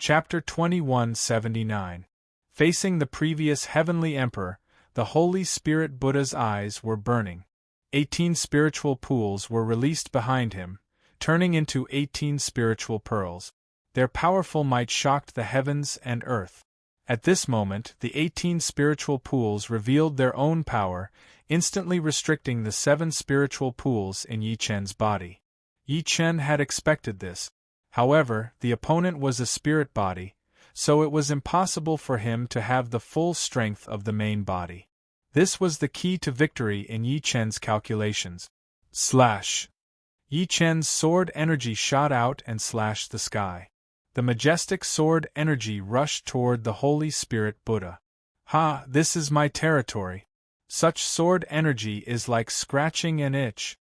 Chapter 2179. Facing the previous heavenly emperor, the Holy Spirit Buddha's eyes were burning. 18 spiritual pools were released behind him, turning into 18 spiritual pearls. Their powerful might shocked the heavens and earth. At this moment, the 18 spiritual pools revealed their own power, instantly restricting the 7 spiritual pools in Yi Chen's body. Yi Chen had expected this. However, the opponent was a spirit body, so it was impossible for him to have the full strength of the main body. This was the key to victory in Yi Chen's calculations. Slash! Yi Chen's sword energy shot out and slashed the sky. The majestic sword energy rushed toward the Holy Spirit Buddha. Ha, this is my territory. Such sword energy is like scratching an itch.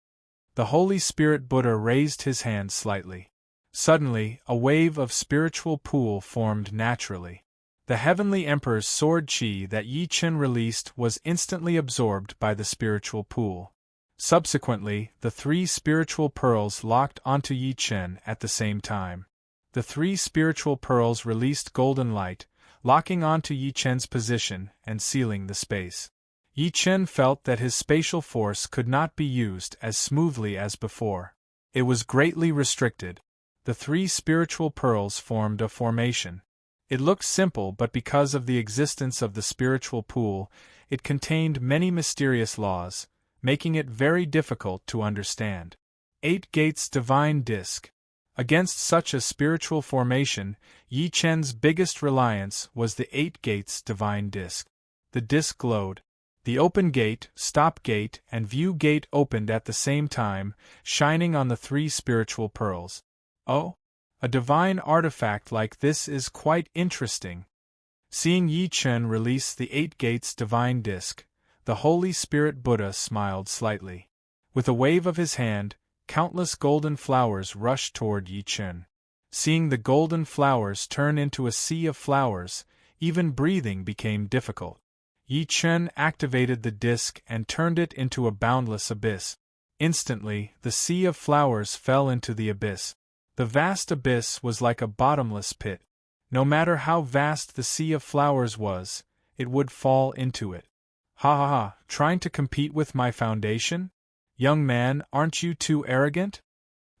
The Holy Spirit Buddha raised his hand slightly. Suddenly, a wave of spiritual pool formed naturally. The Heavenly Emperor's sword chi that Yi Chen released was instantly absorbed by the spiritual pool. Subsequently, the 3 spiritual pearls locked onto Yi Chen at the same time. The 3 spiritual pearls released golden light, locking onto Yi Chen's position and sealing the space. Yi Chen felt that his spatial force could not be used as smoothly as before. It was greatly restricted. The 3 spiritual pearls formed a formation. It looked simple, but because of the existence of the spiritual pool, it contained many mysterious laws, making it very difficult to understand. 8 Gates Divine Disc. Against such a spiritual formation, Yi Chen's biggest reliance was the 8 Gates Divine Disc. The disc glowed. The open gate, stop gate, and view gate opened at the same time, shining on the 3 spiritual pearls. Oh? A divine artifact like this is quite interesting. Seeing Yi Chen release the 8 Gates Divine Disc, the Holy Spirit Buddha smiled slightly. With a wave of his hand, countless golden flowers rushed toward Yi Chen. Seeing the golden flowers turn into a sea of flowers, even breathing became difficult. Yi Chen activated the disc and turned it into a boundless abyss. Instantly, the sea of flowers fell into the abyss. The vast abyss was like a bottomless pit. No matter how vast the sea of flowers was, it would fall into it. Ha ha ha, trying to compete with my foundation? Young man, aren't you too arrogant?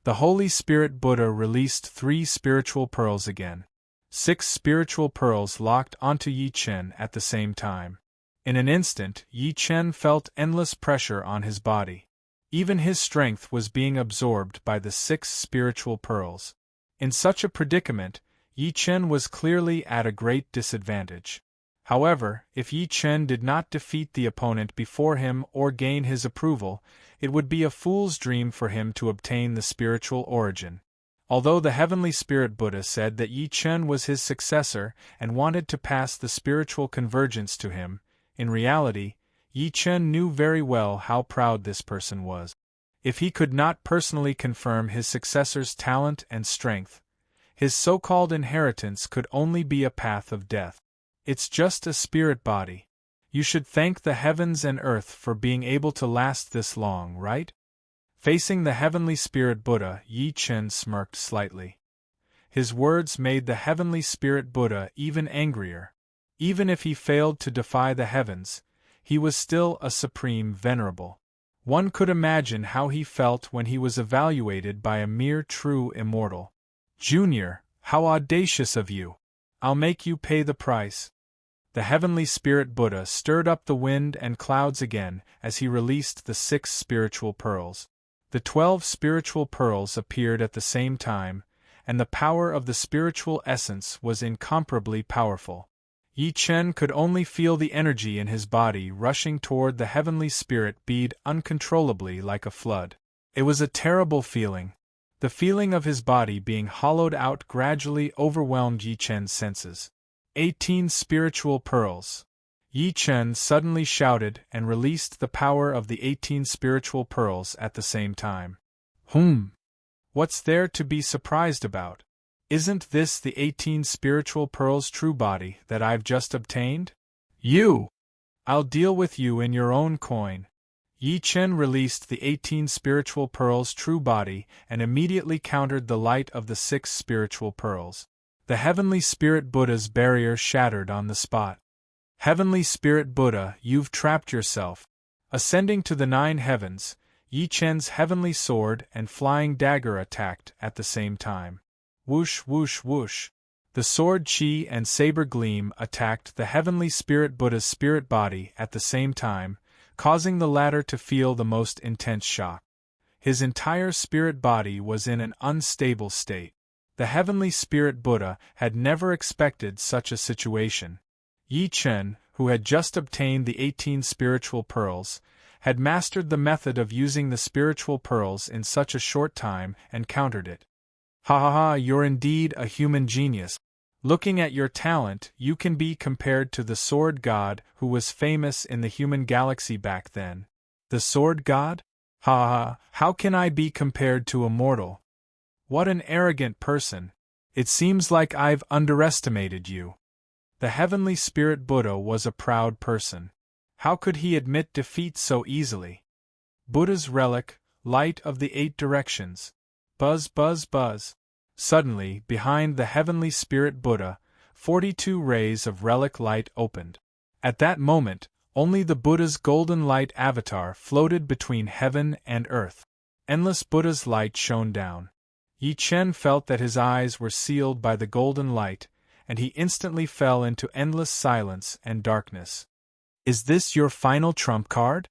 The Holy Spirit Buddha released 3 spiritual pearls again. 6 spiritual pearls locked onto Yi Chen at the same time. In an instant, Yi Chen felt endless pressure on his body. Even his strength was being absorbed by the 6 spiritual pearls. In such a predicament, Yi Chen was clearly at a great disadvantage. However, if Yi Chen did not defeat the opponent before him or gain his approval, it would be a fool's dream for him to obtain the spiritual origin. Although the Heavenly Spirit Buddha said that Yi Chen was his successor and wanted to pass the spiritual convergence to him, in reality, Yi Chen knew very well how proud this person was. If he could not personally confirm his successor's talent and strength, his so-called inheritance could only be a path of death. It's just a spirit body. You should thank the heavens and earth for being able to last this long, right? Facing the Heavenly Spirit Buddha, Yi Chen smirked slightly. His words made the Heavenly Spirit Buddha even angrier. Even if he failed to defy the heavens, he was still a supreme venerable. One could imagine how he felt when he was evaluated by a mere true immortal. Junior, how audacious of you! I'll make you pay the price. The Heavenly Spirit Buddha stirred up the wind and clouds again as he released the 6 spiritual pearls. The 12 spiritual pearls appeared at the same time, and the power of the spiritual essence was incomparably powerful. Yi Chen could only feel the energy in his body rushing toward the Heavenly Spirit bead uncontrollably like a flood. It was a terrible feeling. The feeling of his body being hollowed out gradually overwhelmed Yi Chen's senses. 18 spiritual pearls. Yi Chen suddenly shouted and released the power of the 18 spiritual pearls at the same time. What's there to be surprised about? Isn't this the 18 spiritual pearls true body that I've just obtained? You! I'll deal with you in your own coin. Yi Chen released the 18 spiritual pearls true body and immediately countered the light of the 6 spiritual pearls. The Heavenly Spirit Buddha's barrier shattered on the spot. Heavenly Spirit Buddha, you've trapped yourself. Ascending to the 9 heavens, Yi Chen's heavenly sword and flying dagger attacked at the same time. Whoosh, whoosh, whoosh. The sword chi and saber gleam attacked the Heavenly Spirit Buddha's spirit body at the same time, causing the latter to feel the most intense shock. His entire spirit body was in an unstable state. The Heavenly Spirit Buddha had never expected such a situation. Yi Chen, who had just obtained the 18 spiritual pearls, had mastered the method of using the spiritual pearls in such a short time and countered it. Ha ha ha, you're indeed a human genius. Looking at your talent, you can be compared to the Sword God who was famous in the human galaxy back then. The Sword God? Ha ha ha, how can I be compared to a mortal? What an arrogant person. It seems like I've underestimated you. The Heavenly Spirit Buddha was a proud person. How could he admit defeat so easily? Buddha's relic, light of the 8 directions. Buzz, buzz, buzz. Suddenly, behind the Heavenly Spirit Buddha, 42 rays of relic light opened. At that moment, only the Buddha's golden light avatar floated between heaven and earth. Endless Buddha's light shone down. Yi Chen felt that his eyes were sealed by the golden light, and he instantly fell into endless silence and darkness. Is this your final trump card?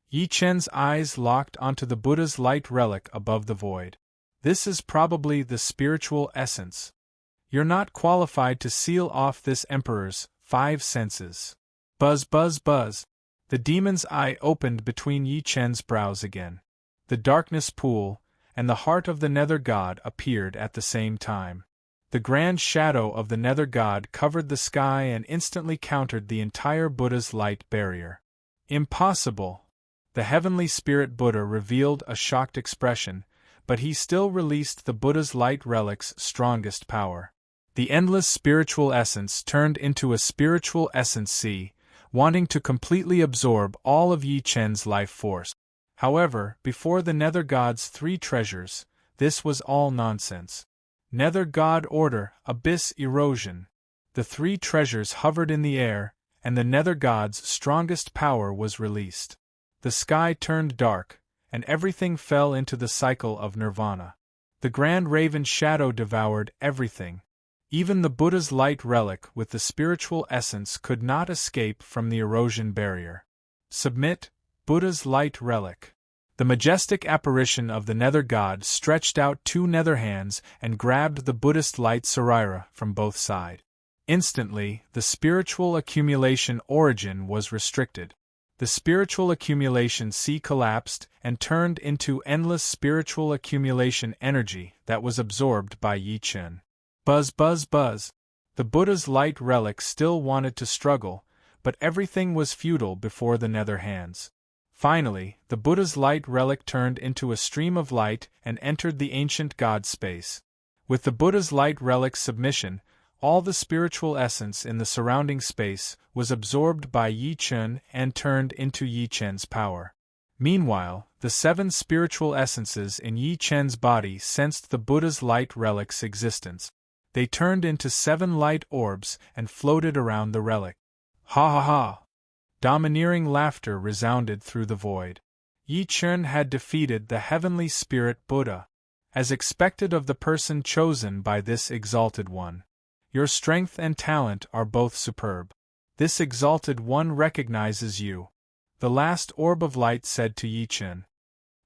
Yi Chen's eyes locked onto the Buddha's light relic above the void. This is probably the spiritual essence. You're not qualified to seal off this emperor's 5 senses. Buzz, buzz, buzz. The demon's eye opened between Yi Chen's brows again. The darkness pool and the heart of the Nether God appeared at the same time. The grand shadow of the Nether God covered the sky and instantly countered the entire Buddha's light barrier. Impossible! The Heavenly Spirit Buddha revealed a shocked expression, but he still released the Buddha's light relic's strongest power. The endless spiritual essence turned into a spiritual essence sea, wanting to completely absorb all of Yi Chen's life force. However, before the Nether God's 3 treasures, this was all nonsense. Nether God order, abyss erosion. The 3 treasures hovered in the air, and the Nether God's strongest power was released. The sky turned dark, and everything fell into the cycle of nirvana. The grand raven shadow devoured everything. Even the Buddha's light relic with the spiritual essence could not escape from the erosion barrier. Submit, Buddha's light relic. The majestic apparition of the Nether God stretched out 2 nether hands and grabbed the Buddhist light sarira from both sides. Instantly, the spiritual accumulation origin was restricted. The spiritual accumulation sea collapsed and turned into endless spiritual accumulation energy that was absorbed by Yi Chen. Buzz, buzz, buzz. The Buddha's light relic still wanted to struggle, but everything was futile before the nether hands. Finally, the Buddha's light relic turned into a stream of light and entered the ancient God space. With the Buddha's light relic's submission, all the spiritual essence in the surrounding space was absorbed by Yi Chen and turned into Yi Chen's power. Meanwhile, the 7 spiritual essences in Yi Chen's body sensed the Buddha's light relic's existence. They turned into 7 light orbs and floated around the relic. Ha ha ha! Domineering laughter resounded through the void. Yi Chen had defeated the Heavenly Spirit Buddha, as expected of the person chosen by this exalted one. Your strength and talent are both superb. This exalted one recognizes you. The last orb of light said to Yi Chen.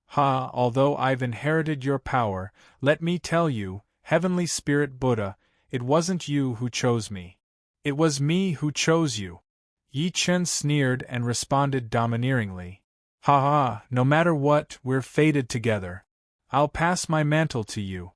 Ha, although I've inherited your power, let me tell you, Heavenly Spirit Buddha, it wasn't you who chose me. It was me who chose you. Yi Chen sneered and responded domineeringly. Ha ha, no matter what, we're fated together. I'll pass my mantle to you.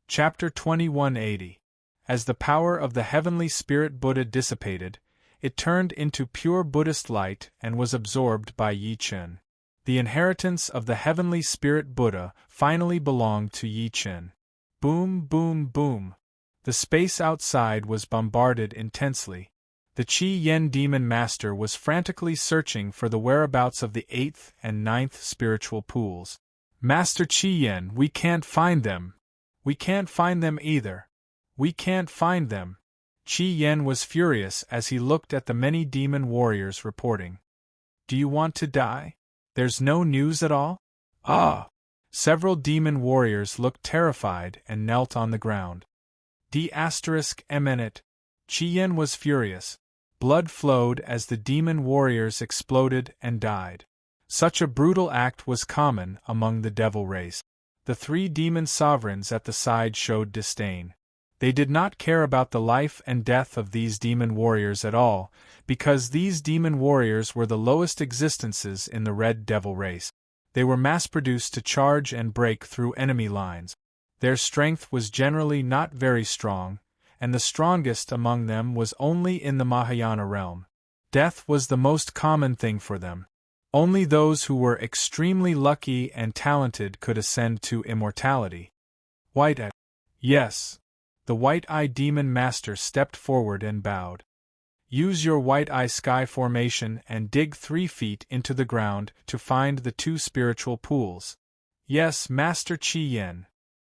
Chapter 2180. As the power of the Heavenly Spirit Buddha dissipated, it turned into pure Buddhist light and was absorbed by Yi Chen. The inheritance of the Heavenly Spirit Buddha finally belonged to Yi Chen. Boom, boom, boom. The space outside was bombarded intensely. The Qi Yen Demon Master was frantically searching for the whereabouts of the 8th and 9th spiritual pools. Master Qi Yen, we can't find them. We can't find them either. We can't find them. Qi Yen was furious as he looked at the many demon warriors reporting. Do you want to die? There's no news at all? Ah! Several demon warriors looked terrified and knelt on the ground. D***eminent. Qi Yen was furious. Blood flowed as the demon warriors exploded and died. Such a brutal act was common among the devil race. The three demon sovereigns at the side showed disdain. They did not care about the life and death of these demon warriors at all, because these demon warriors were the lowest existences in the red devil race. They were mass-produced to charge and break through enemy lines. Their strength was generally not very strong, and the strongest among them was only in the Mahayana realm. Death was the most common thing for them. Only those who were extremely lucky and talented could ascend to immortality. White Eye. Yes. The White Eye Demon Master stepped forward and bowed. Use your White Eye Sky formation and dig 3 feet into the ground to find the 2 spiritual pools. Yes, Master Qi Yen.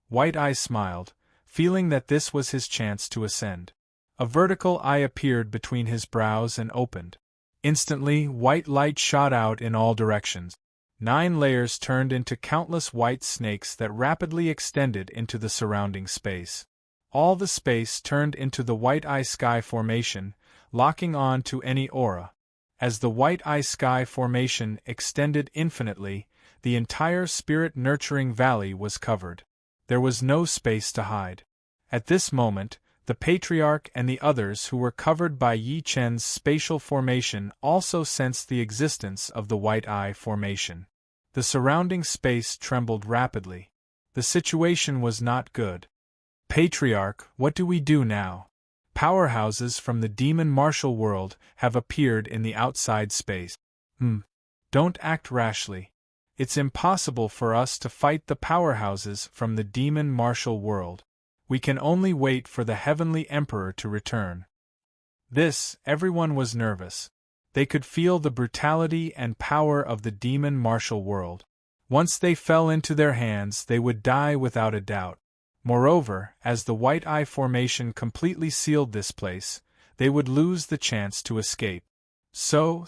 White Eye smiled, feeling that this was his chance to ascend. A vertical eye appeared between his brows and opened. Instantly, white light shot out in all directions. 9 layers turned into countless white snakes that rapidly extended into the surrounding space. All the space turned into the White Eye Sky formation, locking on to any aura. As the White Eye Sky formation extended infinitely, the entire spirit-nurturing valley was covered. There was no space to hide. At this moment, the Patriarch and the others who were covered by Yi Chen's spatial formation also sensed the existence of the White Eye formation. The surrounding space trembled rapidly. The situation was not good. Patriarch, what do we do now? Powerhouses from the demon martial world have appeared in the outside space. Don't act rashly. It's impossible for us to fight the powerhouses from the demon martial world. We can only wait for the Heavenly Emperor to return. Everyone was nervous. They could feel the brutality and power of the demon martial world. Once they fell into their hands, they would die without a doubt. Moreover, as the White Eye formation completely sealed this place, they would lose the chance to escape. So.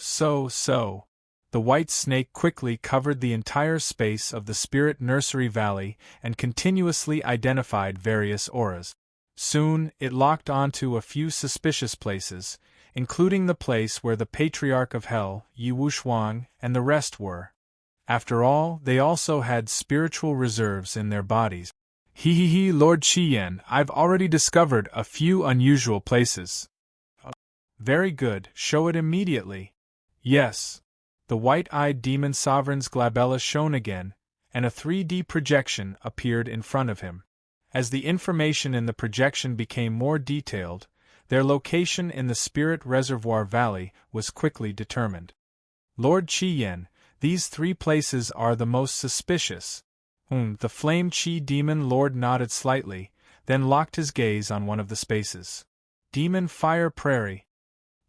The white snake quickly covered the entire space of the Spirit Nursery Valley and continuously identified various auras. Soon, it locked onto a few suspicious places, including the place where the Patriarch of Hell, Yi Wushuang, and the rest were. After all, they also had spiritual reserves in their bodies. Lord Qi Yen, I've already discovered a few unusual places. Very good, show it immediately. Yes. The white-eyed demon sovereign's glabella shone again, and a 3D projection appeared in front of him. As the information in the projection became more detailed, their location in the Spirit Reservoir Valley was quickly determined. Lord Qi Yen, these 3 places are the most suspicious. The Flame Qi Demon Lord nodded slightly, then locked his gaze on one of the spaces. Demon Fire Prairie.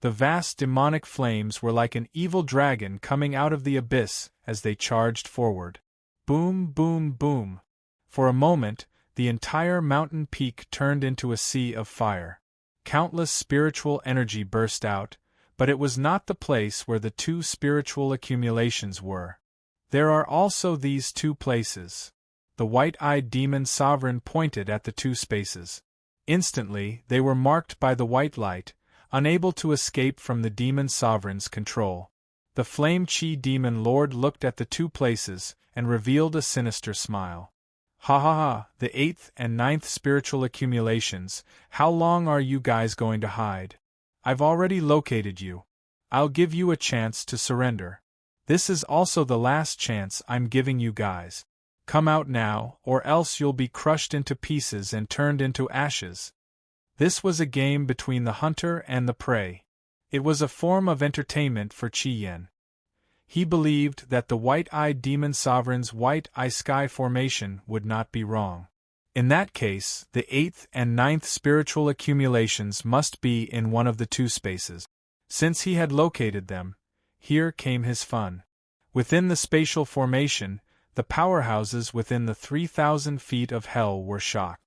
The vast demonic flames were like an evil dragon coming out of the abyss as they charged forward. Boom, boom, boom. For a moment, the entire mountain peak turned into a sea of fire. Countless spiritual energy burst out, but it was not the place where the 2 spiritual accumulations were. There are also these 2 places. The white-eyed demon sovereign pointed at the 2 spaces. Instantly, they were marked by the white light, unable to escape from the demon sovereign's control. The Flame Qi Demon Lord looked at the 2 places and revealed a sinister smile. Ha, the 8th and 9th spiritual accumulations, how long are you guys going to hide? I've already located you. I'll give you a chance to surrender. This is also the last chance I'm giving you guys. Come out now, or else you'll be crushed into pieces and turned into ashes. This was a game between the hunter and the prey. It was a form of entertainment for Qi Yen. He believed that the white-eyed demon sovereign's White Eye Sky formation would not be wrong. In that case, the 8th and 9th spiritual accumulations must be in one of the 2 spaces. Since he had located them, here came his fun. Within the spatial formation, the powerhouses within the 3,000 feet of hell were shocked.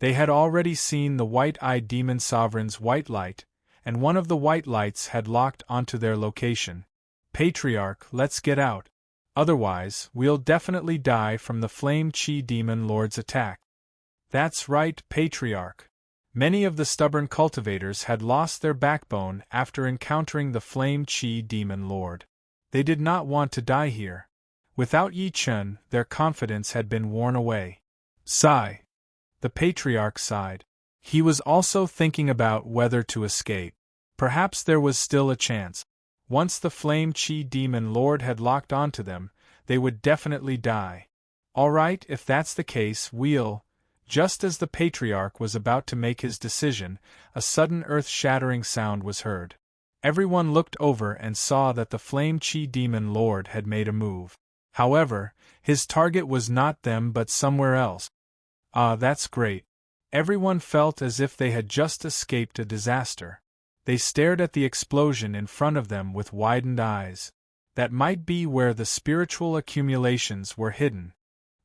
They had already seen the white-eyed demon sovereign's white light, and one of the white lights had locked onto their location. Patriarch, let's get out. Otherwise, we'll definitely die from the Flame Chi Demon Lord's attack. That's right, Patriarch. Many of the stubborn cultivators had lost their backbone after encountering the Flame Chi Demon Lord. They did not want to die here. Without Yi Chun, their confidence had been worn away. Sigh. The Patriarch sighed. He was also thinking about whether to escape. Perhaps there was still a chance. Once the Flame Chi Demon Lord had locked onto them, they would definitely die. All right, if that's the case, we'll... Just as the Patriarch was about to make his decision, a sudden earth-shattering sound was heard. Everyone looked over and saw that the Flame Chi Demon Lord had made a move. However, his target was not them but somewhere else. Ah, that's great. Everyone felt as if they had just escaped a disaster. They stared at the explosion in front of them with widened eyes. That might be where the spiritual accumulations were hidden.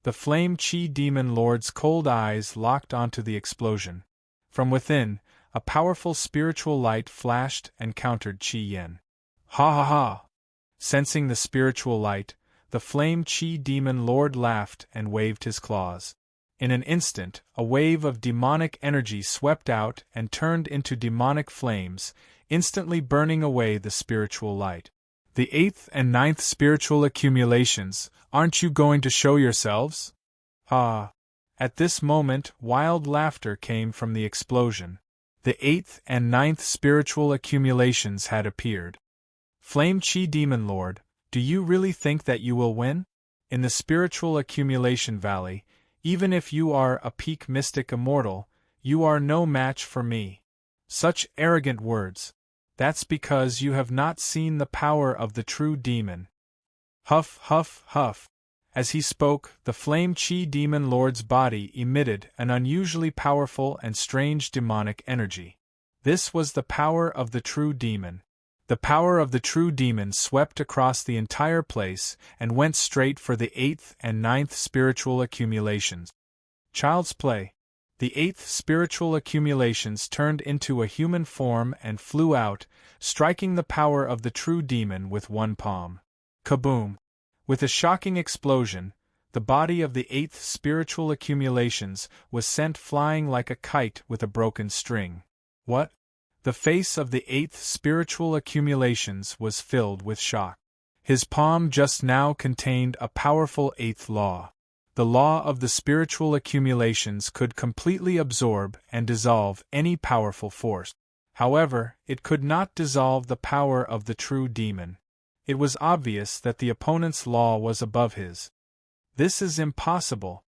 The Flame Chi Demon Lord's cold eyes locked onto the explosion. From within, a powerful spiritual light flashed and countered Chi Yen. Ha ha ha! Sensing the spiritual light, the Flame Chi Demon Lord laughed and waved his claws. In an instant, a wave of demonic energy swept out and turned into demonic flames, instantly burning away the spiritual light. The 8th and 9th spiritual accumulations, aren't you going to show yourselves? Ah! At this moment, wild laughter came from the explosion. The 8th and 9th spiritual accumulations had appeared. Flame Chi Demon Lord, do you really think that you will win? In the spiritual accumulation valley, even if you are a peak mystic immortal, you are no match for me. Such arrogant words. That's because you have not seen the power of the true demon. Huff, huff, huff. As he spoke, the Flame Chi Demon Lord's body emitted an unusually powerful and strange demonic energy. This was the power of the true demon. The power of the true demon swept across the entire place and went straight for the 8th and 9th spiritual accumulations. Child's play. The 8th spiritual accumulations turned into a human form and flew out, striking the power of the true demon with one palm. Kaboom! With a shocking explosion, the body of the 8th spiritual accumulations was sent flying like a kite with a broken string. What? The face of the 8th spiritual accumulations was filled with shock. His palm just now contained a powerful 8th law. The law of the spiritual accumulations could completely absorb and dissolve any powerful force. However, it could not dissolve the power of the true demon. It was obvious that the opponent's law was above his. This is impossible.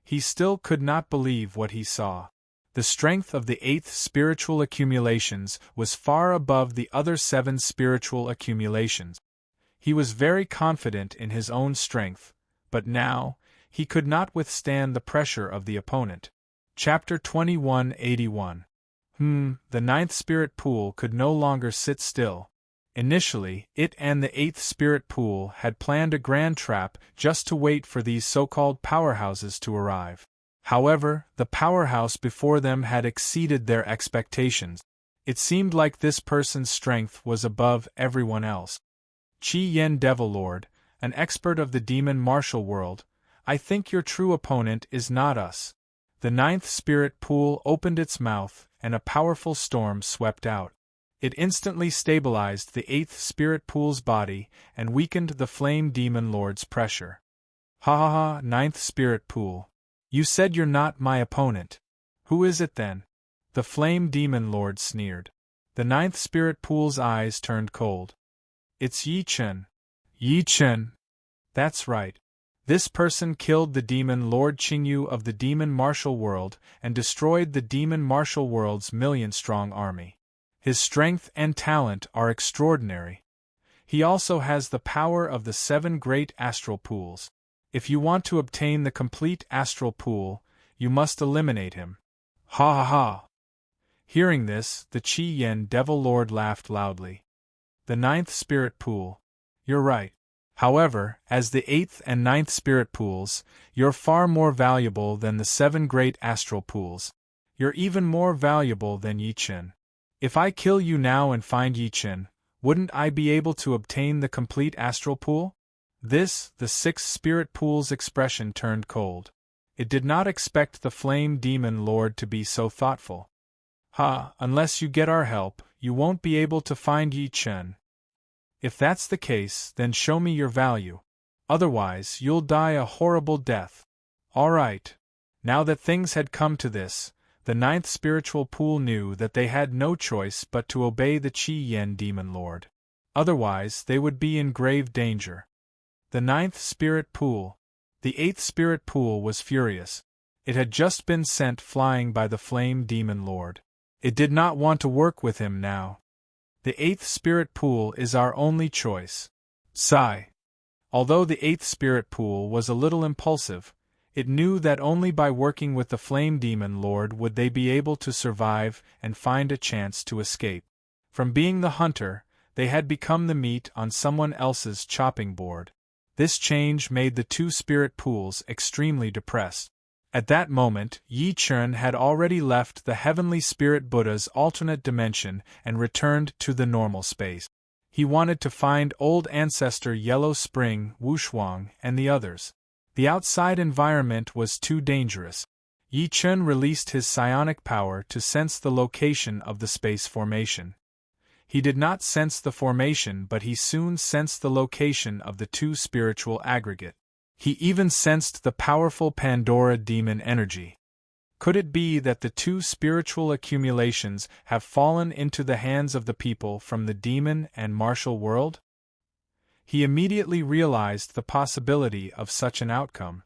He still could not believe what he saw. The strength of the 8th spiritual accumulations was far above the other 7 spiritual accumulations. He was very confident in his own strength, but now, he could not withstand the pressure of the opponent. Chapter 2181. The 9th spirit pool could no longer sit still. Initially, it and the 8th spirit pool had planned a grand trap just to wait for these so-called powerhouses to arrive. However, the powerhouse before them had exceeded their expectations. It seemed like this person's strength was above everyone else. Chi Yen Devil Lord, an expert of the demon martial world, I think your true opponent is not us. The 9th spirit pool opened its mouth, and a powerful storm swept out. It instantly stabilized the 8th spirit pool's body and weakened the flame demon lord's pressure. Ha ha ha, 9th spirit pool. You said you're not my opponent. Who is it then? The flame demon lord sneered. The 9th spirit pool's eyes turned cold. It's Yi Chun. Yi Chun. That's right. This person killed the demon Lord Qingyu of the demon martial world and destroyed the demon martial world's million-strong army. His strength and talent are extraordinary. He also has the power of the 7 great astral pools. If you want to obtain the complete astral pool, you must eliminate him. Ha ha ha! Hearing this, the Chi Yen Devil Lord laughed loudly. The 9th spirit pool. You're right. However, as the 8th and ninth spirit pools, you're far more valuable than the 7 great astral pools. You're even more valuable than Yi Chen. If I kill you now and find Yi Chen, wouldn't I be able to obtain the complete astral pool? The 6th spirit pool's expression turned cold. It did not expect the flame demon lord to be so thoughtful. Unless you get our help, you won't be able to find Yi Chen. If that's the case, then show me your value. Otherwise, you'll die a horrible death. All right. Now that things had come to this, the 9th spiritual pool knew that they had no choice but to obey the Qi Yen demon lord. Otherwise, they would be in grave danger. The 9th spirit pool. The 8th spirit pool was furious. It had just been sent flying by the flame demon lord. It did not want to work with him now. The 8th spirit pool is our only choice. Sigh. Although the 8th spirit pool was a little impulsive, it knew that only by working with the flame demon lord would they be able to survive and find a chance to escape. From being the hunter, they had become the meat on someone else's chopping board. This change made the 2 spirit pools extremely depressed. At that moment, Yi Chen had already left the heavenly spirit Buddha's alternate dimension and returned to the normal space. He wanted to find old ancestor Yellow Spring, Wushuang, and the others. The outside environment was too dangerous. Yi Chen released his psionic power to sense the location of the space formation. He did not sense the formation, but he soon sensed the location of the 2 spiritual aggregate. He even sensed the powerful Pandora demon energy. Could it be that the 2 spiritual accumulations have fallen into the hands of the people from the demon and martial world? He immediately realized the possibility of such an outcome.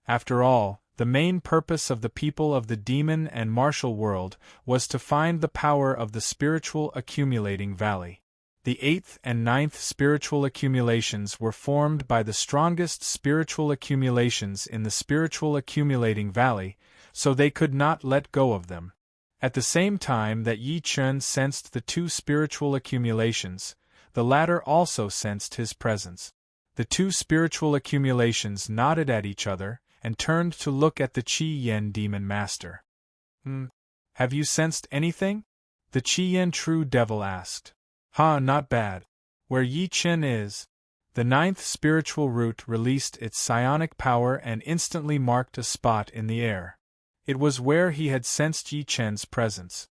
After all, the main purpose of the people of the demon and martial world was to find the power of the spiritual accumulating valley. The 8th and 9th spiritual accumulations were formed by the strongest spiritual accumulations in the spiritual accumulating valley, so they could not let go of them. At the same time that Yi Chen sensed the 2 spiritual accumulations, the latter also sensed his presence. The 2 spiritual accumulations nodded at each other and turned to look at the Qi Yen demon master. Have you sensed anything? The Qi Yen true devil asked. Not bad. Where Yi Chen is. The 9th spiritual root released its psionic power and instantly marked a spot in the air. It was where he had sensed Yi Chen's presence.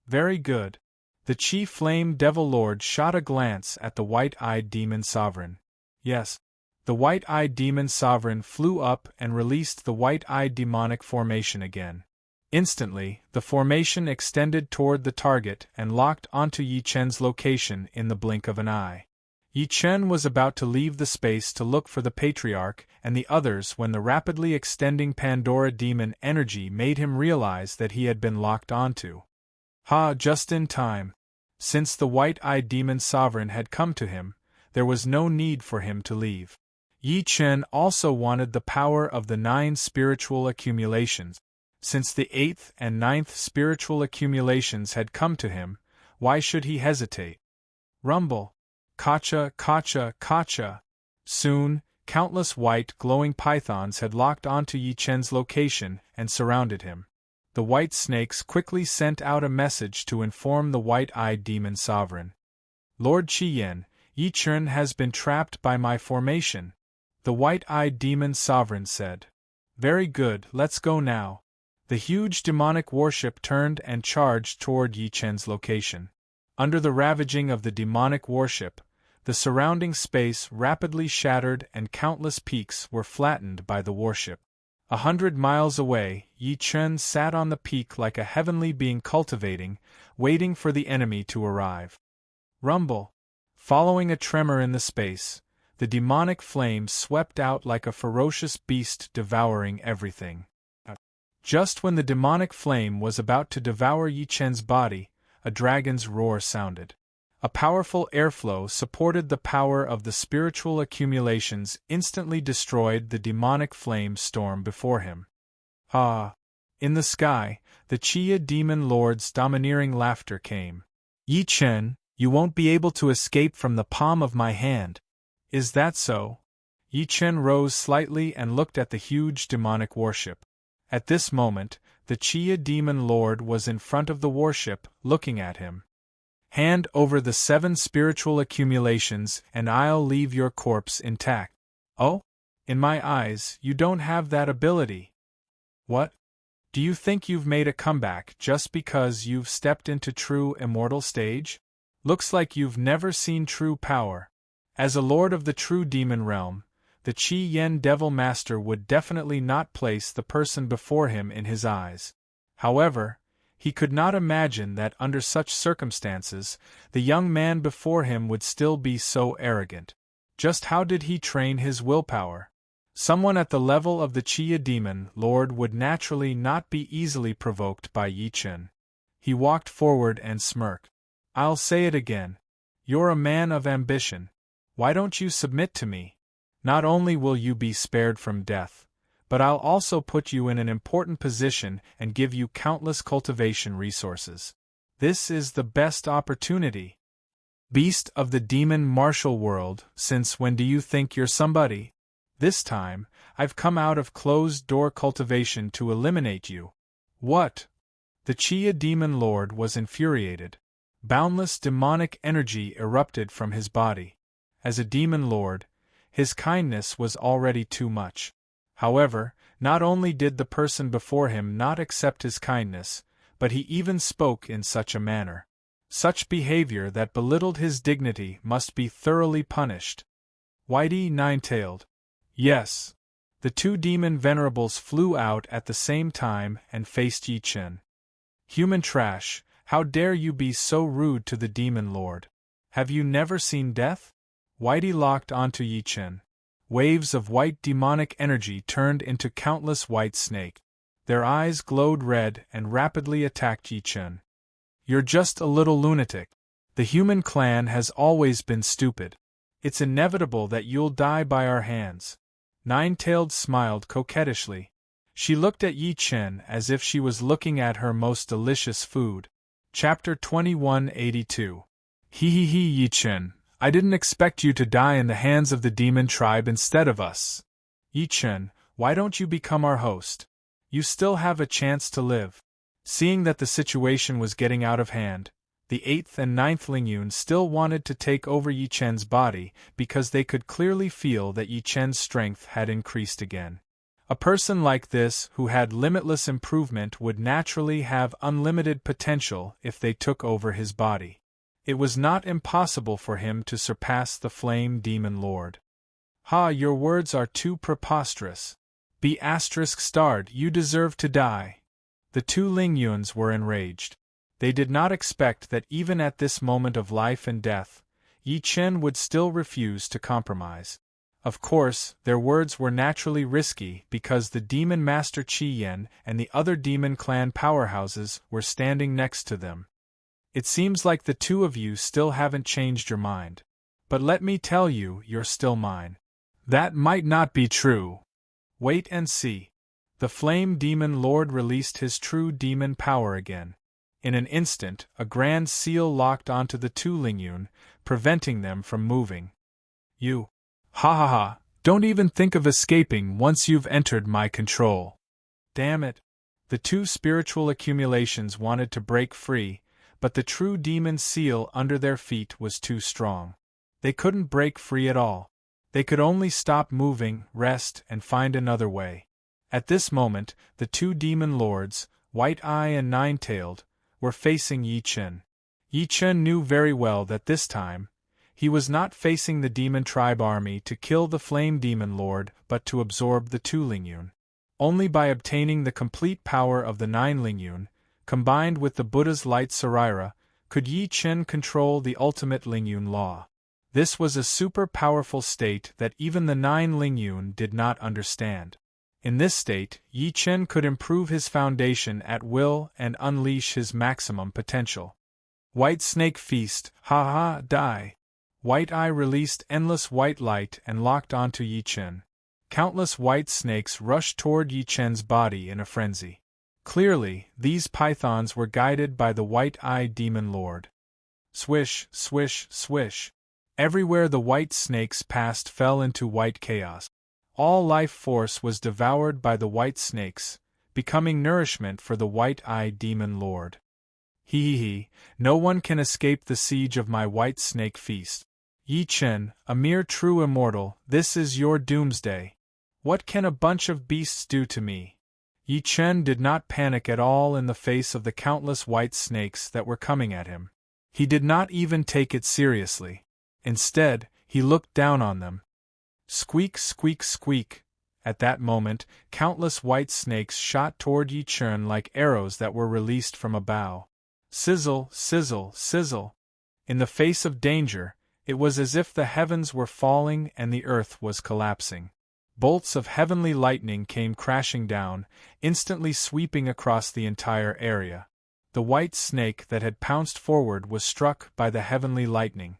Very good. The Qi Flame Devil Lord shot a glance at the white-eyed demon sovereign. Yes. The white-eyed demon sovereign flew up and released the white-eyed demonic formation again. Instantly, the formation extended toward the target and locked onto Yi Chen's location in the blink of an eye. Yi Chen was about to leave the space to look for the Patriarch and the others when the rapidly extending Pandora demon energy made him realize that he had been locked onto. Just in time. Since the white-eyed demon sovereign had come to him, there was no need for him to leave. Yi Chen also wanted the power of the 9 spiritual accumulations. Since the 8th and 9th spiritual accumulations had come to him, why should he hesitate? Rumble. Kacha, kacha, kacha. Soon, countless white glowing pythons had locked onto Yi Chen's location and surrounded him. The white snakes quickly sent out a message to inform the white-eyed demon sovereign. Lord Qi Yen, Yi Chen has been trapped by my formation, the white-eyed demon sovereign said. Very good, let's go now. The huge demonic warship turned and charged toward Yi Chen's location. Under the ravaging of the demonic warship, the surrounding space rapidly shattered and countless peaks were flattened by the warship. 100 miles away, Yi Chen sat on the peak like a heavenly being cultivating, waiting for the enemy to arrive. Rumble. Following a tremor in the space, the demonic flame swept out like a ferocious beast devouring everything. Just when the demonic flame was about to devour Yi Chen's body, a dragon's roar sounded. A powerful airflow supported the power of the spiritual accumulations instantly destroyed the demonic flame storm before him. In the sky, the Qia demon lord's domineering laughter came. Yi Chen, you won't be able to escape from the palm of my hand. Is that so? Yi Chen rose slightly and looked at the huge demonic warship. At this moment, the Chia demon lord was in front of the warship, looking at him. Hand over the 7 spiritual accumulations and I'll leave your corpse intact. Oh? In my eyes, you don't have that ability. What? Do you think you've made a comeback just because you've stepped into true immortal stage? Looks like you've never seen true power. As a lord of the true demon realm, the Qi Yen Devil Master would definitely not place the person before him in his eyes. However, he could not imagine that under such circumstances, the young man before him would still be so arrogant. Just how did he train his willpower? Someone at the level of the Qia demon lord would naturally not be easily provoked by Yi Chen. He walked forward and smirked. I'll say it again. You're a man of ambition. Why don't you submit to me? Not only will you be spared from death, but I'll also put you in an important position and give you countless cultivation resources. This is the best opportunity. Beast of the demon martial world, since when do you think you're somebody? This time, I've come out of closed-door cultivation to eliminate you. What? The Qia demon lord was infuriated. Boundless demonic energy erupted from his body. As a demon lord, his kindness was already too much. However, not only did the person before him not accept his kindness, but he even spoke in such a manner. Such behavior that belittled his dignity must be thoroughly punished. Whitey Nine-Tailed. Yes. The 2 demon venerables flew out at the same time and faced Yi Chen. Human trash, how dare you be so rude to the demon lord? Have you never seen death? Whitey locked onto Yi Chen. Waves of white demonic energy turned into countless white snake. Their eyes glowed red and rapidly attacked Yi Chen. You're just a little lunatic. The human clan has always been stupid. It's inevitable that you'll die by our hands. Nine-Tailed smiled coquettishly. She looked at Yi Chen as if she was looking at her most delicious food. Chapter 2182. Hee Yi Chen. I didn't expect you to die in the hands of the demon tribe instead of us. Yi Chen, why don't you become our host? You still have a chance to live. Seeing that the situation was getting out of hand, the 8th and 9th Lingyun still wanted to take over Yi Chen's body because they could clearly feel that Yi Chen's strength had increased again. A person like this who had limitless improvement would naturally have unlimited potential if they took over his body. It was not impossible for him to surpass the Flame Demon Lord. Ha, your words are too preposterous. Be ****, you deserve to die. The 2 Lingyuns were enraged. They did not expect that even at this moment of life and death, Yi Chen would still refuse to compromise. Of course, their words were naturally risky because the Demon Master Qi Yen and the other demon clan powerhouses were standing next to them. It seems like the 2 of you still haven't changed your mind. But let me tell you, you're still mine. That might not be true. Wait and see. The Flame Demon Lord released his true demon power again. In an instant, a grand seal locked onto the 2 Lingyun, preventing them from moving. You. Ha ha ha, don't even think of escaping once you've entered my control. Damn it. The 2 spiritual accumulations wanted to break free, but the true demon seal under their feet was too strong. They couldn't break free at all. They could only stop moving, rest, and find another way. At this moment, the 2 demon lords, White Eye and Nine-Tailed, were facing Yi Chen. Yi Chen knew very well that this time, he was not facing the demon tribe army to kill the Flame Demon Lord but to absorb the 2 Lingyun. Only by obtaining the complete power of the 9 Lingyun, combined with the Buddha's light Sarira, could Yi Chen control the ultimate Lingyun law. This was a super powerful state that even the 9 Lingyun did not understand. In this state, Yi Chen could improve his foundation at will and unleash his maximum potential. White Snake Feast, ha ha, die. White Eye released endless white light and locked onto Yi Chen. Countless white snakes rushed toward Yi Chen's body in a frenzy. Clearly, these pythons were guided by the White Eye Demon Lord. Swish, swish, swish. Everywhere the white snakes passed fell into white chaos. All life force was devoured by the white snakes, becoming nourishment for the white-eyed demon lord. He, no one can escape the siege of my white snake feast. Yi Chen, a mere true immortal, this is your doomsday. What can a bunch of beasts do to me? Yi Chen did not panic at all in the face of the countless white snakes that were coming at him. He did not even take it seriously. Instead, he looked down on them. Squeak, squeak, squeak. At that moment, countless white snakes shot toward Yi Chen like arrows that were released from a bow. Sizzle, sizzle, sizzle. In the face of danger, it was as if the heavens were falling and the earth was collapsing. Bolts of heavenly lightning came crashing down, instantly sweeping across the entire area. The white snake that had pounced forward was struck by the heavenly lightning.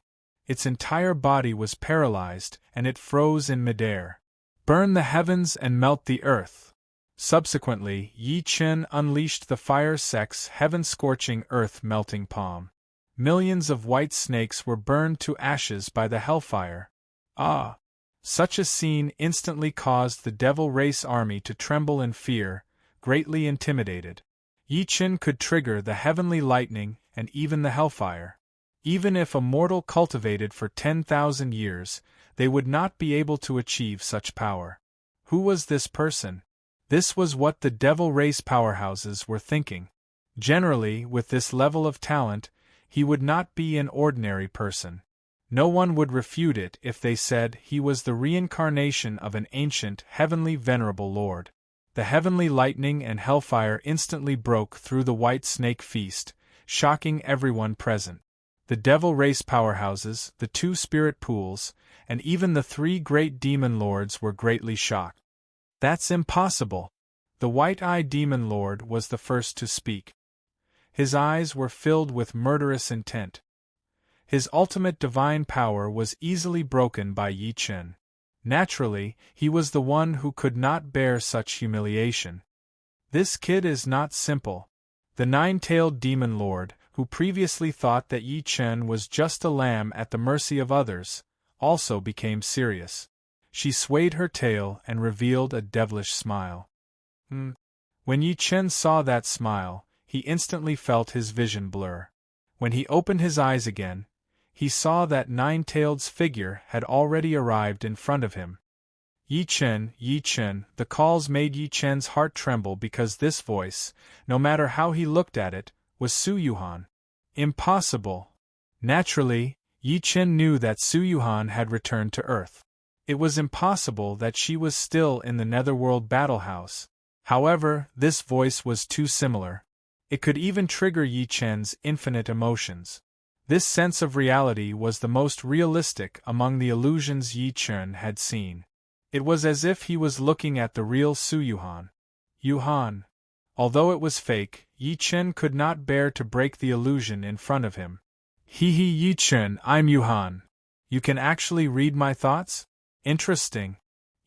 Its entire body was paralyzed, and it froze in midair. Burn the heavens and melt the earth. Subsequently, Yi Chen unleashed the fire sect's heaven-scorching earth-melting palm. Millions of white snakes were burned to ashes by the hellfire. Ah! Such a scene instantly caused the devil race army to tremble in fear, greatly intimidated. Yi Chen could trigger the heavenly lightning and even the hellfire. Even if a mortal cultivated for 10,000 years, they would not be able to achieve such power. Who was this person? This was what the devil race powerhouses were thinking. Generally, with this level of talent, he would not be an ordinary person. No one would refute it if they said he was the reincarnation of an ancient, heavenly venerable lord. The heavenly lightning and hellfire instantly broke through the white snake feast, shocking everyone present. The devil race powerhouses, the 2 spirit pools, and even the 3 great demon lords were greatly shocked. That's impossible! The white-eyed demon lord was the first to speak. His eyes were filled with murderous intent. His ultimate divine power was easily broken by Yi Chen. Naturally, he was the one who could not bear such humiliation. This kid is not simple. The 9-tailed demon lord, who previously thought that Yi Chen was just a lamb at the mercy of others, also became serious. She swayed her tail and revealed a devilish smile. When Yi Chen saw that smile, he instantly felt his vision blur. When he opened his eyes again, he saw that 9-tailed's figure had already arrived in front of him. Yi Chen, the calls made Yi Chen's heart tremble because this voice, no matter how he looked at it, was Su Yuhan. Impossible! Naturally, Yi Chen knew that Su Yuhan had returned to Earth. It was impossible that she was still in the Netherworld battle house. However, this voice was too similar. It could even trigger Yi Chen's infinite emotions. This sense of reality was the most realistic among the illusions Yi Chen had seen. It was as if he was looking at the real Su Yuhan. Yuhan. Although it was fake, Yi Chen could not bear to break the illusion in front of him. Yi Chen, I'm Yuhan. You can actually read my thoughts? Interesting.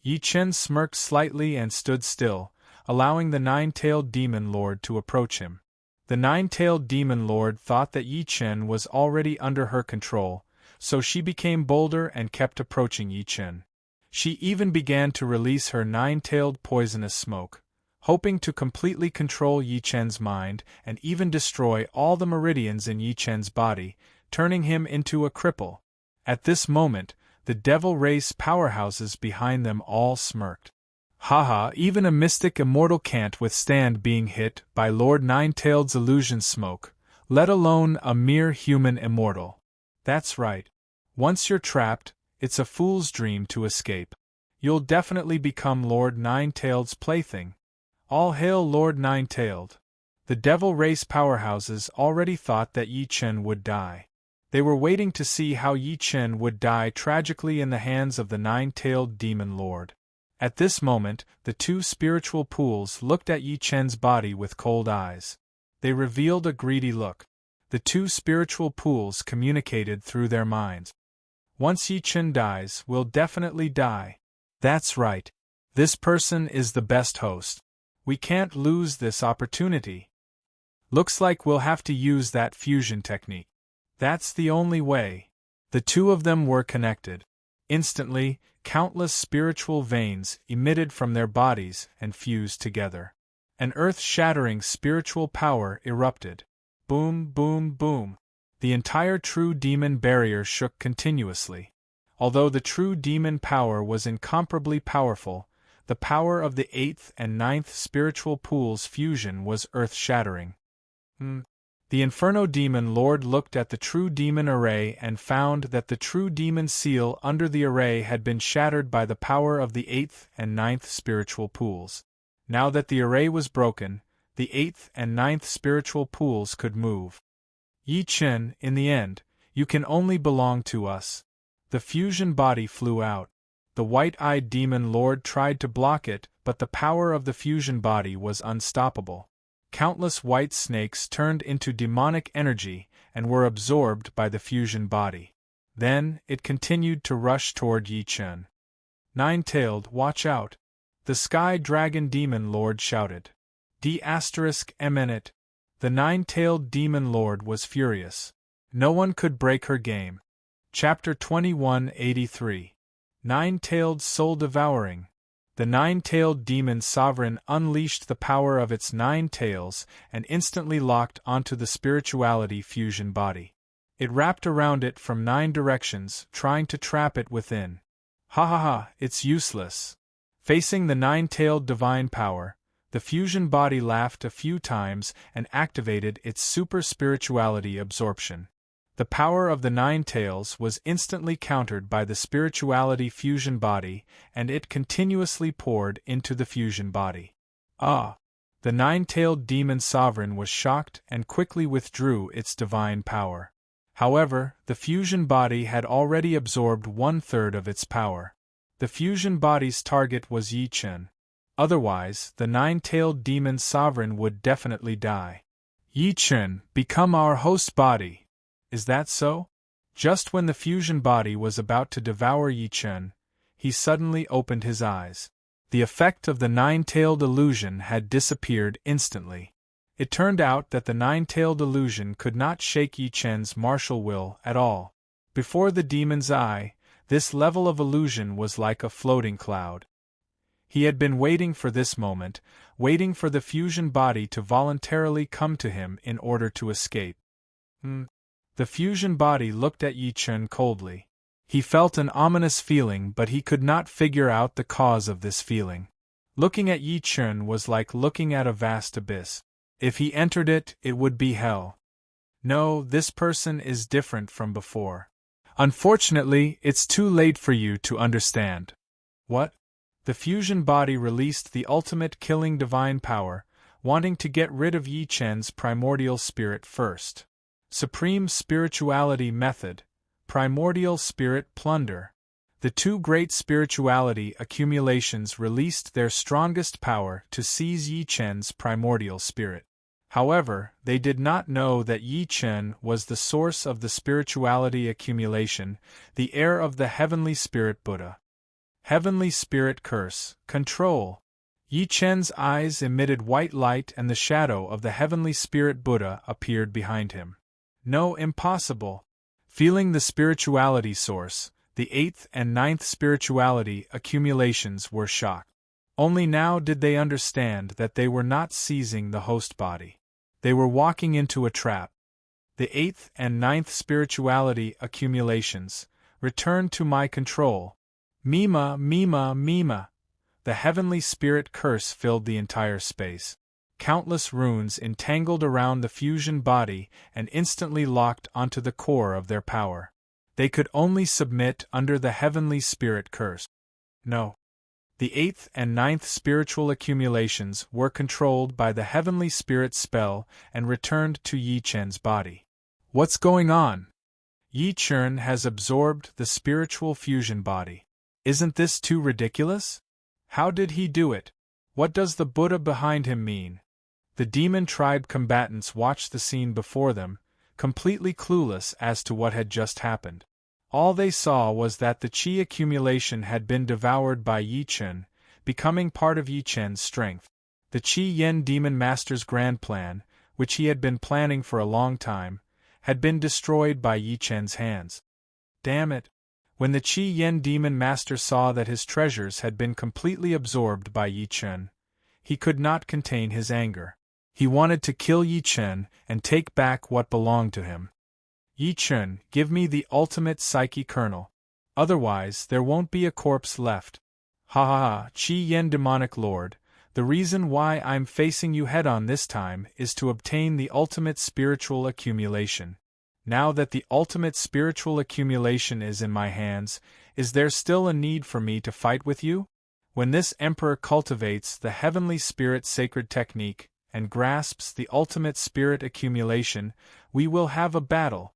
Yi Chen smirked slightly and stood still, allowing the 9-tailed demon lord to approach him. The 9-tailed demon lord thought that Yi Chen was already under her control, so she became bolder and kept approaching Yi Chen. She even began to release her 9-tailed poisonous smoke, hoping to completely control Yi Chen's mind and even destroy all the meridians in Yi Chen's body, turning him into a cripple. At this moment, the devil race powerhouses behind them all smirked. Haha, even a mystic immortal can't withstand being hit by Lord 9-tailed's illusion smoke, let alone a mere human immortal. That's right. Once you're trapped, it's a fool's dream to escape. You'll definitely become Lord 9-tailed's plaything. All hail Lord 9-tailed. The devil race powerhouses already thought that Yi Chen would die. They were waiting to see how Yi Chen would die tragically in the hands of the 9-tailed demon lord. At this moment, the 2 spiritual pools looked at Yi Chen's body with cold eyes. They revealed a greedy look. The 2 spiritual pools communicated through their minds. Once Yi Chen dies, we'll definitely die. That's right. This person is the best host. We can't lose this opportunity. Looks like we'll have to use that fusion technique. That's the only way. The two of them were connected. Instantly, countless spiritual veins emitted from their bodies and fused together. An earth-shattering spiritual power erupted. Boom, boom, boom. The entire true demon barrier shook continuously. Although the true demon power was incomparably powerful, the power of the 8th and 9th spiritual pool's fusion was earth-shattering. The Inferno Demon Lord looked at the true demon array and found that the true demon seal under the array had been shattered by the power of the 8th and 9th spiritual pools. Now that the array was broken, the 8th and 9th spiritual pools could move. Yi Chen, in the end, you can only belong to us. The fusion body flew out. The white-eyed demon lord tried to block it, but the power of the fusion body was unstoppable. Countless white snakes turned into demonic energy and were absorbed by the fusion body. Then, it continued to rush toward Yi Chen. Nine-tailed, watch out! The Sky Dragon Demon Lord shouted. D***eminent. The nine-tailed demon lord was furious. No one could break her game. Chapter 2183. Nine-tailed Soul Devouring. The nine-tailed demon sovereign unleashed the power of its 9 tails and instantly locked onto the spirituality fusion body. It wrapped around it from 9 directions, trying to trap it within. Ha ha ha, it's useless. Facing the nine-tailed divine power, the fusion body laughed a few times and activated its super spirituality absorption. The power of the 9 tails was instantly countered by the spirituality fusion body, and it continuously poured into the fusion body. Ah! The 9-tailed demon sovereign was shocked and quickly withdrew its divine power. However, the fusion body had already absorbed 1/3 of its power. The fusion body's target was Yi Chen. Otherwise, the 9-tailed demon sovereign would definitely die. Yi Chen, become our host body. Is that so? Just when the fusion body was about to devour Yi Chen, he suddenly opened his eyes. The effect of the 9-tailed illusion had disappeared instantly. It turned out that the 9-tailed illusion could not shake Yi Chen's martial will at all. Before the demon's eye, this level of illusion was like a floating cloud. He had been waiting for this moment, waiting for the fusion body to voluntarily come to him in order to escape. The fusion body looked at Yi Chen coldly. He felt an ominous feeling, but he could not figure out the cause of this feeling. Looking at Yi Chen was like looking at a vast abyss. If he entered it, it would be hell. No, this person is different from before. Unfortunately, it's too late for you to understand. What? The fusion body released the ultimate killing divine power, wanting to get rid of Yi Chen's primordial spirit first. Supreme Spirituality Method, Primordial Spirit Plunder. The 2 great spirituality accumulations released their strongest power to seize Yi Chen's primordial spirit. However, they did not know that Yi Chen was the source of the spirituality accumulation, the heir of the Heavenly Spirit Buddha. Heavenly Spirit Curse, Control. Yi Chen's eyes emitted white light and the shadow of the Heavenly Spirit Buddha appeared behind him. No, impossible. Feeling the spirituality source, the 8th and 9th spirituality accumulations were shocked. Only now did they understand that they were not seizing the host body. They were walking into a trap. The 8th and 9th spirituality accumulations, return to my control. Mima, Mima, Mima. The Heavenly Spirit curse filled the entire space. Countless runes entangled around the fusion body and instantly locked onto the core of their power. They could only submit under the Heavenly Spirit curse. No. The 8th and 9th spiritual accumulations were controlled by the Heavenly Spirit spell and returned to Yi Chen's body. What's going on? Yi Chen has absorbed the spiritual fusion body. Isn't this too ridiculous? How did he do it? What does the Buddha behind him mean? The demon tribe combatants watched the scene before them, completely clueless as to what had just happened. All they saw was that the qi accumulation had been devoured by Yi Chen, becoming part of Yi Chen's strength. The Qi Yen Demon Master's grand plan, which he had been planning for a long time, had been destroyed by Yi Chen's hands. Damn it! When the Qi Yen Demon Master saw that his treasures had been completely absorbed by Yi Chen, he could not contain his anger. He wanted to kill Yi Chen and take back what belonged to him. Yi Chen, give me the ultimate psyche kernel. Otherwise, there won't be a corpse left. Ha ha ha, Qi Yen Demonic Lord, the reason why I'm facing you head-on this time is to obtain the ultimate spiritual accumulation. Now that the ultimate spiritual accumulation is in my hands, is there still a need for me to fight with you? When this emperor cultivates the heavenly spirit sacred technique and grasps the ultimate spirit accumulation, we will have a battle.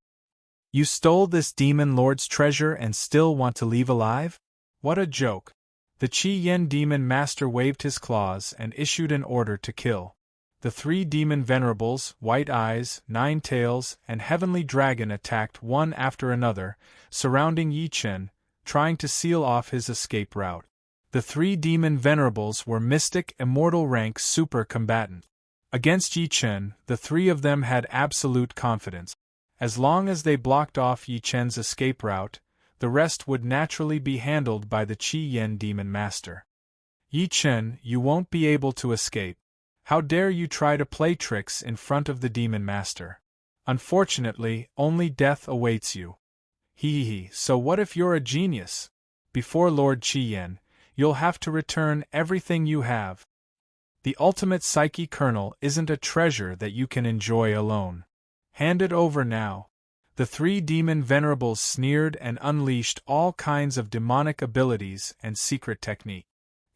You stole this demon lord's treasure and still want to leave alive? What a joke! The Qi Yen Demon Master waved his claws and issued an order to kill. The 3 demon venerables, White Eyes, Nine Tails, and Heavenly Dragon attacked one after another, surrounding Yi Chen, trying to seal off his escape route. The 3 demon venerables were mystic immortal rank super combatant. Against Yi Chen, the 3 of them had absolute confidence. As long as they blocked off Yi Chen's escape route, the rest would naturally be handled by the Qi Yen Demon Master. Yi Chen, you won't be able to escape. How dare you try to play tricks in front of the Demon Master? Unfortunately, only death awaits you. Hee, so what if you're a genius? Before Lord Qi Yen, you'll have to return everything you have. The ultimate psyche kernel isn't a treasure that you can enjoy alone. Hand it over now. The 3 demon venerables sneered and unleashed all kinds of demonic abilities and secret technique.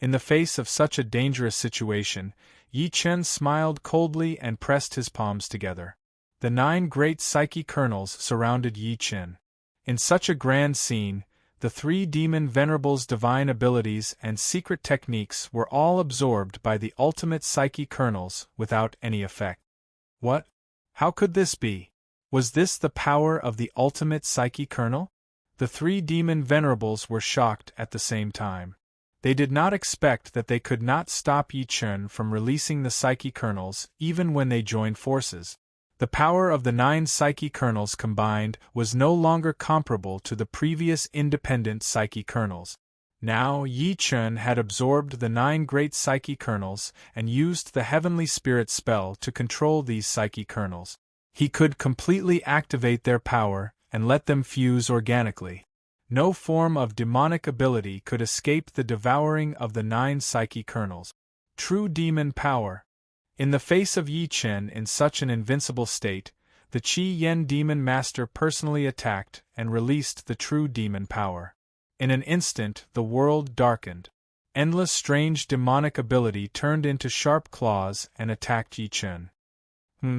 In the face of such a dangerous situation, Yi Chen smiled coldly and pressed his palms together. The 9 great psyche kernels surrounded Yi Chen. In such a grand scene, the 3 demon venerables' divine abilities and secret techniques were all absorbed by the ultimate psyche kernels without any effect. What? How could this be? Was this the power of the ultimate psyche kernel? The 3 demon venerables were shocked at the same time. They did not expect that they could not stop Yi Chen from releasing the psyche kernels even when they joined forces. The power of the 9 psyche kernels combined was no longer comparable to the previous independent psyche kernels. Now Yi Chen had absorbed the 9 great psyche kernels and used the heavenly spirit spell to control these psyche kernels. He could completely activate their power and let them fuse organically. No form of demonic ability could escape the devouring of the 9 psyche kernels. True demon power. In the face of Yi Chen in such an invincible state, the Qi Yen Demon Master personally attacked and released the true demon power. In an instant, the world darkened. Endless strange demonic ability turned into sharp claws and attacked Yi Chen.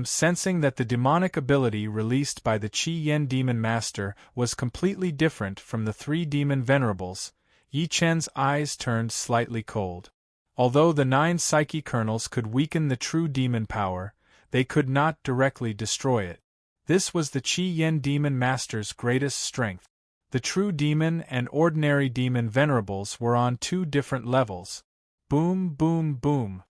Sensing that the demonic ability released by the Qi Yen Demon Master was completely different from the 3 demon venerables, Yi Chen's eyes turned slightly cold. Although the 9 psyche kernels could weaken the true demon power, they could not directly destroy it. This was the Qi Yen Demon Master's greatest strength. The true demon and ordinary demon venerables were on 2 different levels. Boom, boom, boom.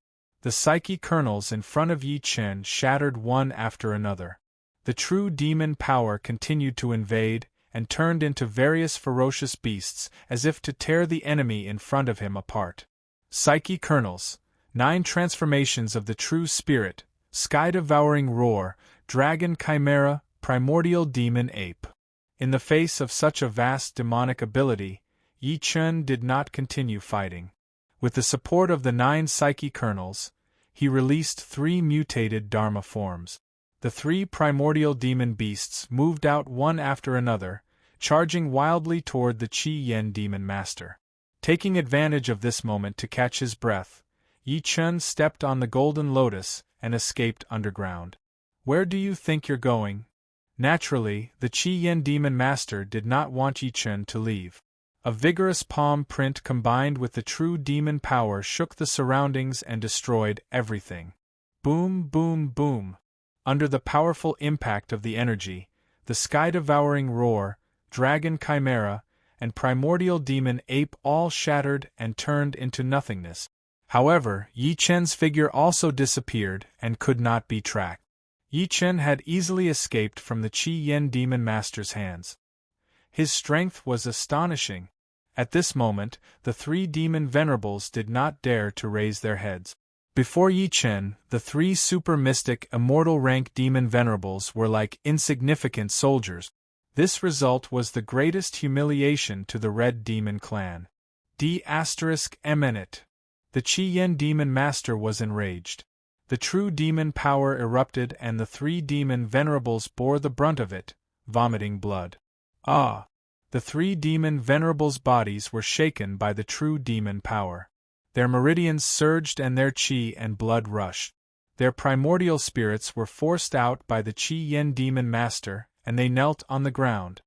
The psyche kernels in front of Yi Chen shattered one after another. The true demon power continued to invade and turned into various ferocious beasts as if to tear the enemy in front of him apart. Psyche kernels, 9 transformations of the true spirit, sky-devouring roar, dragon chimera, primordial demon ape. In the face of such a vast demonic ability, Yi Chen did not continue fighting. With the support of the 9 psyche kernels, he released 3 mutated Dharma forms. The 3 primordial demon beasts moved out one after another, charging wildly toward the Qi Yen Demon Master. Taking advantage of this moment to catch his breath, Yi Chen stepped on the golden lotus and escaped underground. Where do you think you're going? Naturally, the Qi Yen Demon Master did not want Yi Chen to leave. A vigorous palm print combined with the true demon power shook the surroundings and destroyed everything. Boom, boom, boom. Under the powerful impact of the energy, the sky-devouring roar, dragon chimera, and primordial demon ape all shattered and turned into nothingness. However, Yi Chen's figure also disappeared and could not be tracked. Yi Chen had easily escaped from the Qi Yen Demon Master's hands. His strength was astonishing. At this moment, the 3 demon venerables did not dare to raise their heads. Before Yi Chen, the 3 super mystic immortal rank demon venerables were like insignificant soldiers. This result was the greatest humiliation to the Red Demon clan. D*Eminent. The Qi Yen demon master was enraged. The true demon power erupted and the 3 demon venerables bore the brunt of it, vomiting blood. Ah! The 3 demon venerables' bodies were shaken by the true demon power. Their meridians surged and their qi and blood rushed. Their primordial spirits were forced out by the Qi Yen demon master, and they knelt on the ground.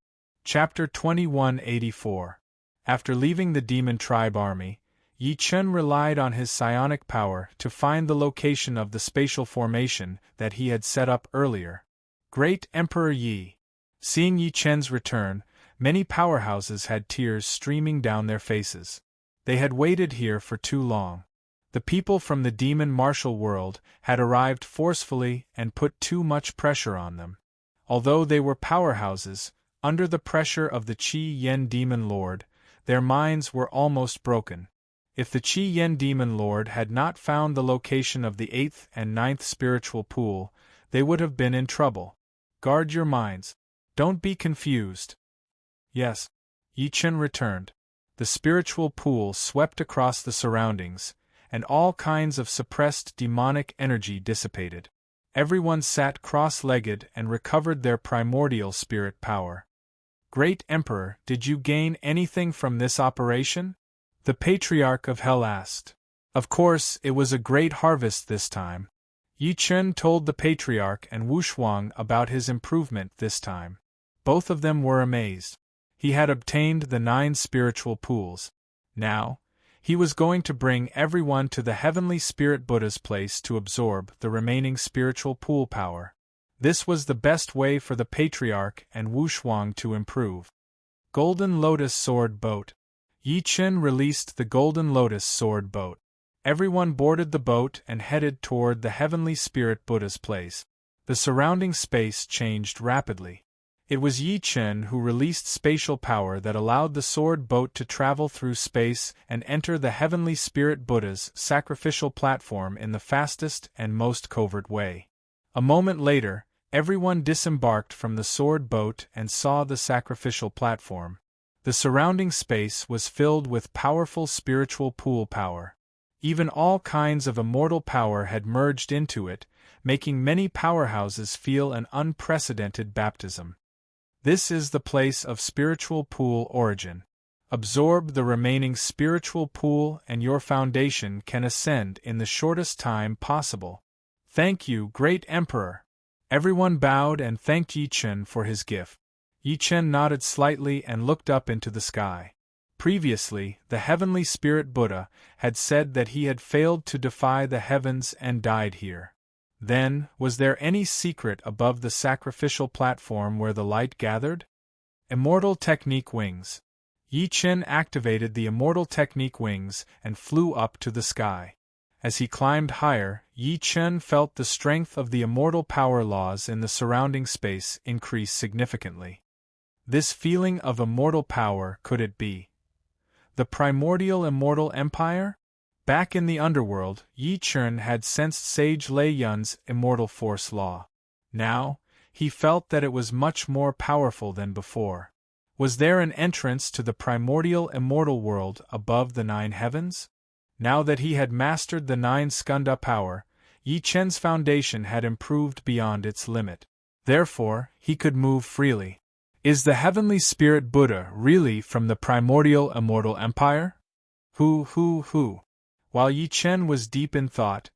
Chapter 2184. After leaving the demon tribe army, Yi Chen relied on his psionic power to find the location of the spatial formation that he had set up earlier. Great Emperor Yi. Seeing Yi Chen's return, many powerhouses had tears streaming down their faces. They had waited here for too long. The people from the demon martial world had arrived forcefully and put too much pressure on them. Although they were powerhouses, under the pressure of the Qi Yen demon lord, their minds were almost broken. If the Qi Yen demon lord had not found the location of the 8th and 9th spiritual pool, they would have been in trouble. Guard your minds. Don't be confused. Yes. Yi Chen returned. The spiritual pool swept across the surroundings, and all kinds of suppressed demonic energy dissipated. Everyone sat cross-legged and recovered their primordial spirit power. Great Emperor, did you gain anything from this operation? The Patriarch of Hell asked. Of course, it was a great harvest this time. Yi Chen told the Patriarch and Wu Shuang about his improvement this time. Both of them were amazed. He had obtained the 9 spiritual pools. Now, he was going to bring everyone to the Heavenly Spirit Buddha's place to absorb the remaining spiritual pool power. This was the best way for the Patriarch and Wu Shuang to improve. Golden Lotus Sword Boat. Yi Chen released the Golden Lotus Sword Boat. Everyone boarded the boat and headed toward the Heavenly Spirit Buddha's place. The surrounding space changed rapidly. It was Yi Chen who released spatial power that allowed the sword boat to travel through space and enter the Heavenly Spirit Buddha's sacrificial platform in the fastest and most covert way. A moment later, everyone disembarked from the sword boat and saw the sacrificial platform. The surrounding space was filled with powerful spiritual pool power. Even all kinds of immortal power had merged into it, making many powerhouses feel an unprecedented baptism. This is the place of spiritual pool origin. Absorb the remaining spiritual pool and your foundation can ascend in the shortest time possible. Thank you, Great Emperor. Everyone bowed and thanked Yi Chen for his gift. Yi Chen nodded slightly and looked up into the sky. Previously, the Heavenly Spirit Buddha had said that he had failed to defy the heavens and died here. Then, was there any secret above the sacrificial platform where the light gathered? Immortal Technique Wings. Yi Chen activated the Immortal Technique Wings and flew up to the sky. As he climbed higher, Yi Chen felt the strength of the immortal power laws in the surrounding space increase significantly. This feeling of immortal power, could it be the primordial immortal empire? Back in the underworld, Yi Chen had sensed Sage Lei Yun's immortal force law. Now, he felt that it was much more powerful than before. Was there an entrance to the primordial immortal world above the 9 heavens? Now that he had mastered the 9 skanda power, Yi Chen's foundation had improved beyond its limit. Therefore, he could move freely. Is the Heavenly Spirit Buddha really from the primordial immortal empire? Who? While Yi Chen was deep in thought,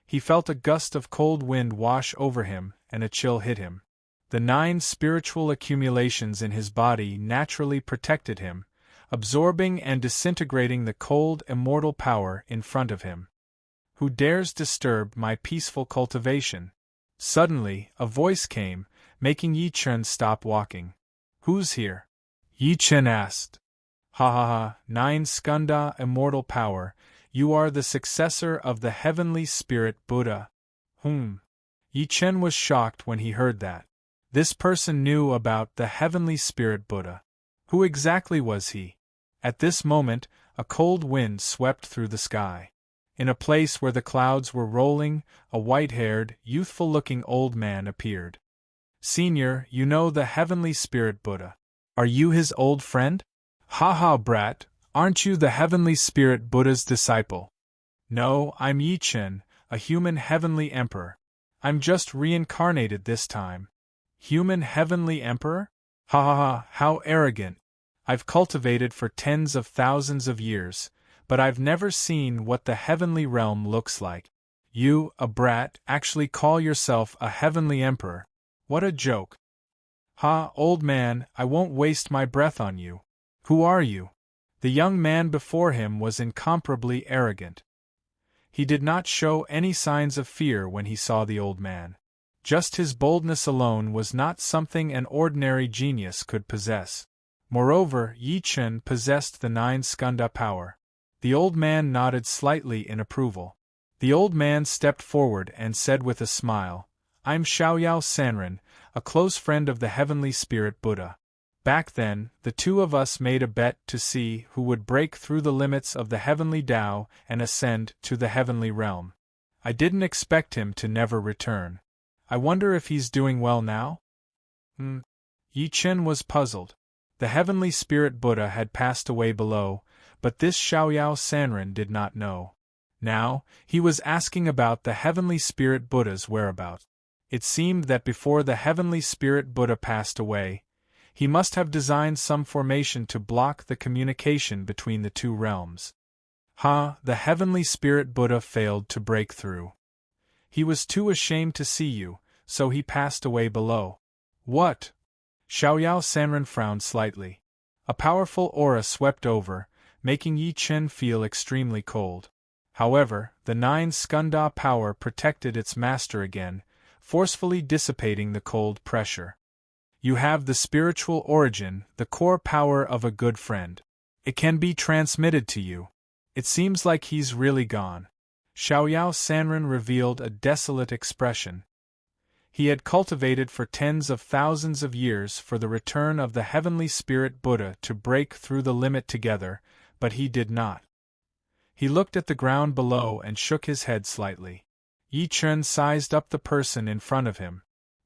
he felt a gust of cold wind wash over him and a chill hit him. The 9 spiritual accumulations in his body naturally protected him, absorbing and disintegrating the cold immortal power in front of him. Who dares disturb my peaceful cultivation? Suddenly, a voice came, making Yi Chen stop walking. Who's here? Yi Chen asked. Ha, 9 skanda immortal power. You are the successor of the Heavenly Spirit Buddha. Yi Chen was shocked when he heard that. This person knew about the Heavenly Spirit Buddha. Who exactly was he? At this moment, a cold wind swept through the sky. In a place where the clouds were rolling, a white-haired, youthful-looking old man appeared. Senior, you know the heavenly spirit Buddha. Are you his old friend? Ha ha, brat, aren't you the heavenly spirit Buddha's disciple? No, I'm Yi Chen, a human heavenly emperor. I'm just reincarnated this time. Human heavenly emperor? Ha ha ha, how arrogant. I've cultivated for tens of thousands of years, but I've never seen what the heavenly realm looks like. You, a brat, actually call yourself a heavenly emperor. What a joke. Ha, old man, I won't waste my breath on you. Who are you? The young man before him was incomparably arrogant. He did not show any signs of fear when he saw the old man. Just his boldness alone was not something an ordinary genius could possess. Moreover, Yi Chen possessed the 9 skanda power. The old man nodded slightly in approval. The old man stepped forward and said with a smile, I'm Xiaoyao Sanren, a close friend of the heavenly spirit Buddha. Back then, the two of us made a bet to see who would break through the limits of the heavenly Tao and ascend to the heavenly realm. I didn't expect him to never return. I wonder if he's doing well now? Yi Chen was puzzled. The heavenly spirit Buddha had passed away below, but this Xiaoyao Sanren did not know. Now, he was asking about the heavenly spirit Buddha's whereabouts. It seemed that before the heavenly spirit Buddha passed away, he must have designed some formation to block the communication between the two realms. The heavenly spirit Buddha failed to break through. He was too ashamed to see you, so he passed away below. What? Xiaoyao Sanren frowned slightly. A powerful aura swept over, making Yi Chen feel extremely cold. However, the 9 skanda power protected its master again, forcefully dissipating the cold pressure. You have the spiritual origin, the core power of a good friend. It can be transmitted to you. It seems like he's really gone. Xiaoyao Sanren revealed a desolate expression. He had cultivated for tens of thousands of years for the return of the heavenly spirit Buddha to break through the limit together, but he did not. He looked at the ground below and shook his head slightly. Yi Chen sized up the person in front of him.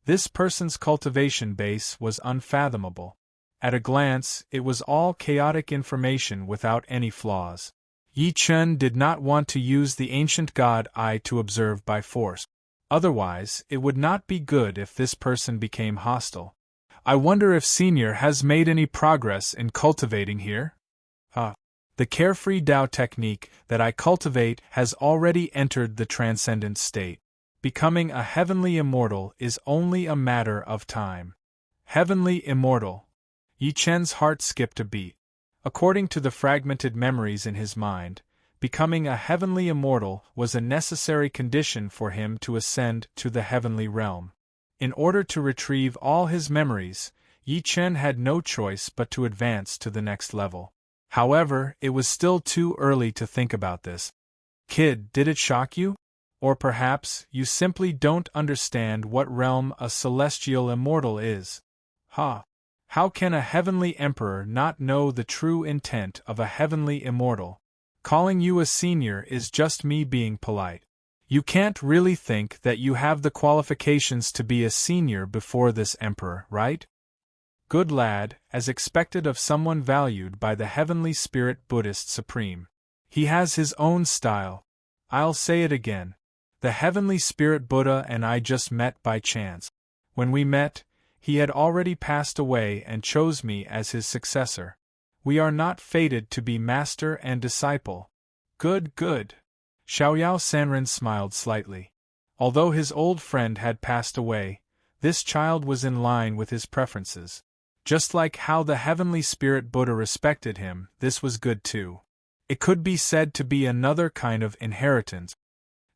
This person's cultivation base was unfathomable. At a glance, it was all chaotic information without any flaws. Yi Chen did not want to use the ancient god eye to observe by force. Otherwise, it would not be good if this person became hostile. I wonder if Senior has made any progress in cultivating here? The carefree Tao technique that I cultivate has already entered the transcendent state. Becoming a heavenly immortal is only a matter of time. Heavenly immortal. Yi Chen's heart skipped a beat. According to the fragmented memories in his mind, becoming a heavenly immortal was a necessary condition for him to ascend to the heavenly realm. In order to retrieve all his memories, Yi Chen had no choice but to advance to the next level. However, it was still too early to think about this. Kid, did it shock you? Or perhaps you simply don't understand what realm a celestial immortal is. How can a heavenly emperor not know the true intent of a heavenly immortal? Calling you a senior is just me being polite. You can't really think that you have the qualifications to be a senior before this emperor, right? Good lad, as expected of someone valued by the heavenly spirit Buddhist supreme. He has his own style. I'll say it again. The heavenly spirit Buddha and I just met by chance. When we met, he had already passed away and chose me as his successor. We are not fated to be master and disciple. Good. Xiaoyao Sanren smiled slightly. Although his old friend had passed away, this child was in line with his preferences. Just like how the heavenly spirit Buddha respected him, this was good too. It could be said to be another kind of inheritance.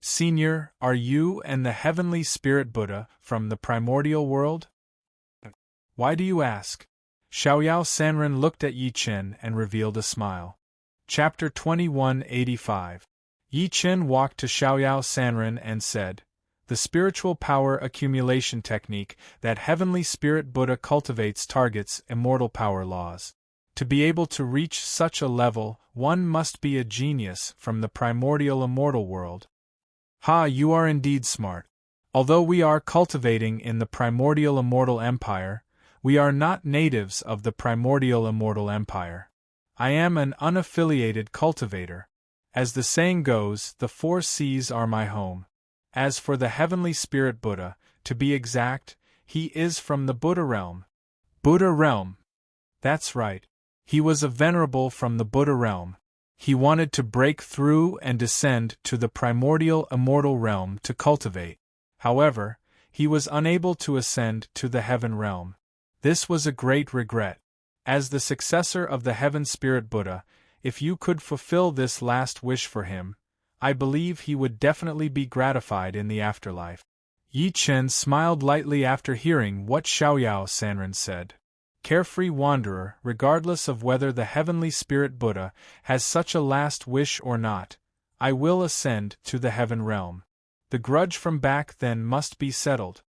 Senior, are you and the heavenly spirit Buddha from the primordial world? Why do you ask? Xiaoyao Sanren looked at Yi Chen and revealed a smile. Chapter 2185. Yi Chen walked to Xiaoyao Sanren and said, The spiritual power accumulation technique that heavenly spirit Buddha cultivates targets immortal power laws. To be able to reach such a level, one must be a genius from the primordial immortal world. Ha, you are indeed smart. Although we are cultivating in the primordial immortal empire, we are not natives of the primordial immortal empire. I am an unaffiliated cultivator. As the saying goes, the 4 seas are my home. As for the heavenly spirit Buddha, to be exact, he is from the Buddha realm. Buddha realm. That's right. He was a venerable from the Buddha realm. He wanted to break through and descend to the primordial immortal realm to cultivate. However, he was unable to ascend to the heaven realm. This was a great regret. As the successor of the heaven spirit Buddha, if you could fulfill this last wish for him, I believe he would definitely be gratified in the afterlife. Yi Chen smiled lightly after hearing what Xiaoyao Sanren said. Carefree wanderer, regardless of whether the heavenly spirit Buddha has such a last wish or not, I will ascend to the heaven realm. The grudge from back then must be settled.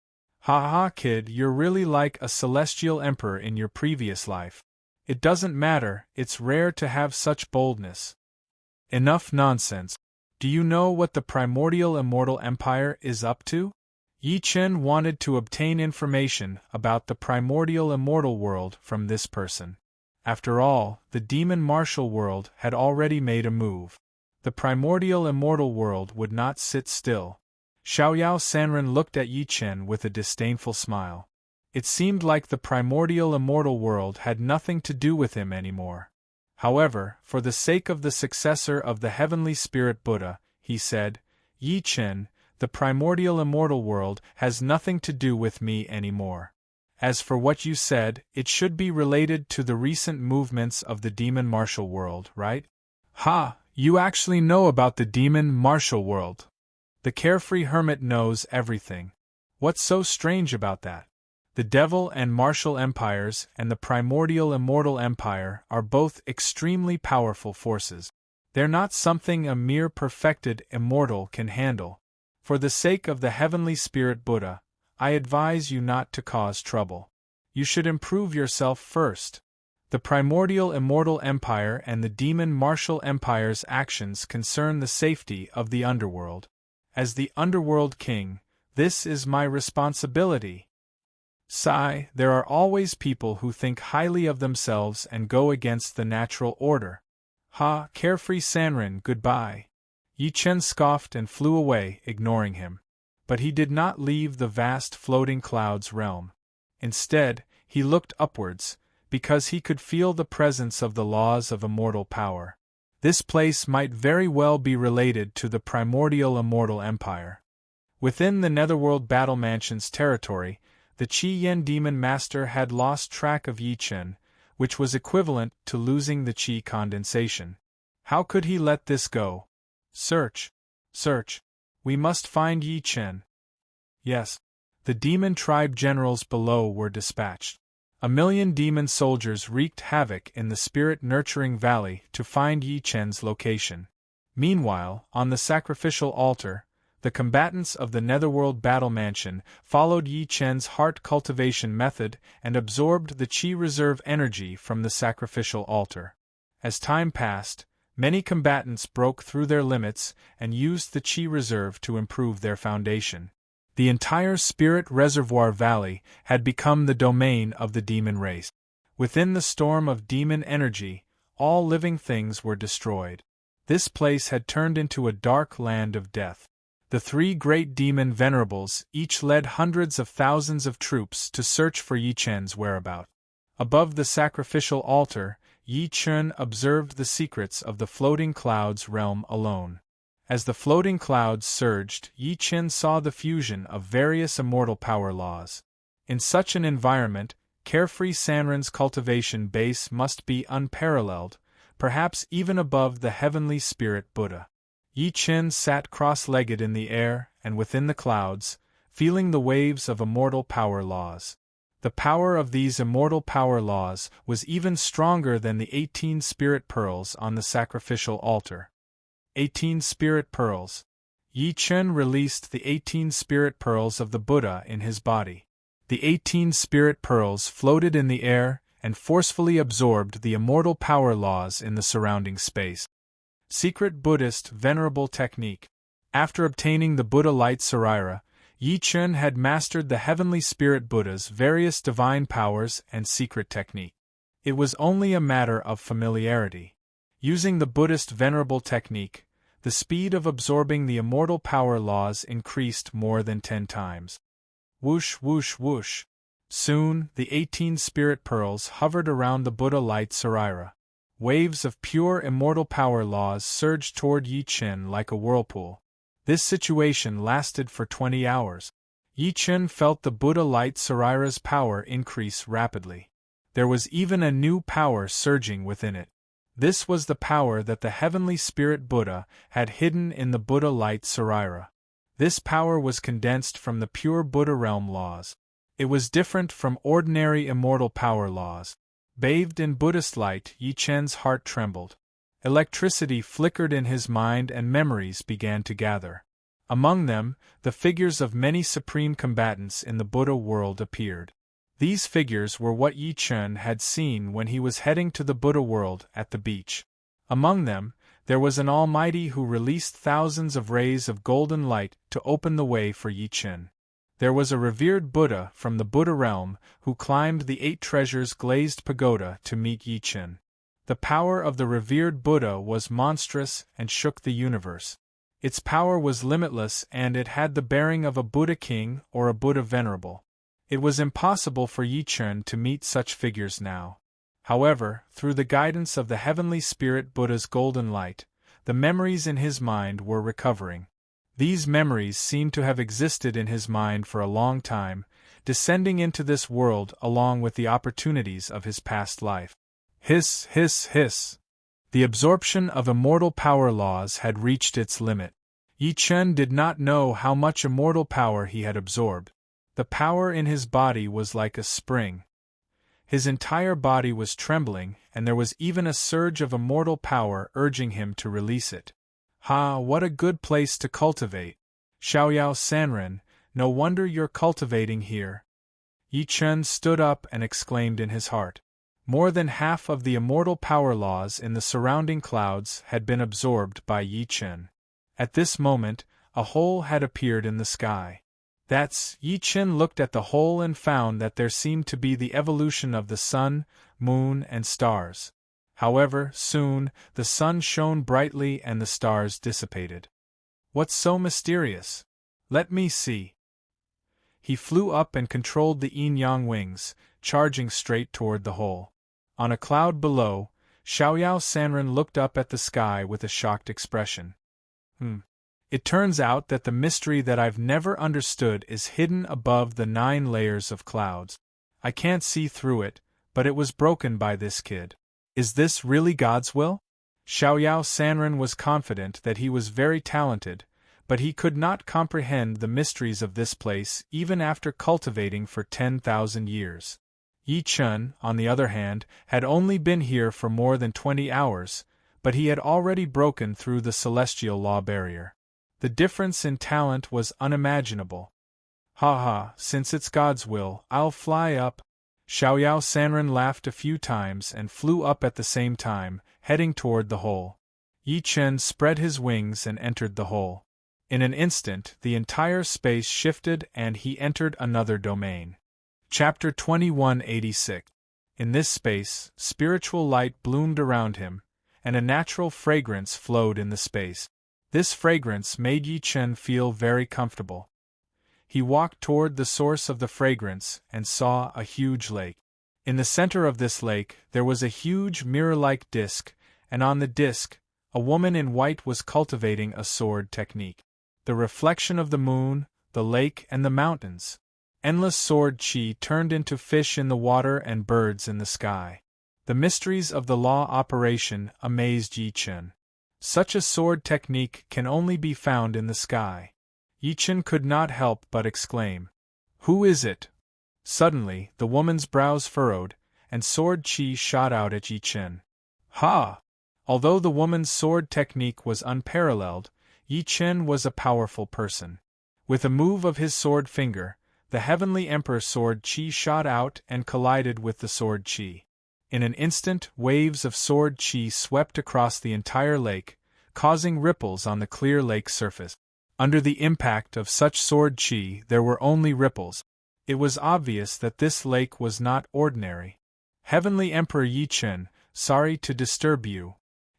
Ha ha kid, you're really like a celestial emperor in your previous life. It doesn't matter, it's rare to have such boldness. Enough nonsense. Do you know what the primordial immortal empire is up to? Yi Chen wanted to obtain information about the primordial immortal world from this person. After all, the demon martial world had already made a move. The primordial immortal world would not sit still. Xiaoyao Sanren looked at Yi Chen with a disdainful smile. It seemed like the primordial immortal world had nothing to do with him anymore. However, for the sake of the successor of the heavenly spirit Buddha, he said, Yi Chen, the primordial immortal world has nothing to do with me anymore. As for what you said, it should be related to the recent movements of the demon martial world, right? Ha, you actually know about the demon martial world. The carefree hermit knows everything. What's so strange about that? The devil and martial empires and the primordial immortal empire are both extremely powerful forces. They're not something a mere perfected immortal can handle. For the sake of the heavenly spirit Buddha, I advise you not to cause trouble. You should improve yourself first. The primordial immortal empire and the demon martial empire's actions concern the safety of the underworld. As the underworld king, this is my responsibility. Sigh, there are always people who think highly of themselves and go against the natural order. Ha, carefree Sanren, goodbye. Yi Chen scoffed and flew away, ignoring him. But he did not leave the vast floating clouds realm. Instead, he looked upwards, because he could feel the presence of the laws of immortal power. This place might very well be related to the primordial immortal empire. Within the Netherworld Battle Mansion's territory, the Qi Yen Demon Master had lost track of Yi Chen, which was equivalent to losing the Qi condensation. How could he let this go? Search. Search. We must find Yi Chen. Yes. The demon tribe generals below were dispatched. 1,000,000 demon soldiers wreaked havoc in the spirit-nurturing valley to find Yi Chen's location. Meanwhile, on the sacrificial altar, the combatants of the Netherworld Battle Mansion followed Yi Chen's heart cultivation method and absorbed the Qi reserve energy from the sacrificial altar. As time passed, many combatants broke through their limits and used the Qi reserve to improve their foundation. The entire Spirit Reservoir Valley had become the domain of the demon race. Within the storm of demon energy, all living things were destroyed. This place had turned into a dark land of death. The 3 great demon venerables each led hundreds of thousands of troops to search for Yi Chen's whereabouts. Above the sacrificial altar, Yi Chen observed the secrets of the floating clouds realm alone. As the floating clouds surged, Yi Chen saw the fusion of various immortal power laws. In such an environment, carefree Sanren's cultivation base must be unparalleled, perhaps even above the heavenly spirit Buddha. Yi Chen sat cross-legged in the air and within the clouds, feeling the waves of immortal power laws. The power of these immortal power laws was even stronger than the 18 spirit pearls on the sacrificial altar. 18 spirit pearls. Yi Chen released the 18 spirit pearls of the Buddha in his body. The 18 spirit pearls floated in the air, and forcefully absorbed the immortal power laws in the surrounding space. Secret Buddhist Venerable Technique. After obtaining the Buddha Light Sarira, Yi Chun had mastered the Heavenly Spirit Buddha's various divine powers and secret technique. It was only a matter of familiarity. Using the Buddhist Venerable Technique, the speed of absorbing the immortal power laws increased more than 10 times. Whoosh, whoosh, whoosh. Soon, the 18 spirit pearls hovered around the Buddha Light Sarira. Waves of pure immortal power laws surged toward Yi Chun like a whirlpool. This situation lasted for 20 hours. Yi Chun felt the Buddha Light Sarira's power increase rapidly. There was even a new power surging within it. This was the power that the Heavenly Spirit Buddha had hidden in the Buddha Light Sarira. This power was condensed from the pure Buddha realm laws. It was different from ordinary immortal power laws. Bathed in Buddhist light, Yi Chun's heart trembled. Electricity flickered in his mind and memories began to gather. Among them, the figures of many supreme combatants in the Buddha world appeared. These figures were what Yi Chun had seen when he was heading to the Buddha world at the beach. Among them, there was an Almighty who released thousands of rays of golden light to open the way for Yi Chun. There was a revered Buddha from the Buddha realm who climbed the 8 treasures glazed pagoda to meet Yi Chun. The power of the revered Buddha was monstrous and shook the universe. Its power was limitless and it had the bearing of a Buddha king or a Buddha venerable. It was impossible for Yi Chun to meet such figures now. However, through the guidance of the Heavenly Spirit Buddha's golden light, the memories in his mind were recovering. These memories seemed to have existed in his mind for a long time, descending into this world along with the opportunities of his past life. Hiss, hiss, hiss. The absorption of immortal power laws had reached its limit. Yi Chun did not know how much immortal power he had absorbed. The power in his body was like a spring. His entire body was trembling, and there was even a surge of immortal power urging him to release it. Ha, what a good place to cultivate! Xiaoyao Sanren, no wonder you're cultivating here. Yi Chun stood up and exclaimed in his heart. More than half of the immortal power laws in the surrounding clouds had been absorbed by Yi Chun. At this moment, a hole had appeared in the sky. Yi Chun looked at the hole and found that there seemed to be the evolution of the sun, moon, and stars. However, soon, the sun shone brightly and the stars dissipated. What's so mysterious? Let me see. He flew up and controlled the yin-yang wings, charging straight toward the hole. On a cloud below, Xiaoyao Sanren looked up at the sky with a shocked expression. It turns out that the mystery that I've never understood is hidden above the 9 layers of clouds. I can't see through it, but it was broken by this kid. Is this really God's will? Xiaoyao Sanren was confident that he was very talented, but he could not comprehend the mysteries of this place even after cultivating for 10,000 years. Yi Chun, on the other hand, had only been here for more than 20 hours, but he had already broken through the celestial law barrier. The difference in talent was unimaginable. Ha, since it's God's will, I'll fly up. Xiaoyao Sanren laughed a few times and flew up at the same time, heading toward the hole. Yi Chun spread his wings and entered the hole. In an instant, the entire space shifted and he entered another domain. Chapter 2186. In this space, spiritual light bloomed around him, and a natural fragrance flowed in the space. This fragrance made Yi Chun feel very comfortable. He walked toward the source of the fragrance and saw a huge lake. In the center of this lake, there was a huge mirror-like disc, and on the disc, a woman in white was cultivating a sword technique. The reflection of the moon, the lake, and the mountains. Endless sword chi turned into fish in the water and birds in the sky. The mysteries of the law operation amazed Yi Chun. Such a sword technique can only be found in the sky. Yi Chun could not help but exclaim, "Who is it?" Suddenly, the woman's brows furrowed, and sword chi shot out at Yi Chun. Ha! Although the woman's sword technique was unparalleled, Yi Chun was a powerful person. With a move of his sword finger, the Heavenly Emperor sword chi shot out and collided with the sword chi. In an instant, waves of sword chi swept across the entire lake, causing ripples on the clear lake surface. Under the impact of such sword chi, there were only ripples. It was obvious that this lake was not ordinary. Heavenly Emperor Yi Chen, sorry to disturb you.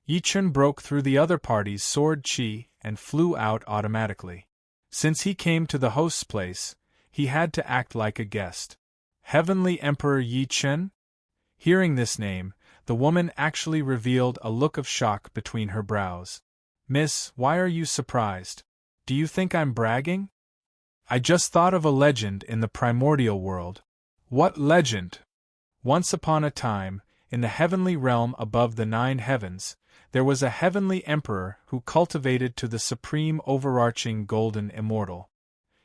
Yi Chen broke through the other party's sword chi and flew out automatically. Since he came to the host's place, he had to act like a guest. Heavenly Emperor Yi Chen? Hearing this name, the woman actually revealed a look of shock between her brows. Miss, why are you surprised? Do you think I'm bragging? I just thought of a legend in the primordial world. What legend? Once upon a time, in the heavenly realm above the 9 heavens, there was a heavenly emperor who cultivated to the supreme overarching golden immortal.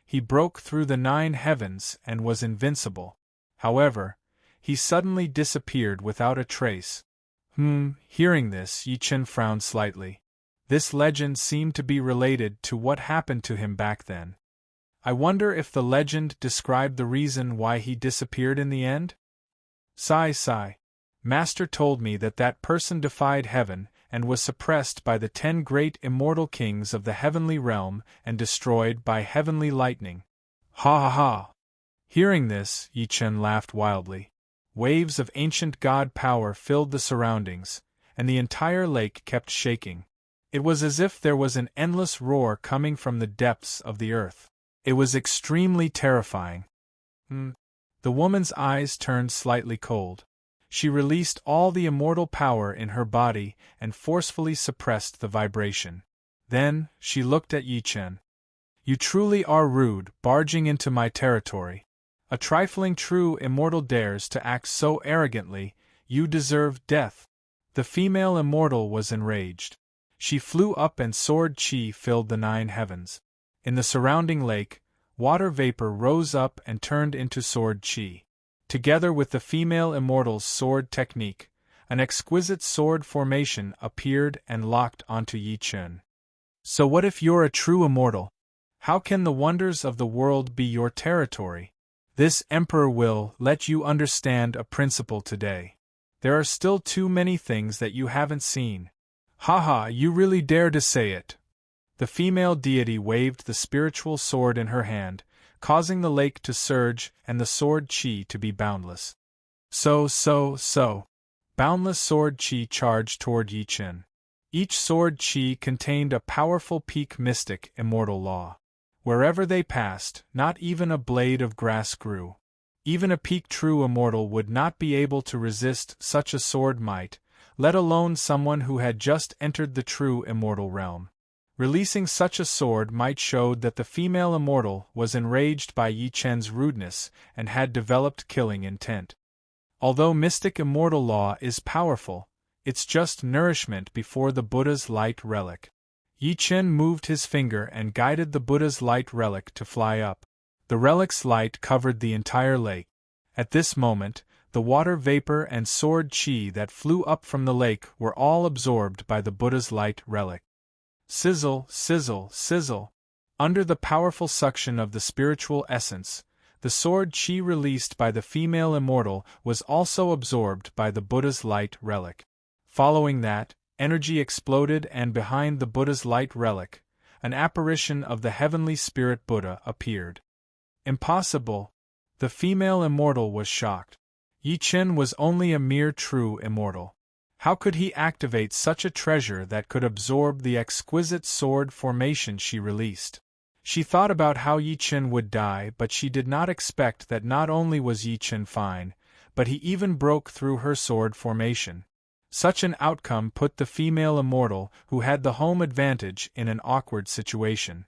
He broke through the 9 heavens and was invincible. However, he suddenly disappeared without a trace. Hearing this, Yi Chen frowned slightly. This legend seemed to be related to what happened to him back then. I wonder if the legend described the reason why he disappeared in the end? Sigh. Master told me that that person defied heaven and was suppressed by the 10 great immortal kings of the heavenly realm and destroyed by heavenly lightning. Ha ha ha! Hearing this, Yi Chen laughed wildly. Waves of ancient god power filled the surroundings, and the entire lake kept shaking. It was as if there was an endless roar coming from the depths of the earth. It was extremely terrifying. The woman's eyes turned slightly cold. She released all the immortal power in her body and forcefully suppressed the vibration. Then, she looked at Yi Chen. You truly are rude, barging into my territory. A trifling true immortal dares to act so arrogantly, you deserve death. The female immortal was enraged. She flew up and sword chi filled the 9 heavens. In the surrounding lake, water vapor rose up and turned into sword chi. Together with the female immortal's sword technique, an exquisite sword formation appeared and locked onto Yi Chen. So what if you're a true immortal? How can the wonders of the world be your territory? This emperor will let you understand a principle today. There are still too many things that you haven't seen. Haha, you really dare to say it. The female deity waved the spiritual sword in her hand, causing the lake to surge and the sword chi to be boundless. So. Boundless sword chi charged toward Yi Chen. Each sword chi contained a powerful peak mystic immortal law. Wherever they passed, not even a blade of grass grew. Even a peak true immortal would not be able to resist such a sword might, let alone someone who had just entered the true immortal realm. Releasing such a sword might showed that the female immortal was enraged by Yi Chen's rudeness and had developed killing intent. Although mystic immortal law is powerful, it's just nourishment before the Buddha's light relic. Yi Chen moved his finger and guided the Buddha's light relic to fly up. The relic's light covered the entire lake. At this moment, the water vapor and sword chi that flew up from the lake were all absorbed by the Buddha's light relic. Sizzle, sizzle, sizzle. Under the powerful suction of the spiritual essence, the sword chi released by the female immortal was also absorbed by the Buddha's light relic. Following that, energy exploded and behind the Buddha's light relic, an apparition of the heavenly spirit Buddha appeared. Impossible! The female immortal was shocked. Yi Chen was only a mere true immortal. How could he activate such a treasure that could absorb the exquisite sword formation she released? She thought about how Yi Chen would die, but she did not expect that not only was Yi Chen fine, but he even broke through her sword formation. Such an outcome put the female immortal, who had the home advantage, in an awkward situation.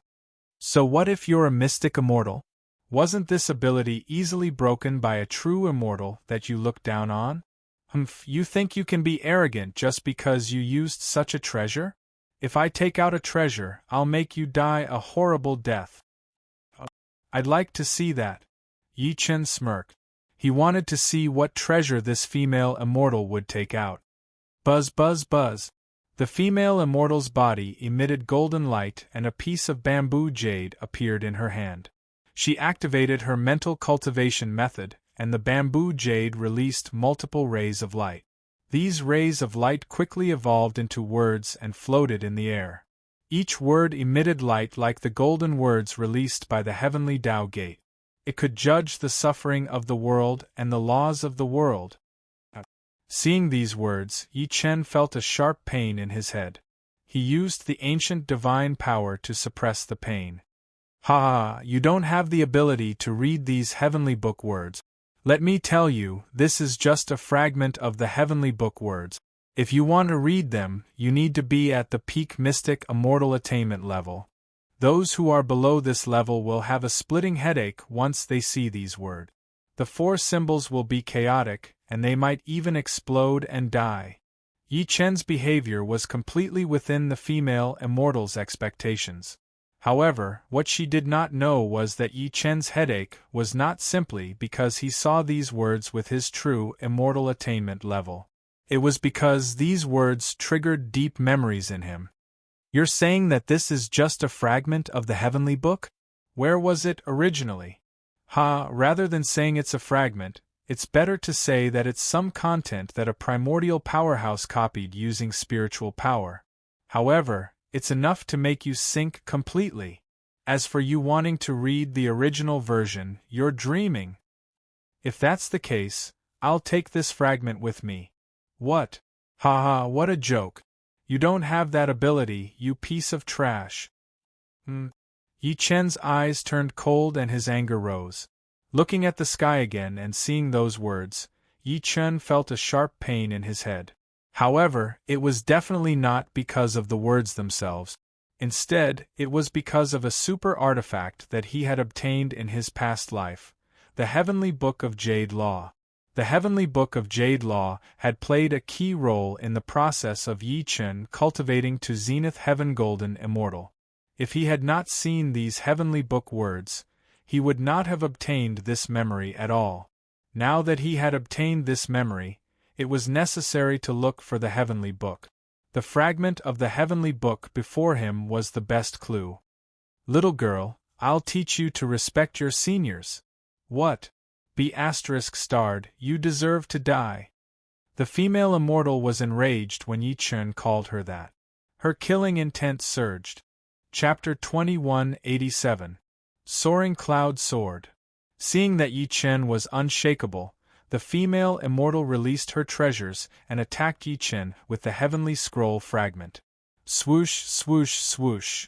So what if you're a mystic immortal? Wasn't this ability easily broken by a true immortal that you look down on? You think you can be arrogant just because you used such a treasure? If I take out a treasure, I'll make you die a horrible death. I'd like to see that. Yi Chen smirked. He wanted to see what treasure this female immortal would take out. Buzz, buzz, buzz. The female immortal's body emitted golden light and a piece of bamboo jade appeared in her hand. She activated her mental cultivation method, and the bamboo jade released multiple rays of light. These rays of light quickly evolved into words and floated in the air. Each word emitted light like the golden words released by the heavenly Tao Gate. It could judge the suffering of the world and the laws of the world. Seeing these words, Yi Chen felt a sharp pain in his head. He used the ancient divine power to suppress the pain. Ha! You don't have the ability to read these heavenly book words. Let me tell you, this is just a fragment of the heavenly book words. If you want to read them, you need to be at the peak mystic immortal attainment level. Those who are below this level will have a splitting headache once they see these words. The 4 symbols will be chaotic, and they might even explode and die. Yi Chen's behavior was completely within the female immortal's expectations. However, what she did not know was that Yi Chen's headache was not simply because he saw these words with his true immortal attainment level. It was because these words triggered deep memories in him. You're saying that this is just a fragment of the heavenly book? Where was it originally? Rather than saying it's a fragment, it's better to say that it's some content that a primordial powerhouse copied using spiritual power. However, it's enough to make you sink completely. As for you wanting to read the original version, you're dreaming. If that's the case, I'll take this fragment with me. What? What a joke. You don't have that ability, you piece of trash. Yi Chen's eyes turned cold and his anger rose. Looking at the sky again and seeing those words, Yi Chen felt a sharp pain in his head. However, it was definitely not because of the words themselves. Instead, it was because of a super artifact that he had obtained in his past life, the Heavenly Book of Jade Law. The Heavenly Book of Jade Law had played a key role in the process of Yi Chen cultivating to Zenith Heaven Golden Immortal. If he had not seen these Heavenly Book words, he would not have obtained this memory at all. Now that he had obtained this memory, it was necessary to look for the Heavenly Book. The fragment of the Heavenly Book before him was the best clue. Little girl, I'll teach you to respect your seniors. What? B****, you deserve to die. The female immortal was enraged when Yi Chen called her that. Her killing intent surged. Chapter 2187. Soaring Cloud Sword. Seeing that Yi Chen was unshakable, the female immortal released her treasures and attacked Yi Chen with the heavenly scroll fragment. Swoosh, swoosh, swoosh.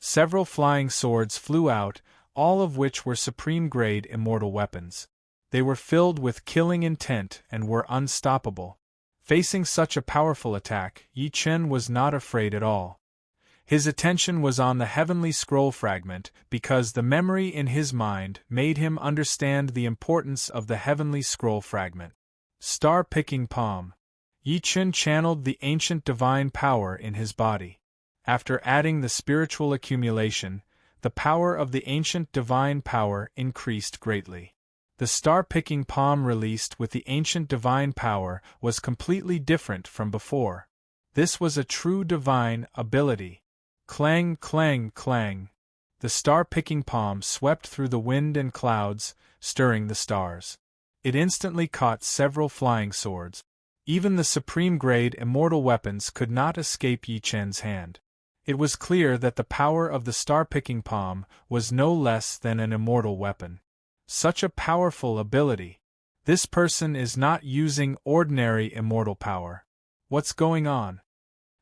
Several flying swords flew out, all of which were supreme-grade immortal weapons. They were filled with killing intent and were unstoppable. Facing such a powerful attack, Yi Chen was not afraid at all. His attention was on the heavenly scroll fragment because the memory in his mind made him understand the importance of the heavenly scroll fragment. Star-picking palm. Yi Chen channeled the ancient divine power in his body. After adding the spiritual accumulation, the power of the ancient divine power increased greatly. The star-picking palm released with the ancient divine power was completely different from before. This was a true divine ability. Clang, clang, clang. The star-picking palm swept through the wind and clouds, stirring the stars. It instantly caught several flying swords. Even the supreme-grade immortal weapons could not escape Yi Chen's hand. It was clear that the power of the star-picking palm was no less than an immortal weapon. Such a powerful ability. This person is not using ordinary immortal power. What's going on?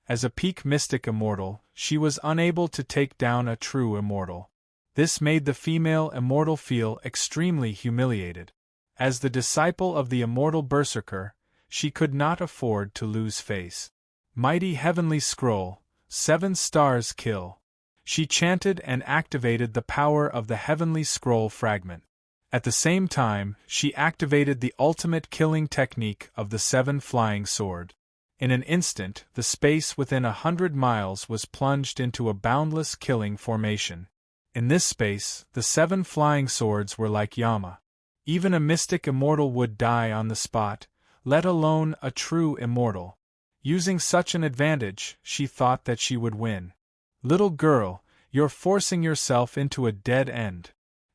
As a peak mystic immortal, she was unable to take down a true immortal. This made the female immortal feel extremely humiliated. As the disciple of the immortal berserker, she could not afford to lose face. Mighty heavenly scroll, 7 stars kill. She chanted and activated the power of the heavenly scroll fragment. At the same time, she activated the ultimate killing technique of the 7 flying sword. In an instant, the space within 100 miles was plunged into a boundless killing formation. In this space, the 7 flying swords were like Yama. Even a mystic immortal would die on the spot, let alone a true immortal. Using such an advantage, she thought that she would win. Little girl, you're forcing yourself into a dead end.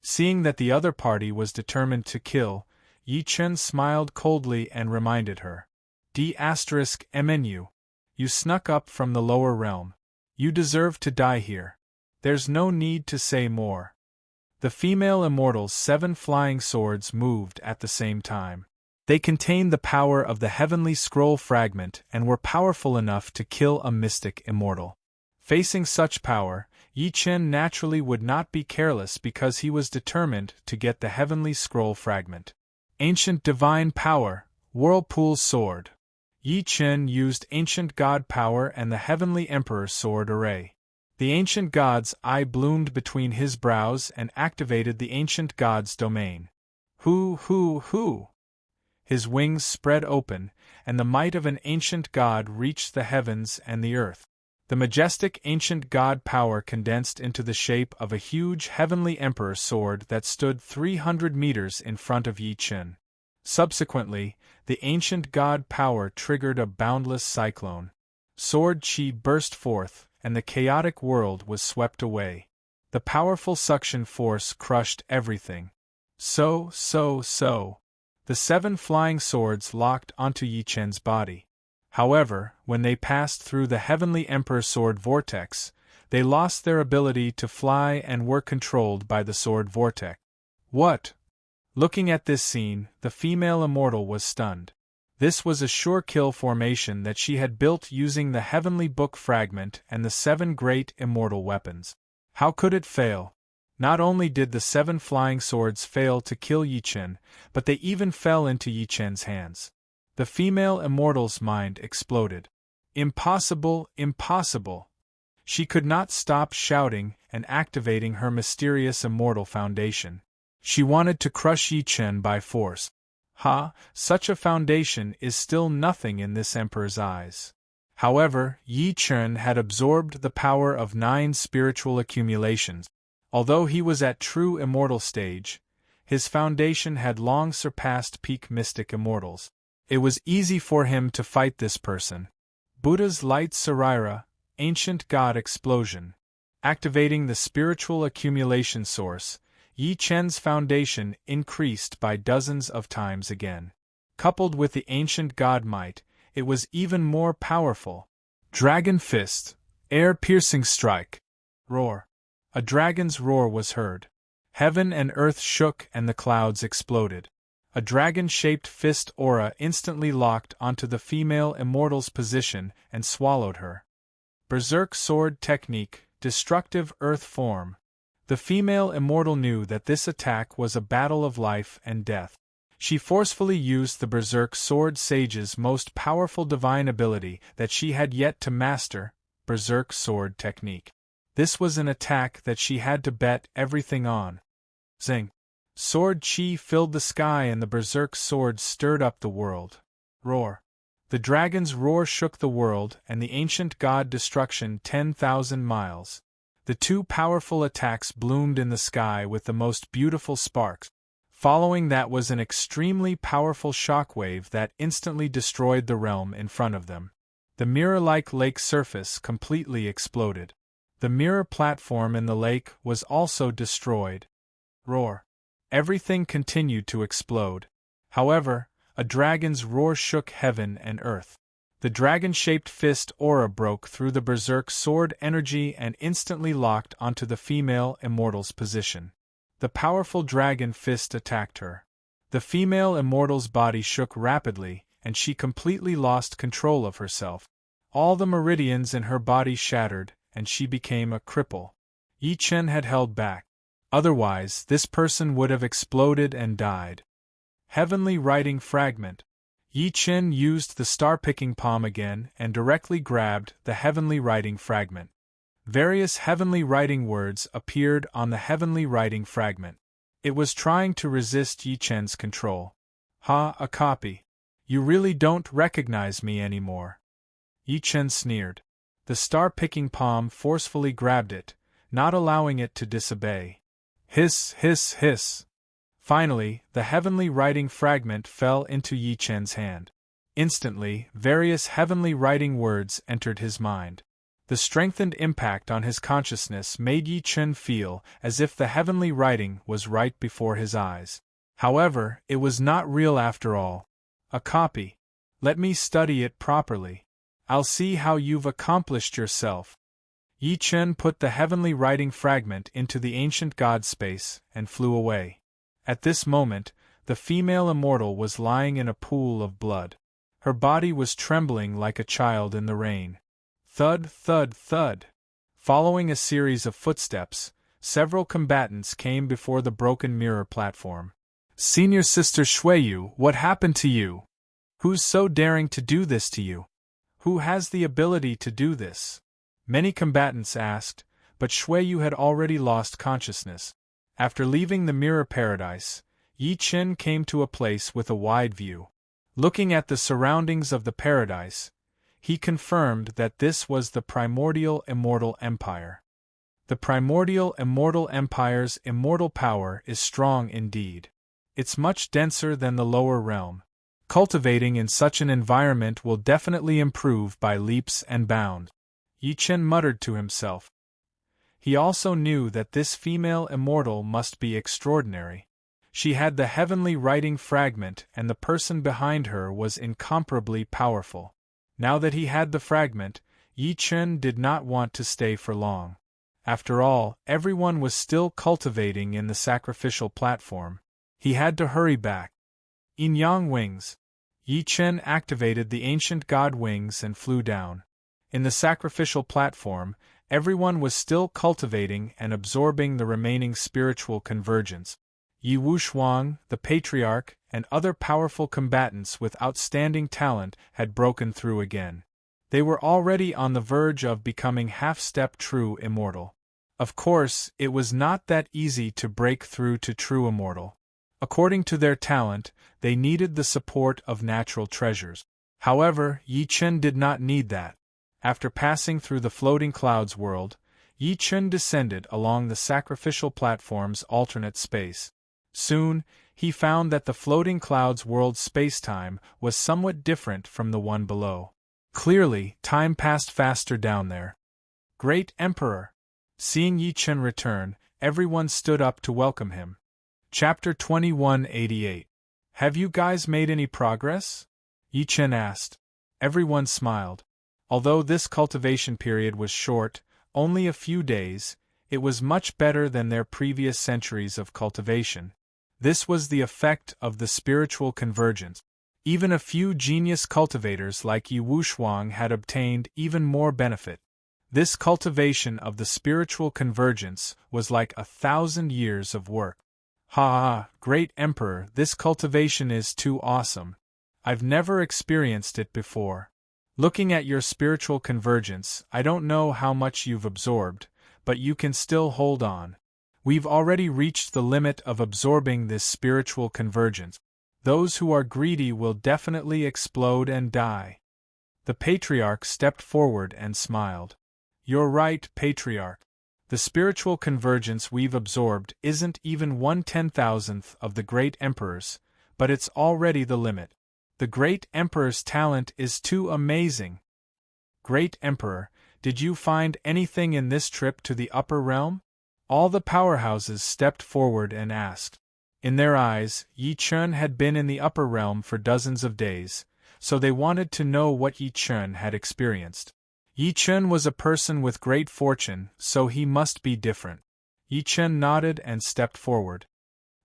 Seeing that the other party was determined to kill, Yi Chen smiled coldly and reminded her. D*MNU. You snuck up from the lower realm. You deserve to die here. There's no need to say more. The female immortal's 7 flying swords moved at the same time. They contained the power of the heavenly scroll fragment and were powerful enough to kill a mystic immortal. Facing such power, Yi Chen naturally would not be careless because he was determined to get the heavenly scroll fragment. Ancient divine power, Whirlpool sword. Yi Chen used ancient god power and the heavenly emperor sword array. The ancient god's eye bloomed between his brows and activated the ancient god's domain. Hoo! His wings spread open, and the might of an ancient god reached the heavens and the earth. The majestic ancient god power condensed into the shape of a huge heavenly emperor sword that stood 300 meters in front of Yi Chen. Subsequently, the ancient god power triggered a boundless cyclone. Sword chi burst forth, and the chaotic world was swept away. The powerful suction force crushed everything. So. The 7 flying swords locked onto Yi Chen's body. However, when they passed through the heavenly emperor sword vortex, they lost their ability to fly and were controlled by the sword vortex. What? Looking at this scene, the female immortal was stunned. This was a sure kill formation that she had built using the heavenly book fragment and the 7 great immortal weapons. How could it fail? Not only did the 7 flying swords fail to kill Yi Chen, but they even fell into Yi Chen's hands. The female immortal's mind exploded. Impossible! She could not stop shouting and activating her mysterious immortal foundation. She wanted to crush Yi Chen by force. Such a foundation is still nothing in this emperor's eyes. However, Yi Chen had absorbed the power of 9 spiritual accumulations. Although he was at true immortal stage, his foundation had long surpassed peak mystic immortals. It was easy for him to fight this person. Buddha's light Sarira, ancient god explosion. Activating the spiritual accumulation source, Yi Chen's foundation increased by dozens of times again. Coupled with the ancient god might, it was even more powerful. Dragon fist, air-piercing strike. Roar. A dragon's roar was heard. Heaven and earth shook and the clouds exploded. A dragon-shaped fist aura instantly locked onto the female immortal's position and swallowed her. Berserk sword technique, destructive earth form. The female immortal knew that this attack was a battle of life and death. She forcefully used the Berserk sword sage's most powerful divine ability that she had yet to master, Berserk sword technique. This was an attack that she had to bet everything on. Zing! Sword chi filled the sky and the Berserk sword stirred up the world. Roar! The dragon's roar shook the world and the ancient god destruction 10,000 miles. The 2 powerful attacks bloomed in the sky with the most beautiful sparks. Following that was an extremely powerful shockwave that instantly destroyed the realm in front of them. The mirror-like lake surface completely exploded. The mirror platform in the lake was also destroyed. Roar! Everything continued to explode. However, a dragon's roar shook heaven and earth. The dragon-shaped fist aura broke through the Berserk sword energy and instantly locked onto the female immortal's position. The powerful dragon fist attacked her. The female immortal's body shook rapidly, and she completely lost control of herself. All the meridians in her body shattered, and she became a cripple. Yi Chen had held back. Otherwise, this person would have exploded and died. Heavenly writing fragment. Yi Chen used the star-picking palm again and directly grabbed the heavenly writing fragment. Various heavenly writing words appeared on the heavenly writing fragment. It was trying to resist Yi Chen's control. A copy. You really don't recognize me anymore. Yi Chen sneered. The star-picking palm forcefully grabbed it, not allowing it to disobey. Hiss. Finally, the heavenly writing fragment fell into Yi Chen's hand. Instantly, various heavenly writing words entered his mind. The strengthened impact on his consciousness made Yi Chen feel as if the heavenly writing was right before his eyes. However, it was not real after all. A copy. Let me study it properly. I'll see how you've accomplished yourself. Yi Chen put the heavenly writing fragment into the ancient god space and flew away. At this moment, the female immortal was lying in a pool of blood. Her body was trembling like a child in the rain. Thud, thud, thud. Following a series of footsteps, several combatants came before the broken mirror platform. Senior Sister Shuiyu, what happened to you? Who's so daring to do this to you? Who has the ability to do this? Many combatants asked, but Shuiyu had already lost consciousness. After leaving the mirror paradise, Yi Chen came to a place with a wide view. Looking at the surroundings of the paradise, he confirmed that this was the primordial immortal empire. The primordial immortal empire's immortal power is strong indeed. It's much denser than the lower realm. Cultivating in such an environment will definitely improve by leaps and bounds. Yi Chen muttered to himself. He also knew that this female immortal must be extraordinary. She had the heavenly writing fragment and the person behind her was incomparably powerful. Now that he had the fragment, Yi Chen did not want to stay for long. After all, everyone was still cultivating in the sacrificial platform. He had to hurry back. Yin-yang wings. Yi Chen activated the ancient god wings and flew down. In the sacrificial platform, everyone was still cultivating and absorbing the remaining spiritual convergence. Yi Wushuang, the patriarch, and other powerful combatants with outstanding talent had broken through again. They were already on the verge of becoming half-step true immortal. Of course, it was not that easy to break through to true immortal. According to their talent, they needed the support of natural treasures. However, Yi Chen did not need that. After passing through the floating clouds world, Yi Chen descended along the sacrificial platform's alternate space. Soon, he found that the floating clouds world space-time was somewhat different from the one below. Clearly, time passed faster down there. Great Emperor! Seeing Yi Chen return, everyone stood up to welcome him. Chapter 2188. Have you guys made any progress? Yi Chen asked. Everyone smiled. Although this cultivation period was short, only a few days, it was much better than their previous centuries of cultivation. This was the effect of the spiritual convergence. Even a few genius cultivators like Yi Wushuang had obtained even more benefit. This cultivation of the spiritual convergence was like 1,000 years of work. Ha! Great Emperor, this cultivation is too awesome. I've never experienced it before. Looking at your spiritual convergence, I don't know how much you've absorbed, but you can still hold on. We've already reached the limit of absorbing this spiritual convergence. Those who are greedy will definitely explode and die. The Patriarch stepped forward and smiled. You're right, Patriarch. The spiritual convergence we've absorbed isn't even 1/10,000th of the Great Emperor's, but it's already the limit. The Great Emperor's talent is too amazing. Great Emperor, did you find anything in this trip to the upper realm? All the powerhouses stepped forward and asked. In their eyes, Yi Chen had been in the upper realm for dozens of days, so they wanted to know what Yi Chen had experienced. Yi Chen was a person with great fortune, so he must be different. Yi Chen nodded and stepped forward.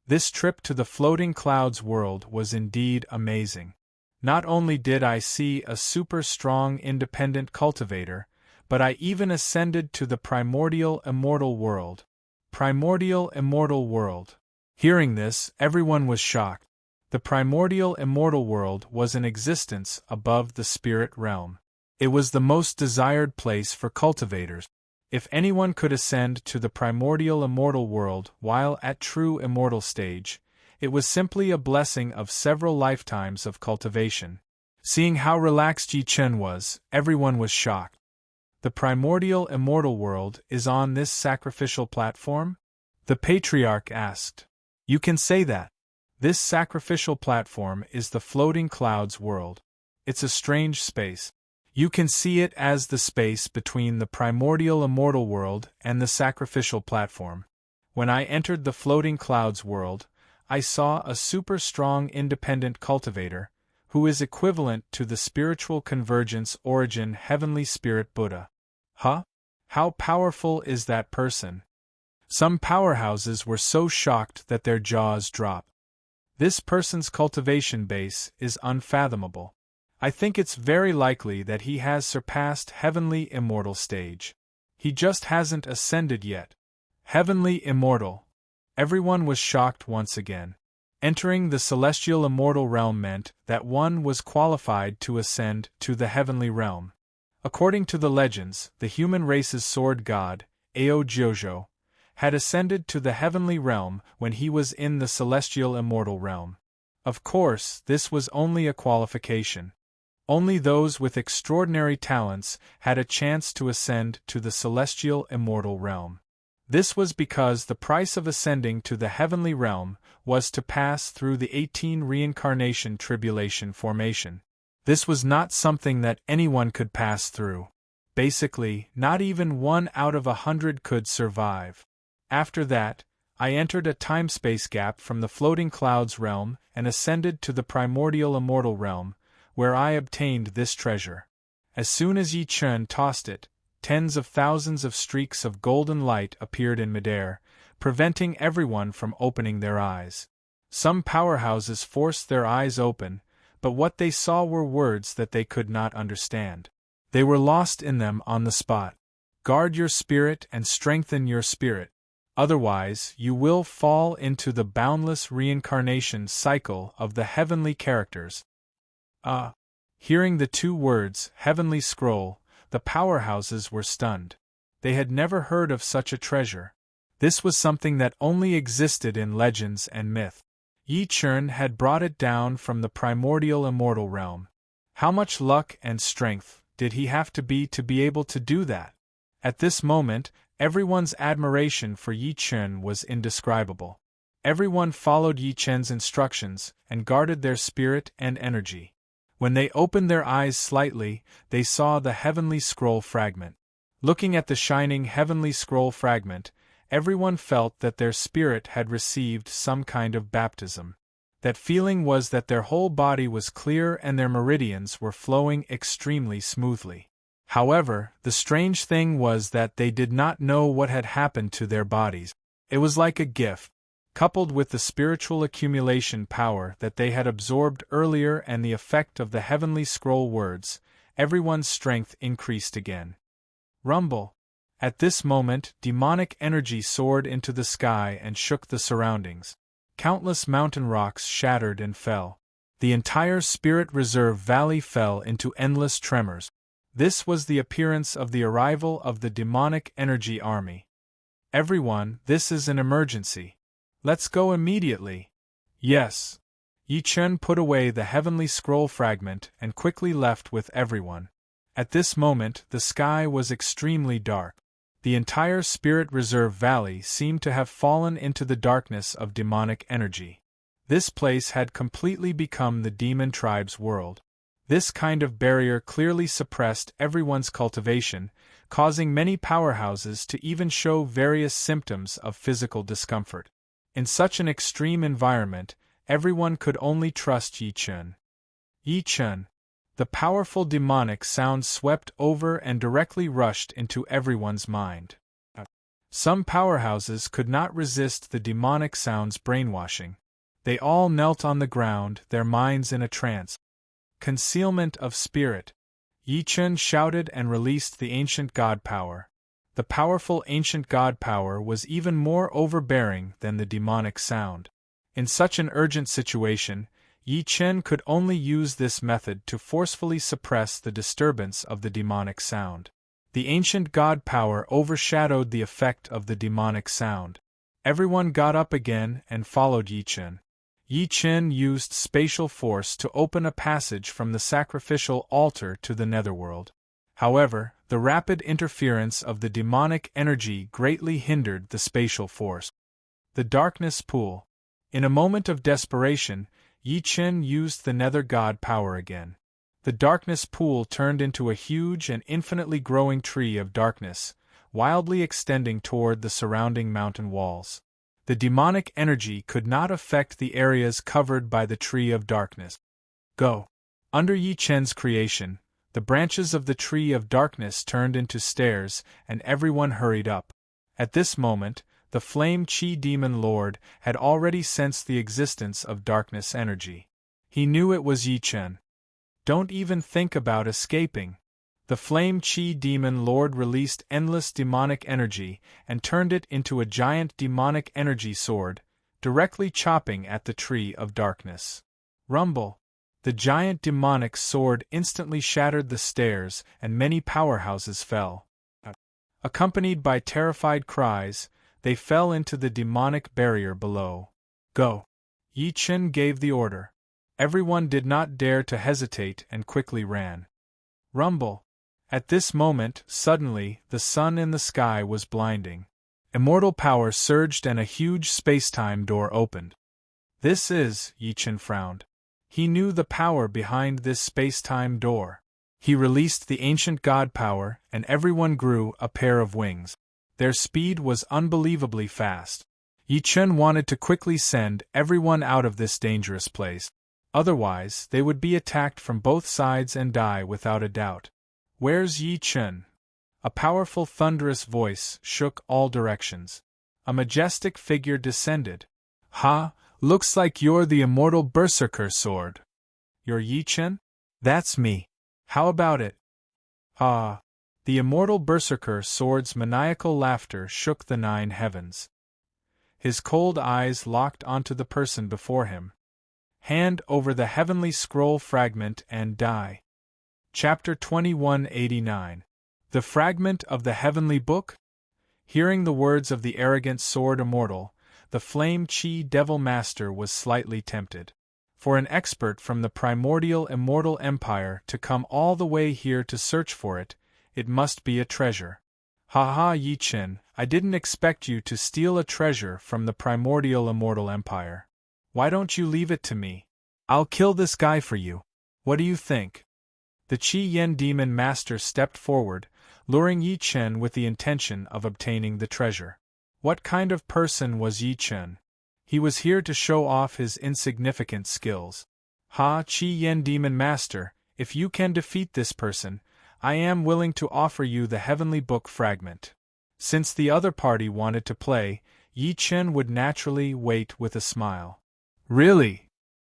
This trip to the floating clouds world was indeed amazing. Not only did I see a super strong independent cultivator, but I even ascended to the primordial immortal world. Primordial immortal world. Hearing this, everyone was shocked. The primordial immortal world was in existence above the spirit realm. It was the most desired place for cultivators. If anyone could ascend to the primordial immortal world while at true immortal stage, it was simply a blessing of several lifetimes of cultivation. Seeing how relaxed Yi Chen was, everyone was shocked. The primordial immortal world is on this sacrificial platform? The Patriarch asked. You can say that. This sacrificial platform is the floating clouds world. It's a strange space. You can see it as the space between the primordial immortal world and the sacrificial platform. When I entered the floating clouds world, I saw a super strong independent cultivator, who is equivalent to the spiritual convergence origin heavenly spirit Buddha. Huh? How powerful is that person? Some powerhouses were so shocked that their jaws dropped. This person's cultivation base is unfathomable. I think it's very likely that he has surpassed heavenly immortal stage. He just hasn't ascended yet. Heavenly immortal. Everyone was shocked once again. Entering the celestial immortal realm meant that one was qualified to ascend to the heavenly realm. According to the legends, the human race's sword god, Ao Jojo, had ascended to the heavenly realm when he was in the celestial immortal realm. Of course, this was only a qualification. Only those with extraordinary talents had a chance to ascend to the celestial immortal realm. This was because the price of ascending to the heavenly realm was to pass through the 18 reincarnation tribulation formation. This was not something that anyone could pass through. Basically, not even 1 out of 100 could survive. After that, I entered a time-space gap from the floating clouds realm and ascended to the primordial immortal realm, where I obtained this treasure. As soon as Yi Chun tossed it, tens of thousands of streaks of golden light appeared in midair, preventing everyone from opening their eyes. Some powerhouses forced their eyes open, but what they saw were words that they could not understand. They were lost in them on the spot. Guard your spirit and strengthen your spirit. Otherwise, you will fall into the boundless reincarnation cycle of the heavenly characters. Hearing the 2 words, heavenly scroll, the powerhouses were stunned. They had never heard of such a treasure. This was something that only existed in legends and myth. Yi Chun had brought it down from the primordial immortal realm. How much luck and strength did he have to be able to do that? At this moment, everyone's admiration for Yi Chun was indescribable. Everyone followed Yi Chun's instructions and guarded their spirit and energy. When they opened their eyes slightly, they saw the heavenly scroll fragment. Looking at the shining heavenly scroll fragment, everyone felt that their spirit had received some kind of baptism. That feeling was that their whole body was clear and their meridians were flowing extremely smoothly. However, the strange thing was that they did not know what had happened to their bodies. It was like a gift. Coupled with the spiritual accumulation power that they had absorbed earlier and the effect of the heavenly scroll words, everyone's strength increased again. Rumble. At this moment, demonic energy soared into the sky and shook the surroundings. Countless mountain rocks shattered and fell. The entire Spirit Reserve Valley fell into endless tremors. This was the appearance of the arrival of the demonic energy army. Everyone, this is an emergency. Let's go immediately. Yes. Yi Chun put away the heavenly scroll fragment and quickly left with everyone. At this moment, the sky was extremely dark. The entire Spirit Reserve Valley seemed to have fallen into the darkness of demonic energy. This place had completely become the demon tribe's world. This kind of barrier clearly suppressed everyone's cultivation, causing many powerhouses to even show various symptoms of physical discomfort. In such an extreme environment, everyone could only trust Yi Chun. Yi Chun. The powerful demonic sound swept over and directly rushed into everyone's mind. Some powerhouses could not resist the demonic sound's brainwashing. They all knelt on the ground, their minds in a trance. Concealment of spirit. Yi Chun shouted and released the ancient god power. The powerful ancient god power was even more overbearing than the demonic sound. In such an urgent situation, Yi Chun could only use this method to forcefully suppress the disturbance of the demonic sound. The ancient god power overshadowed the effect of the demonic sound. Everyone got up again and followed Yi Chun. Yi Chun used spatial force to open a passage from the sacrificial altar to the netherworld. However, the rapid interference of the demonic energy greatly hindered the spatial force. The darkness pool. In a moment of desperation, Yi Chun used the nether god power again. The darkness pool turned into a huge and infinitely growing tree of darkness, wildly extending toward the surrounding mountain walls. The demonic energy could not affect the areas covered by the tree of darkness. Go. Under Yi Chen's creation, the branches of the tree of darkness turned into stairs, and everyone hurried up. At this moment, the flame Qi demon lord had already sensed the existence of darkness energy. He knew it was Yi Chen. Don't even think about escaping. The flame Qi demon lord released endless demonic energy and turned it into a giant demonic energy sword, directly chopping at the tree of darkness. Rumble! The giant demonic sword instantly shattered the stairs and many powerhouses fell. Accompanied by terrified cries, they fell into the demonic barrier below. Go! Yi Chen gave the order. Everyone did not dare to hesitate and quickly ran. Rumble! At this moment, suddenly, the sun in the sky was blinding. Immortal power surged and a huge spacetime door opened. This is, Yi Chen frowned. He knew the power behind this spacetime door. He released the ancient god power, and everyone grew a pair of wings. Their speed was unbelievably fast. Yi Chen wanted to quickly send everyone out of this dangerous place. Otherwise, they would be attacked from both sides and die without a doubt. Where's Yi Chen? A powerful thunderous voice shook all directions. A majestic figure descended. Ha! Looks like you're the immortal berserker sword. You're Yi Chen? That's me. How about it? Ah! The immortal berserker sword's maniacal laughter shook the 9 heavens. His cold eyes locked onto the person before him. Hand over the heavenly scroll fragment and die. Chapter 2189. The fragment of the heavenly book? Hearing the words of the arrogant sword immortal, the flame Qi devil master was slightly tempted. For an expert from the primordial immortal empire to come all the way here to search for it, it must be a treasure. Ha ha, Yi Chen, I didn't expect you to steal a treasure from the primordial immortal empire. Why don't you leave it to me? I'll kill this guy for you. What do you think? The Qi Yen demon master stepped forward, luring Yi Chen with the intention of obtaining the treasure. What kind of person was Yi Chen? He was here to show off his insignificant skills. Ha, Qi Yen demon master, if you can defeat this person, I am willing to offer you the heavenly book fragment. Since the other party wanted to play, Yi Chen would naturally wait with a smile. Really?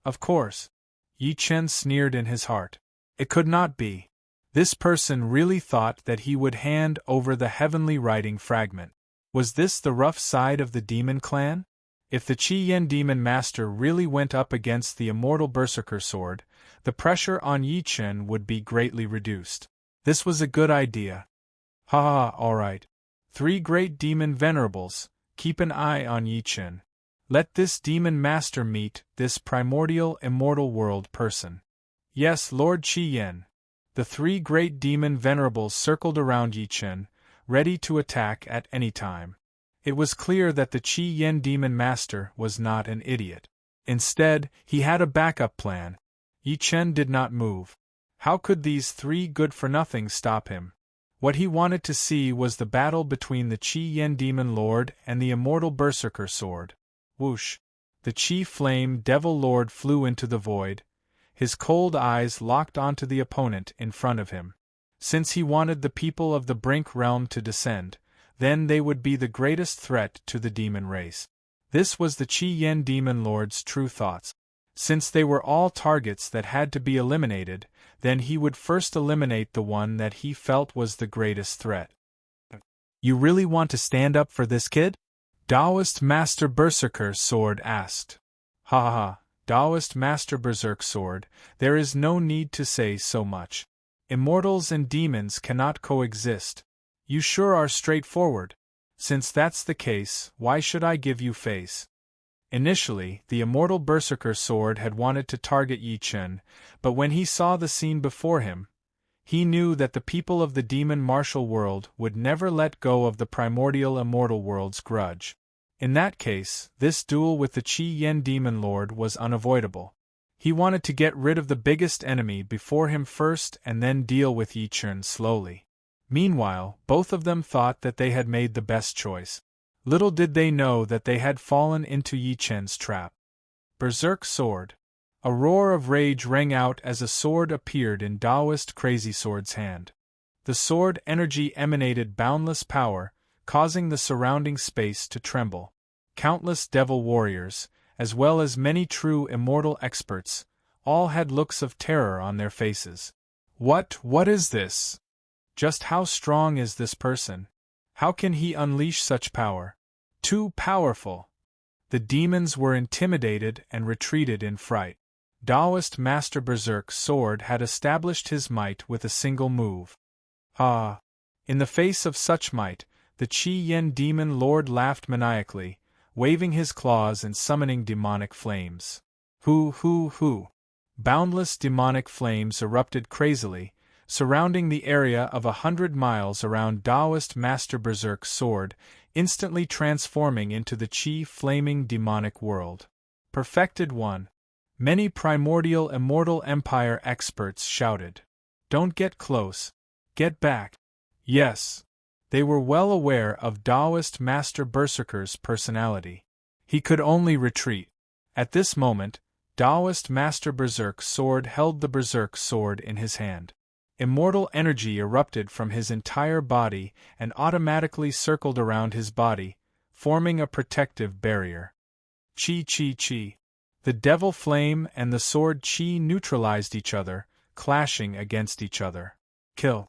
Of course. Yi Chen sneered in his heart. It could not be. This person really thought that he would hand over the heavenly writing fragment. Was this the rough side of the demon clan? If the Qi Yen demon master really went up against the immortal berserker sword, the pressure on Yi Chen would be greatly reduced. This was a good idea. Ha ha, alright. 3 great demon venerables, keep an eye on Yi Chen. Let this demon master meet this primordial immortal world person. Yes, Lord Qi Yen. The 3 great demon venerables circled around Yi Chen, ready to attack at any time. It was clear that the Qi Yen demon master was not an idiot. Instead, he had a backup plan. Yi Chen did not move. How could these 3 good-for-nothings stop him? What he wanted to see was the battle between the Qi Yen demon lord and the immortal berserker sword. Whoosh! The Qi flame devil lord flew into the void. His cold eyes locked onto the opponent in front of him. Since he wanted the people of the Brink realm to descend, then they would be the greatest threat to the demon race. This was the Qi Yen demon lord's true thoughts. Since they were all targets that had to be eliminated, then he would first eliminate the one that he felt was the greatest threat. You really want to stand up for this kid? Taoist Master Berserker Sword asked. Ha ha ha, Taoist Master Berserk Sword, there is no need to say so much. Immortals and demons cannot coexist. You sure are straightforward. Since that's the case, why should I give you face? Initially, the immortal berserker sword had wanted to target Yi Chen, but when he saw the scene before him, he knew that the people of the demon martial world would never let go of the primordial immortal world's grudge. In that case, this duel with the Qi Yen demon lord was unavoidable. He wanted to get rid of the biggest enemy before him first and then deal with Yi Chen slowly. Meanwhile, both of them thought that they had made the best choice. Little did they know that they had fallen into Yi Chen's trap. Berserk Sword. A roar of rage rang out as a sword appeared in Taoist Crazy Sword's hand. The sword energy emanated boundless power, causing the surrounding space to tremble. Countless devil warriors, as well as many true immortal experts, all had looks of terror on their faces. What is this? Just how strong is this person? How can he unleash such power? Too powerful! The demons were intimidated and retreated in fright. Taoist Master Berserk's sword had established his might with a single move. Ah! In the face of such might, the Qi Yen demon lord laughed maniacally, waving his claws and summoning demonic flames. Hoo! Boundless demonic flames erupted crazily, surrounding the area of 100 miles around Taoist Master Berserk's sword, instantly transforming into the Qi flaming demonic world. Perfected one! Many primordial immortal empire experts shouted. Don't get close. Get back. Yes. They were well aware of Taoist Master Berserker's personality. He could only retreat. At this moment, Taoist Master Berserk's sword held the Berserk sword in his hand. Immortal energy erupted from his entire body and automatically circled around his body, forming a protective barrier. Chi. The devil flame and the sword Qi neutralized each other, clashing against each other. Kill.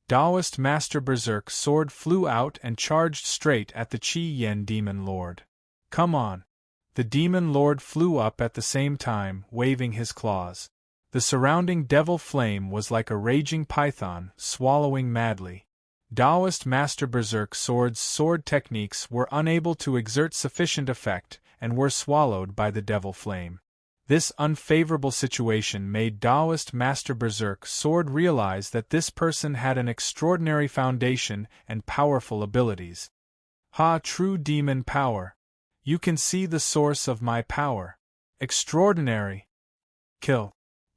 Taoist Master Berserk's sword flew out and charged straight at the Qi Yen demon lord. Come on. The demon lord flew up at the same time, waving his claws. The surrounding devil flame was like a raging python, swallowing madly. Taoist Master Berserk's sword techniques were unable to exert sufficient effect, and were swallowed by the devil flame. This unfavorable situation made Taoist Master Berserk's sword realize that this person had an extraordinary foundation and powerful abilities. True demon power! You can see the source of my power. Extraordinary! Kill.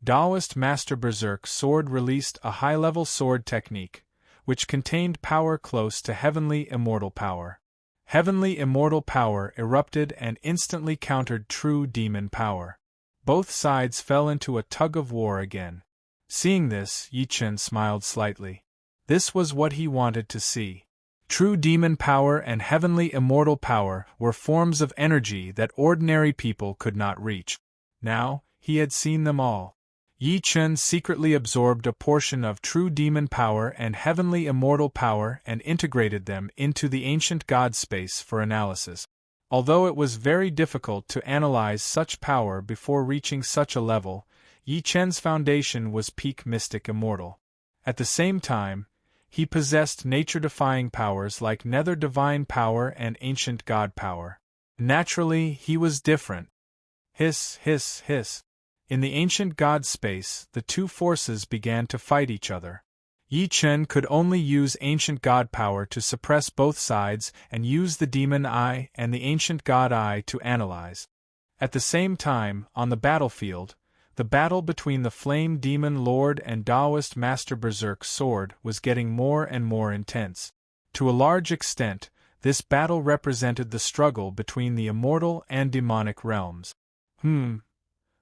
Taoist Master Berserk's sword released a high-level sword technique, which contained power close to heavenly immortal power. Heavenly immortal power erupted and instantly countered true demon power. Both sides fell into a tug-of-war again. Seeing this, Yi Chen smiled slightly. This was what he wanted to see. True demon power and heavenly immortal power were forms of energy that ordinary people could not reach. Now, he had seen them all. Yi Chen secretly absorbed a portion of true demon power and heavenly immortal power and integrated them into the ancient god space for analysis. Although it was very difficult to analyze such power before reaching such a level, Yi Chen's foundation was peak mystic immortal. At the same time, he possessed nature-defying powers like nether divine power and ancient god power. Naturally, he was different. Hiss. In the ancient god space, the two forces began to fight each other. Yi Chen could only use ancient god power to suppress both sides and use the demon eye and the ancient god eye to analyze. At the same time, on the battlefield, the battle between the Flame Demon Lord and Taoist Master Berserk's sword was getting more and more intense. To a large extent, this battle represented the struggle between the immortal and demonic realms.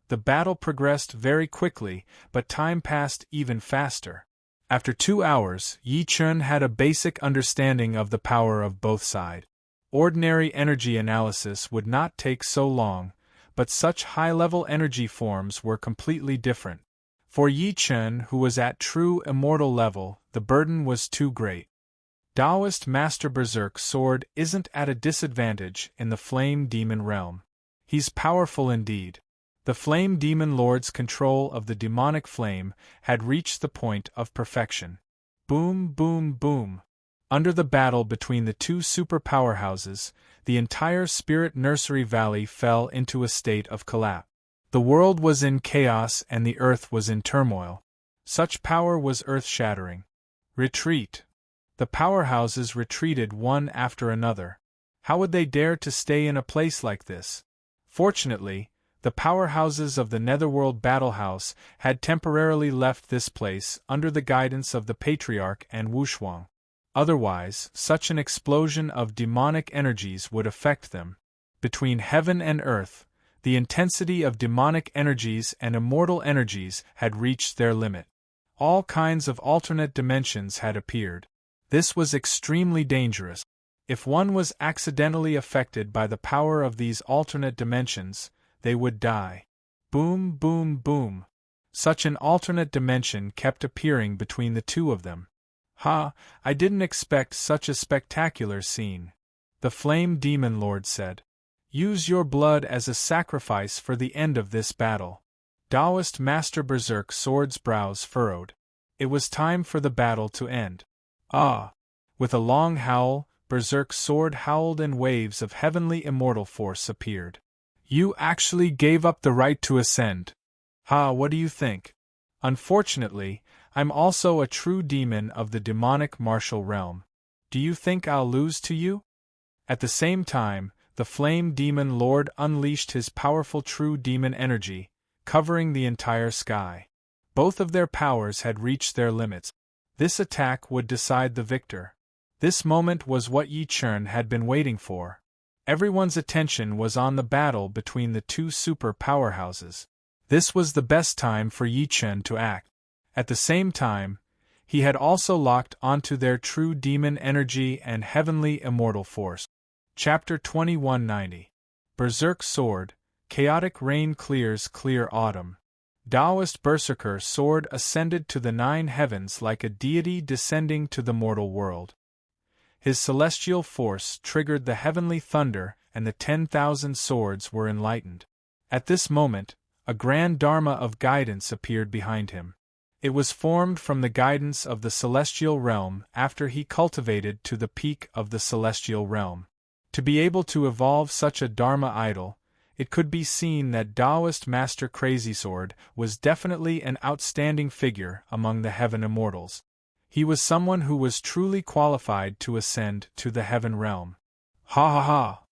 The battle progressed very quickly, but time passed even faster. After 2 hours, Yi Chen had a basic understanding of the power of both sides. Ordinary energy analysis would not take so long, but such high-level energy forms were completely different. For Yi Chen, who was at true immortal level, the burden was too great. Taoist Master Berserk's sword isn't at a disadvantage in the Flame Demon realm. He's powerful indeed. The Flame Demon Lord's control of the demonic flame had reached the point of perfection. Boom. Under the battle between the two super powerhouses, the entire Spirit Nursery Valley fell into a state of collapse. The world was in chaos and the earth was in turmoil. Such power was earth-shattering. Retreat. The powerhouses retreated one after another. How would they dare to stay in a place like this? Fortunately, the powerhouses of the Netherworld Battlehouse had temporarily left this place under the guidance of the Patriarch and Wushuang. Otherwise, such an explosion of demonic energies would affect them. Between heaven and earth, The intensity of demonic energies and immortal energies had reached their limit. All kinds of alternate dimensions had appeared. This was extremely dangerous. If one was accidentally affected by the power of these alternate dimensions, they would die. Boom, boom, boom. Such an alternate dimension kept appearing between the two of them. Ha, I didn't expect such a spectacular scene. The Flame Demon Lord said. Use your blood as a sacrifice for the end of this battle. Taoist Master Berserk Sword's brows furrowed. It was time for the battle to end. Ah! With a long howl, Berserk Sword howled and waves of heavenly immortal force appeared. You actually gave up the right to ascend. Ha, what do you think? Unfortunately, I'm also a true demon of the demonic martial realm. Do you think I'll lose to you? At the same time, the Flame Demon Lord unleashed his powerful true demon energy, covering the entire sky. Both of their powers had reached their limits. This attack would decide the victor. This moment was what Yi Chen had been waiting for. Everyone's attention was on the battle between the two super powerhouses. This was the best time for Yi Chen to act. At the same time, he had also locked onto their true demon energy and heavenly immortal force. Chapter 2190. Berserk Sword, Chaotic Rain Clears Clear Autumn. Taoist Berserker Sword ascended to the 9 heavens like a deity descending to the mortal world. His celestial force triggered the heavenly thunder and the 10,000 swords were enlightened. At this moment, a grand dharma of guidance appeared behind him. It was formed from the guidance of the celestial realm after he cultivated to the peak of the celestial realm. To be able to evolve such a dharma idol, it could be seen that Taoist Master Crazy Sword was definitely an outstanding figure among the heaven immortals. He was someone who was truly qualified to ascend to the heaven realm. Ha ha ha!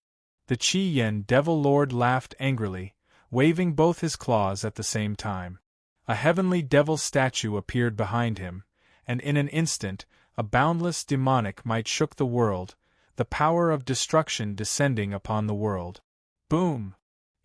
The Qi Yen Devil Lord laughed angrily, waving both his claws at the same time. A heavenly devil statue appeared behind him, and in an instant, a boundless demonic might shook the world, the power of destruction descending upon the world. Boom!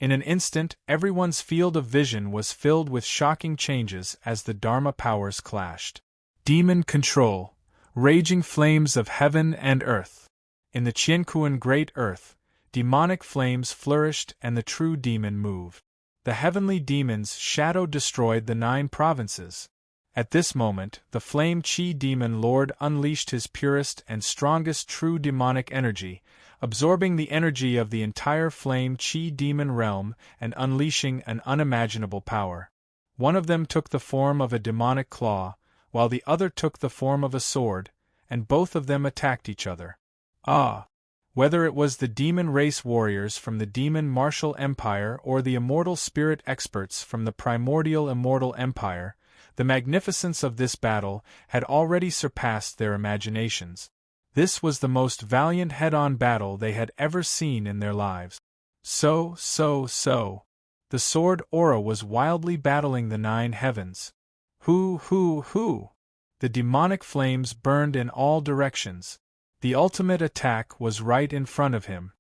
In an instant, everyone's field of vision was filled with shocking changes as the Dharma powers clashed. Demon control, raging flames of heaven and earth. In the Qiankuan Great Earth, demonic flames flourished and the true demon moved. The heavenly demon's shadow destroyed the 9 provinces. At this moment, the Flame Qi Demon Lord unleashed his purest and strongest true demonic energy, absorbing the energy of the entire Flame Qi Demon realm and unleashing an unimaginable power. One of them took the form of a demonic claw, while the other took the form of a sword, and both of them attacked each other. Ah! Whether it was the demon race warriors from the demon martial empire or the immortal spirit experts from the primordial immortal empire, the magnificence of this battle had already surpassed their imaginations. This was the most valiant head-on battle they had ever seen in their lives. So. The sword aura was wildly battling the 9 heavens. Hoo! The demonic flames burned in all directions. The ultimate attack was right in front of him.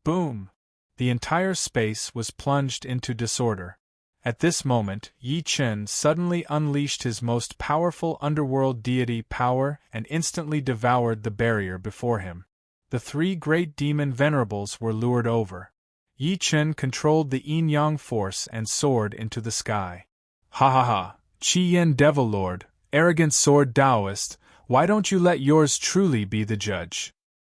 Boom! The entire space was plunged into disorder. At this moment, Yi Chen suddenly unleashed his most powerful underworld deity power and instantly devoured the barrier before him. The 3 great demon venerables were lured over. Yi Chen controlled the yin-yang force and soared into the sky. Ha ha ha! Qi Yen Devil Lord, arrogant sword Taoist, why don't you let yours truly be the judge?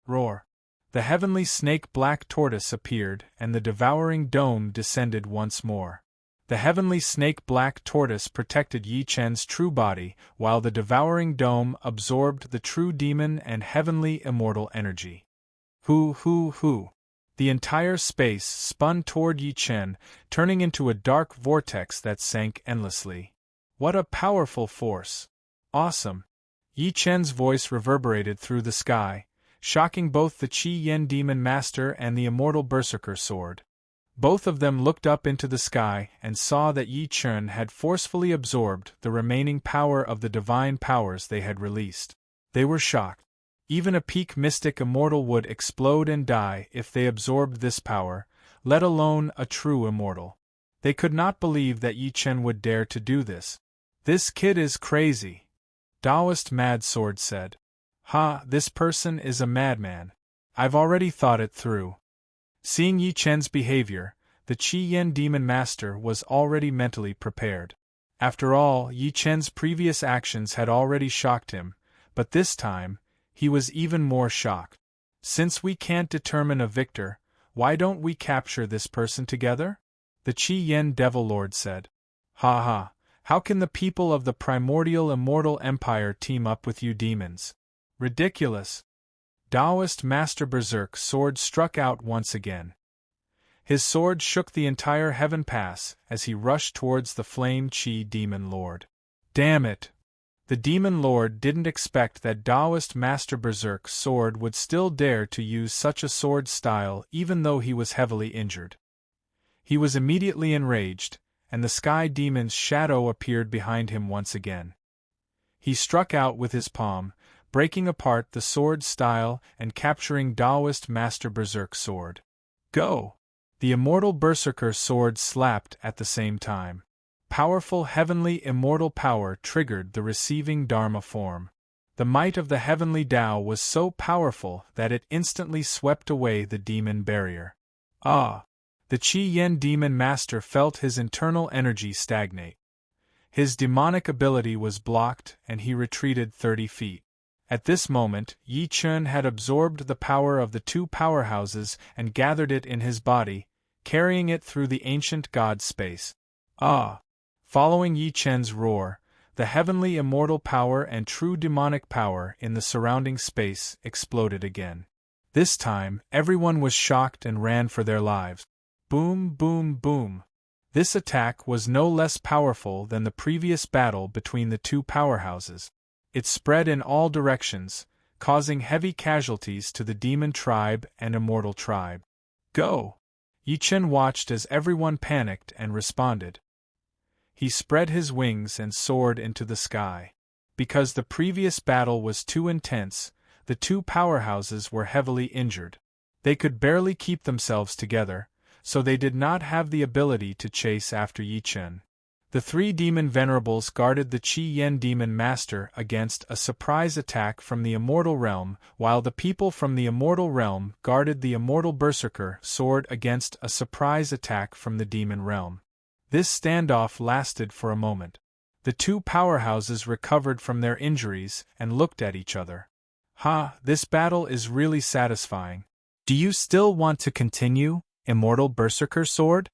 Roar! The heavenly snake black tortoise appeared and the devouring dome descended once more. The heavenly snake black tortoise protected Yi Chen's true body, while the devouring dome absorbed the true demon and heavenly immortal energy. Hoo! The entire space spun toward Yi Chen, turning into a dark vortex that sank endlessly. What a powerful force! Awesome! Yi Chen's voice reverberated through the sky, shocking both the Qi Yen Demon Master and the immortal Berserker Sword. Both of them looked up into the sky and saw that Yi Chen had forcefully absorbed the remaining power of the divine powers they had released. They were shocked. Even a peak mystic immortal would explode and die if they absorbed this power, let alone a true immortal. They could not believe that Yi Chen would dare to do this. "This kid is crazy," Taoist Mad Sword said. "Ha, this person is a madman. I've already thought it through." Seeing Yi Chen's behavior, the Qi Yen Demon Master was already mentally prepared. After all, Yi Chen's previous actions had already shocked him, but this time, he was even more shocked. "Since we can't determine a victor, why don't we capture this person together?" the Qi Yen Devil Lord said. "Ha ha, how can the people of the primordial immortal empire team up with you demons? Ridiculous!" Taoist Master Berserk Sword struck out once again. His sword shook the entire heaven pass as he rushed towards the Flame Qi Demon Lord. Damn it! The Demon Lord didn't expect that Taoist Master Berserk Sword would still dare to use such a sword style even though he was heavily injured. He was immediately enraged, and the Sky Demon's shadow appeared behind him once again. He struck out with his palm, breaking apart the sword style and capturing Taoist Master Berserk Sword. "Go!" The Immortal Berserker Sword slapped at the same time. Powerful heavenly immortal power triggered the receiving Dharma form. The might of the heavenly Tao was so powerful that it instantly swept away the demon barrier. Ah! The Qi Yen Demon Master felt his internal energy stagnate. His demonic ability was blocked and he retreated 30 feet. At this moment, Yi Chen had absorbed the power of the two powerhouses and gathered it in his body, carrying it through the ancient god space. Ah! Following Yi Chen's roar, the heavenly immortal power and true demonic power in the surrounding space exploded again. This time, everyone was shocked and ran for their lives. Boom, boom, boom. This attack was no less powerful than the previous battle between the two powerhouses. It spread in all directions, causing heavy casualties to the demon tribe and immortal tribe. "Go!" Yi Chen watched as everyone panicked and responded. He spread his wings and soared into the sky. Because the previous battle was too intense, the two powerhouses were heavily injured. They could barely keep themselves together, so they did not have the ability to chase after Yi Chen. The three demon venerables guarded the Qi Yen Demon Master against a surprise attack from the Immortal Realm, while the people from the Immortal Realm guarded the Immortal Berserker Sword against a surprise attack from the Demon Realm. This standoff lasted for a moment. The two powerhouses recovered from their injuries and looked at each other. "Ha, this battle is really satisfying. Do you still want to continue, Immortal Berserker Sword?"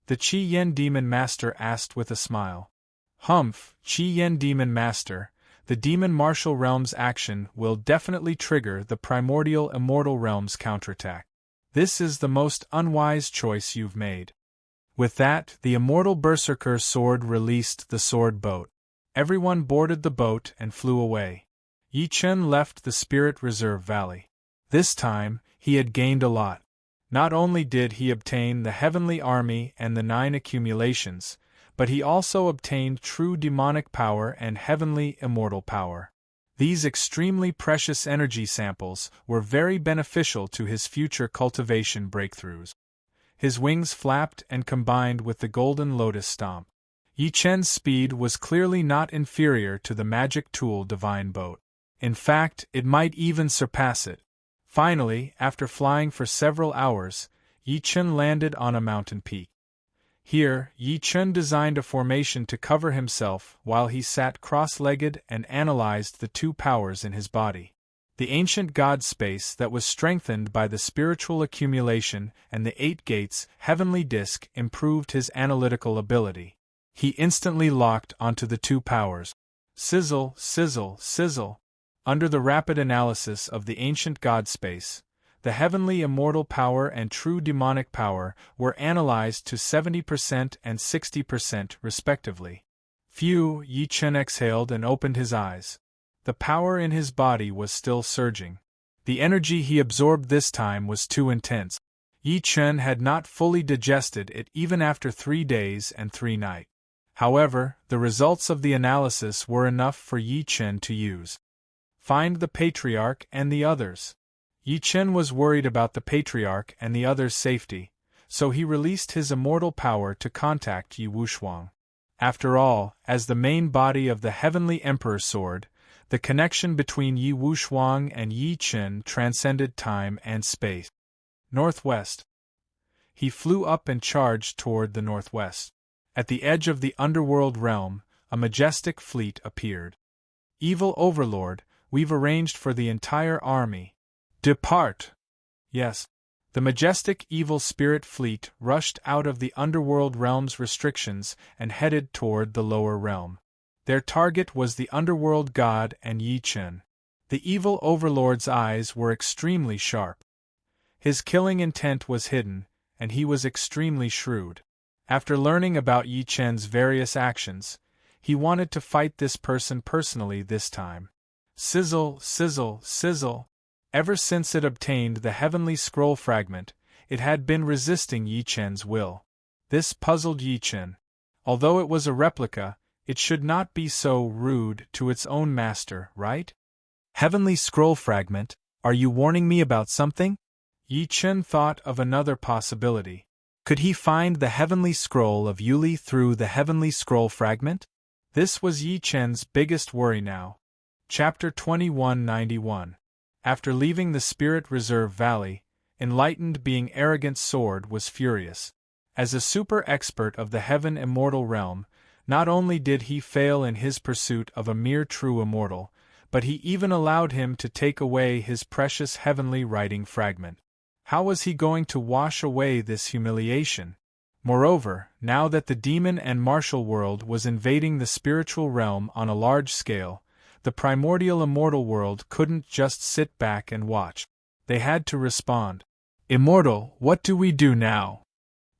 the Qi Yen Demon Master asked with a smile. "Humph, Qi Yen Demon Master, the Demon Martial Realm's action will definitely trigger the Primordial Immortal Realm's counterattack. This is the most unwise choice you've made." With that, the Immortal Berserker Sword released the sword boat. Everyone boarded the boat and flew away. Yi Chen left the Spirit Reserve Valley. This time, he had gained a lot. Not only did he obtain the Heavenly Army and the 9 accumulations, but he also obtained true demonic power and heavenly immortal power. These extremely precious energy samples were very beneficial to his future cultivation breakthroughs. His wings flapped and combined with the Golden Lotus Stomp. Yi Chen's speed was clearly not inferior to the magic tool Divine Boat. In fact, it might even surpass it. Finally, after flying for several hours, Yi Chen landed on a mountain peak. Here, Yi Chen designed a formation to cover himself while he sat cross-legged and analyzed the two powers in his body. The ancient god space that was strengthened by the spiritual accumulation and the 8 gates heavenly disk improved his analytical ability. He instantly locked onto the two powers. Sizzle, sizzle, sizzle. Under the rapid analysis of the ancient god space, the heavenly immortal power and true demonic power were analyzed to 70% and 60% respectively. Phew, Yi Chen exhaled and opened his eyes. The power in his body was still surging. The energy he absorbed this time was too intense. Yi Chen had not fully digested it even after 3 days and 3 nights. However, the results of the analysis were enough for Yi Chen to use. Find the Patriarch and the others. Yi Chen was worried about the Patriarch and the others' safety, so he released his immortal power to contact Yi Wushuang. After all, as the main body of the Heavenly Emperor Sword, the connection between Yi Wushuang and Yi Qin transcended time and space. Northwest. He flew up and charged toward the northwest. At the edge of the underworld realm, a majestic fleet appeared. Evil Overlord, we've arranged for the entire army. Depart! Yes. The majestic evil spirit fleet rushed out of the underworld realm's restrictions and headed toward the lower realm. Their target was the underworld god and Yi Qin. The evil overlord's eyes were extremely sharp. His killing intent was hidden, and he was extremely shrewd. After learning about Yi Qin's various actions, he wanted to fight this person personally this time. Sizzle, sizzle, sizzle. Ever since it obtained the heavenly scroll fragment, it had been resisting Yi Qin's will. This puzzled Yi Qin. Although it was a replica, it should not be so rude to its own master, right? Heavenly scroll fragment, are you warning me about something? Yi Qin thought of another possibility. Could he find the heavenly scroll of Yuli through the heavenly scroll fragment? This was Yi Qin's biggest worry now. Chapter 2191. After leaving the Spirit Reserve Valley, enlightened being Arrogant Sword was furious. As a super expert of the Heaven Immortal Realm, not only did he fail in his pursuit of a mere true immortal, but he even allowed him to take away his precious heavenly writing fragment. How was he going to wash away this humiliation? Moreover, now that the demon and martial world was invading the spiritual realm on a large scale, the primordial immortal world couldn't just sit back and watch. They had to respond. Immortal, what do we do now?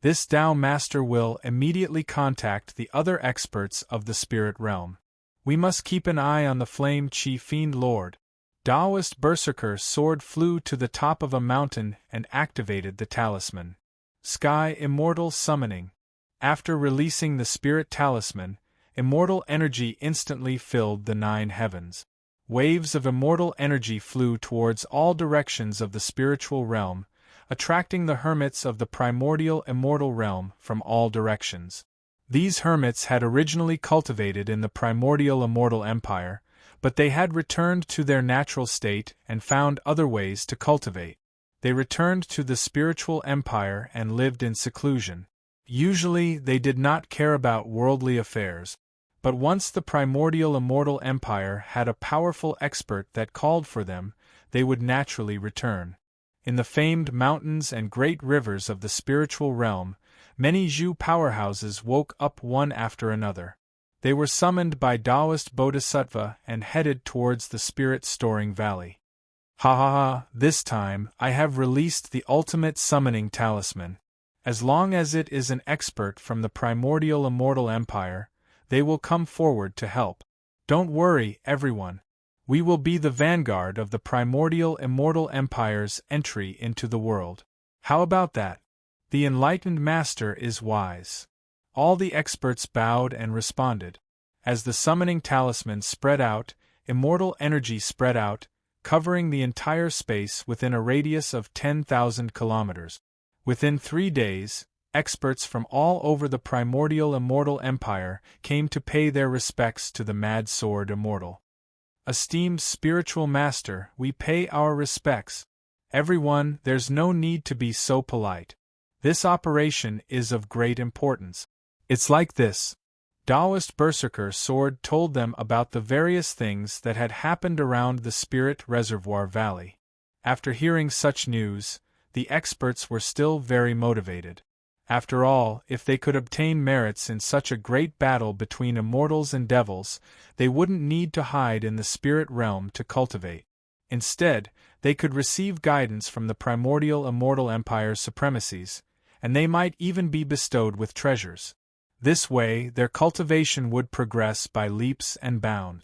This Tao Master will immediately contact the other experts of the spirit realm. We must keep an eye on the Flame Chi Fiend Lord. Taoist Berserker's sword flew to the top of a mountain and activated the talisman. Sky Immortal Summoning. After releasing the spirit talisman, immortal energy instantly filled the 9 heavens. Waves of immortal energy flew towards all directions of the spiritual realm, attracting the hermits of the primordial immortal realm from all directions. These hermits had originally cultivated in the primordial immortal empire, but they had returned to their natural state and found other ways to cultivate. They returned to the spiritual empire and lived in seclusion. Usually they did not care about worldly affairs. But once the primordial immortal empire had a powerful expert that called for them, they would naturally return. In the famed mountains and great rivers of the spiritual realm, many Zhu powerhouses woke up one after another. They were summoned by Taoist Bodhisattva and headed towards the spirit-storing valley. Ha ha ha, this time I have released the ultimate summoning talisman. As long as it is an expert from the primordial immortal empire, they will come forward to help. Don't worry, everyone. We will be the vanguard of the primordial immortal empire's entry into the world. How about that? The enlightened master is wise. All the experts bowed and responded. As the summoning talisman spread out, immortal energy spread out, covering the entire space within a radius of 10,000 kilometers. Within 3 days, experts from all over the primordial immortal empire came to pay their respects to the Mad Sword Immortal. Esteemed spiritual master, we pay our respects. Everyone, there's no need to be so polite. This operation is of great importance. It's like this. Taoist Berserker Sword told them about the various things that had happened around the Spirit Reservoir Valley. After hearing such news, the experts were still very motivated. After all, if they could obtain merits in such a great battle between immortals and devils, they wouldn't need to hide in the spirit realm to cultivate. Instead, they could receive guidance from the primordial immortal empire's supremacies, and they might even be bestowed with treasures. This way, their cultivation would progress by leaps and bounds.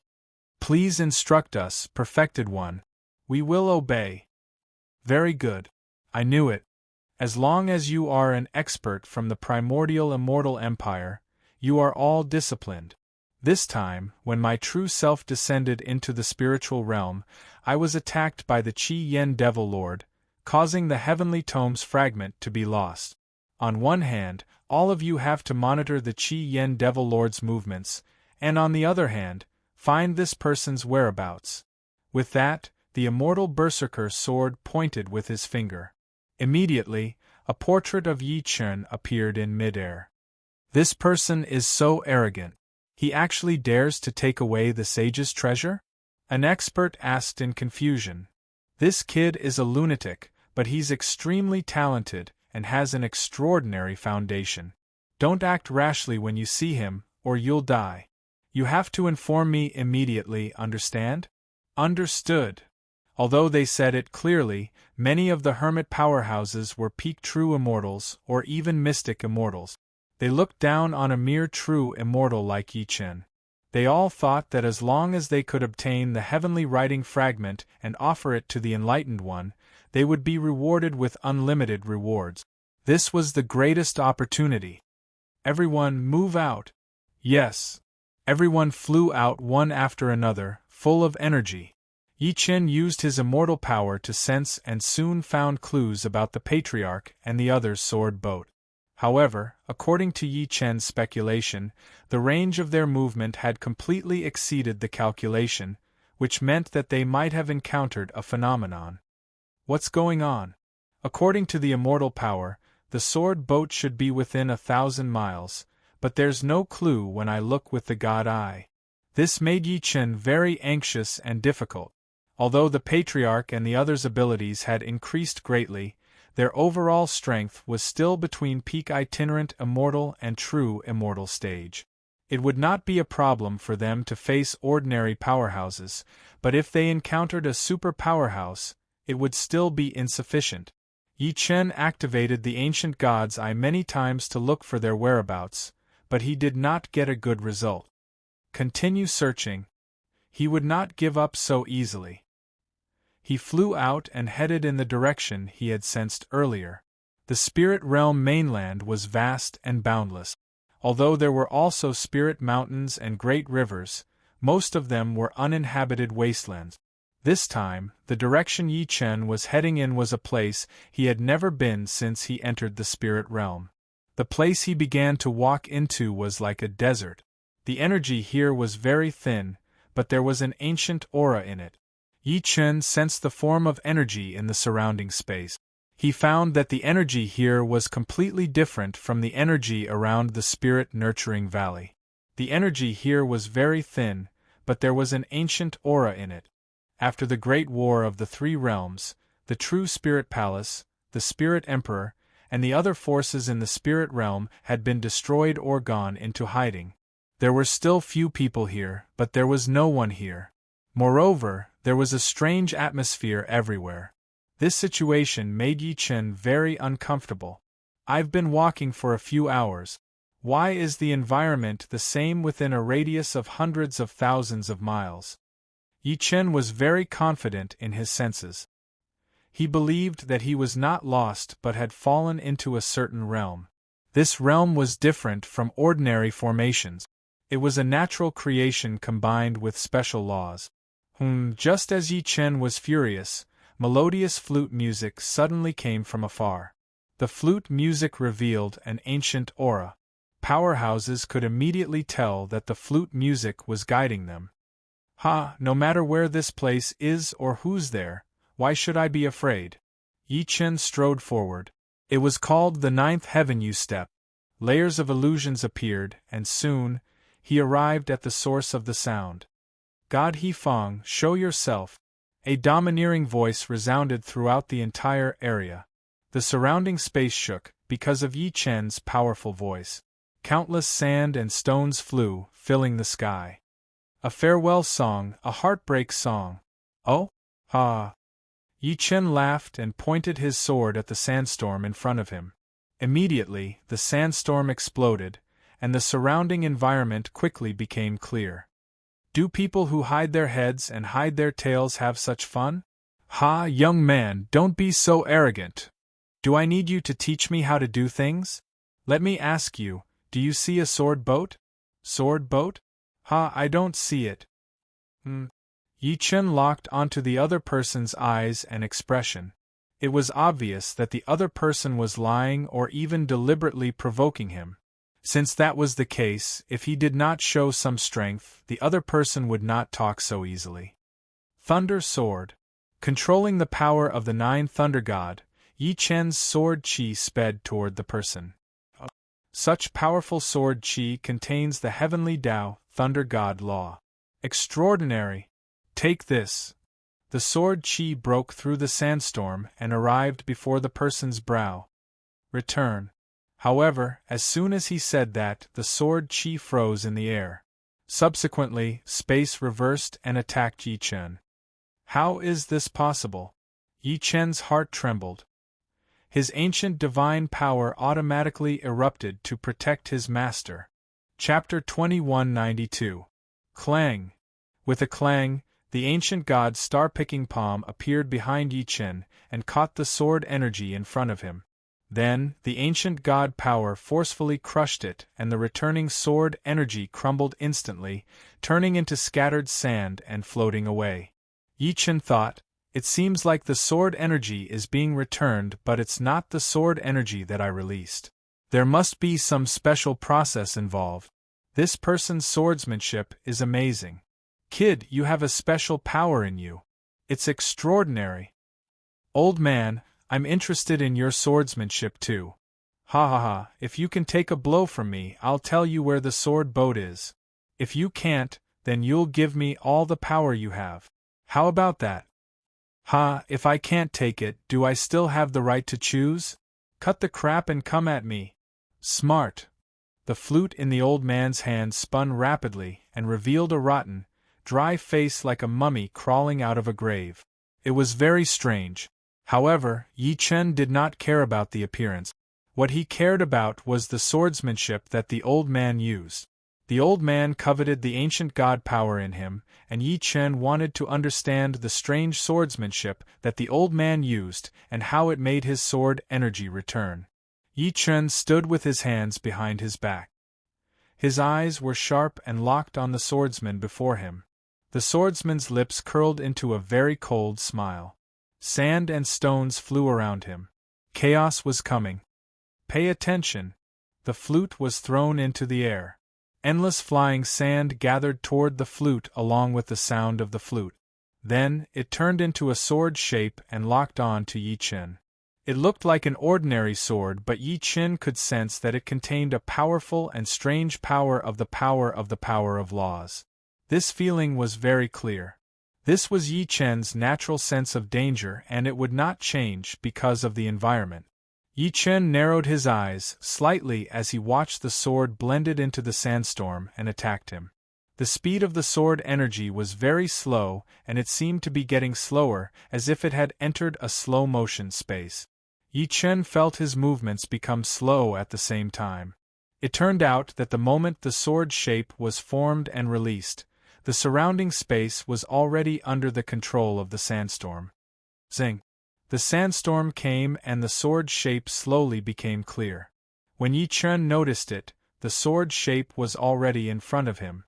Please instruct us, perfected one. We will obey. Very good. I knew it. As long as you are an expert from the primordial immortal empire, you are all disciplined. This time, when my true self descended into the spiritual realm, I was attacked by the Qi Yen Devil Lord, causing the Heavenly Tome's fragment to be lost. On one hand, all of you have to monitor the Qi Yen Devil Lord's movements, and on the other hand, find this person's whereabouts. With that, the immortal berserker sword pointed with his finger. Immediately, a portrait of Yi Chen appeared in midair. This person is so arrogant. He actually dares to take away the sage's treasure? An expert asked in confusion. This kid is a lunatic, but he's extremely talented and has an extraordinary foundation. Don't act rashly when you see him, or you'll die. You have to inform me immediately, understand? Understood. Although they said it clearly, many of the hermit powerhouses were peak true immortals or even mystic immortals. They looked down on a mere true immortal like Yi Chen. They all thought that as long as they could obtain the heavenly writing fragment and offer it to the Enlightened One, they would be rewarded with unlimited rewards. This was the greatest opportunity. Everyone move out. Yes. Everyone flew out one after another, full of energy. Yi Chen used his immortal power to sense and soon found clues about the Patriarch and the other's sword boat. However, according to Yi Chen's speculation, the range of their movement had completely exceeded the calculation, which meant that they might have encountered a phenomenon. What's going on? According to the immortal power, the sword boat should be within 1,000 miles, but there's no clue when I look with the god eye. This made Yi Chen very anxious and difficult. Although the Patriarch and the others' abilities had increased greatly, their overall strength was still between peak itinerant immortal and true immortal stage. It would not be a problem for them to face ordinary powerhouses, but if they encountered a super powerhouse, it would still be insufficient. Yi Chen activated the ancient god's eye many times to look for their whereabouts, but he did not get a good result. Continue searching. He would not give up so easily. He flew out and headed in the direction he had sensed earlier. The spirit realm mainland was vast and boundless. Although there were also spirit mountains and great rivers, most of them were uninhabited wastelands. This time, the direction Yi Chen was heading in was a place he had never been since he entered the spirit realm. The place he began to walk into was like a desert. The energy here was very thin, but there was an ancient aura in it. Yi Chen sensed the form of energy in the surrounding space. He found that the energy here was completely different from the energy around the spirit-nurturing valley. The energy here was very thin, but there was an ancient aura in it. After the Great War of the Three Realms, the true Spirit Palace, the Spirit Emperor, and the other forces in the spirit realm had been destroyed or gone into hiding. There were still few people here, but there was no one here. Moreover, there was a strange atmosphere everywhere. This situation made Yi Chen very uncomfortable. I've been walking for a few hours. Why is the environment the same within a radius of hundreds of thousands of miles? Yi Chen was very confident in his senses. He believed that he was not lost but had fallen into a certain realm. This realm was different from ordinary formations. It was a natural creation combined with special laws. Just as Yi Chen was furious, melodious flute music suddenly came from afar. The flute music revealed an ancient aura. Powerhouses could immediately tell that the flute music was guiding them. No matter where this place is or who's there, why should I be afraid? Yi Chen strode forward. It was called the ninth heaven step. Layers of illusions appeared, and soon, he arrived at the source of the sound. God He Feng, show yourself. A domineering voice resounded throughout the entire area. The surrounding space shook, because of Yi Chen's powerful voice. Countless sand and stones flew, filling the sky. A farewell song, a heartbreak song. Oh? Yi Chen laughed and pointed his sword at the sandstorm in front of him. Immediately, the sandstorm exploded, and the surrounding environment quickly became clear. Do people who hide their heads and hide their tails have such fun? Young man, don't be so arrogant. Do I need you to teach me how to do things? Let me ask you, do you see a sword boat? Sword boat? I don't see it. Yi Chen locked onto the other person's eyes and expression. It was obvious that the other person was lying or even deliberately provoking him. Since that was the case, if he did not show some strength, the other person would not talk so easily. Thunder Sword. Controlling the power of the 9 Thunder God, Yi Chen's sword qi sped toward the person. Such powerful sword qi contains the heavenly Tao, Thunder God law. Extraordinary! Take this. The sword qi broke through the sandstorm and arrived before the person's brow. Return. However, as soon as he said that, the sword qi froze in the air. Subsequently, space reversed and attacked Yi Chen. How is this possible? Yi Chen's heart trembled. His ancient divine power automatically erupted to protect his master. Chapter 2192. Clang. With a clang, the ancient god's star-picking palm appeared behind Yi Chen and caught the sword energy in front of him. Then, the ancient god power forcefully crushed it and the returning sword energy crumbled instantly, turning into scattered sand and floating away. Yi Chen thought, it seems like the sword energy is being returned, but it's not the sword energy that I released. There must be some special process involved. This person's swordsmanship is amazing. Kid, you have a special power in you. It's extraordinary. Old man, I'm interested in your swordsmanship too. Ha ha ha, if you can take a blow from me, I'll tell you where the sword boat is. If you can't, then you'll give me all the power you have. How about that? Ha, if I can't take it, do I still have the right to choose? Cut the crap and come at me. Smart. The flute in the old man's hand spun rapidly and revealed a rotten, dry face like a mummy crawling out of a grave. It was very strange. However, Yi Chen did not care about the appearance. What he cared about was the swordsmanship that the old man used. The old man coveted the ancient god power in him, and Yi Chen wanted to understand the strange swordsmanship that the old man used and how it made his sword energy return. Yi Chen stood with his hands behind his back. His eyes were sharp and locked on the swordsman before him. The swordsman's lips curled into a very cold smile. Sand and stones flew around him. Chaos was coming. Pay attention. The flute was thrown into the air. Endless flying sand gathered toward the flute along with the sound of the flute. Then, it turned into a sword shape and locked on to Yi Chen. It looked like an ordinary sword, but Yi Chen could sense that it contained a powerful and strange power of the power of laws. This feeling was very clear. This was Yi Chen's natural sense of danger, and it would not change because of the environment. Yi Chen narrowed his eyes slightly as he watched the sword blended into the sandstorm and attacked him. The speed of the sword energy was very slow, and it seemed to be getting slower, as if it had entered a slow-motion space. Yi Chen felt his movements become slow at the same time. It turned out that the moment the sword shape was formed and released, the surrounding space was already under the control of the sandstorm. Zing! The sandstorm came and the sword shape slowly became clear. When Yi Chen noticed it, the sword shape was already in front of him.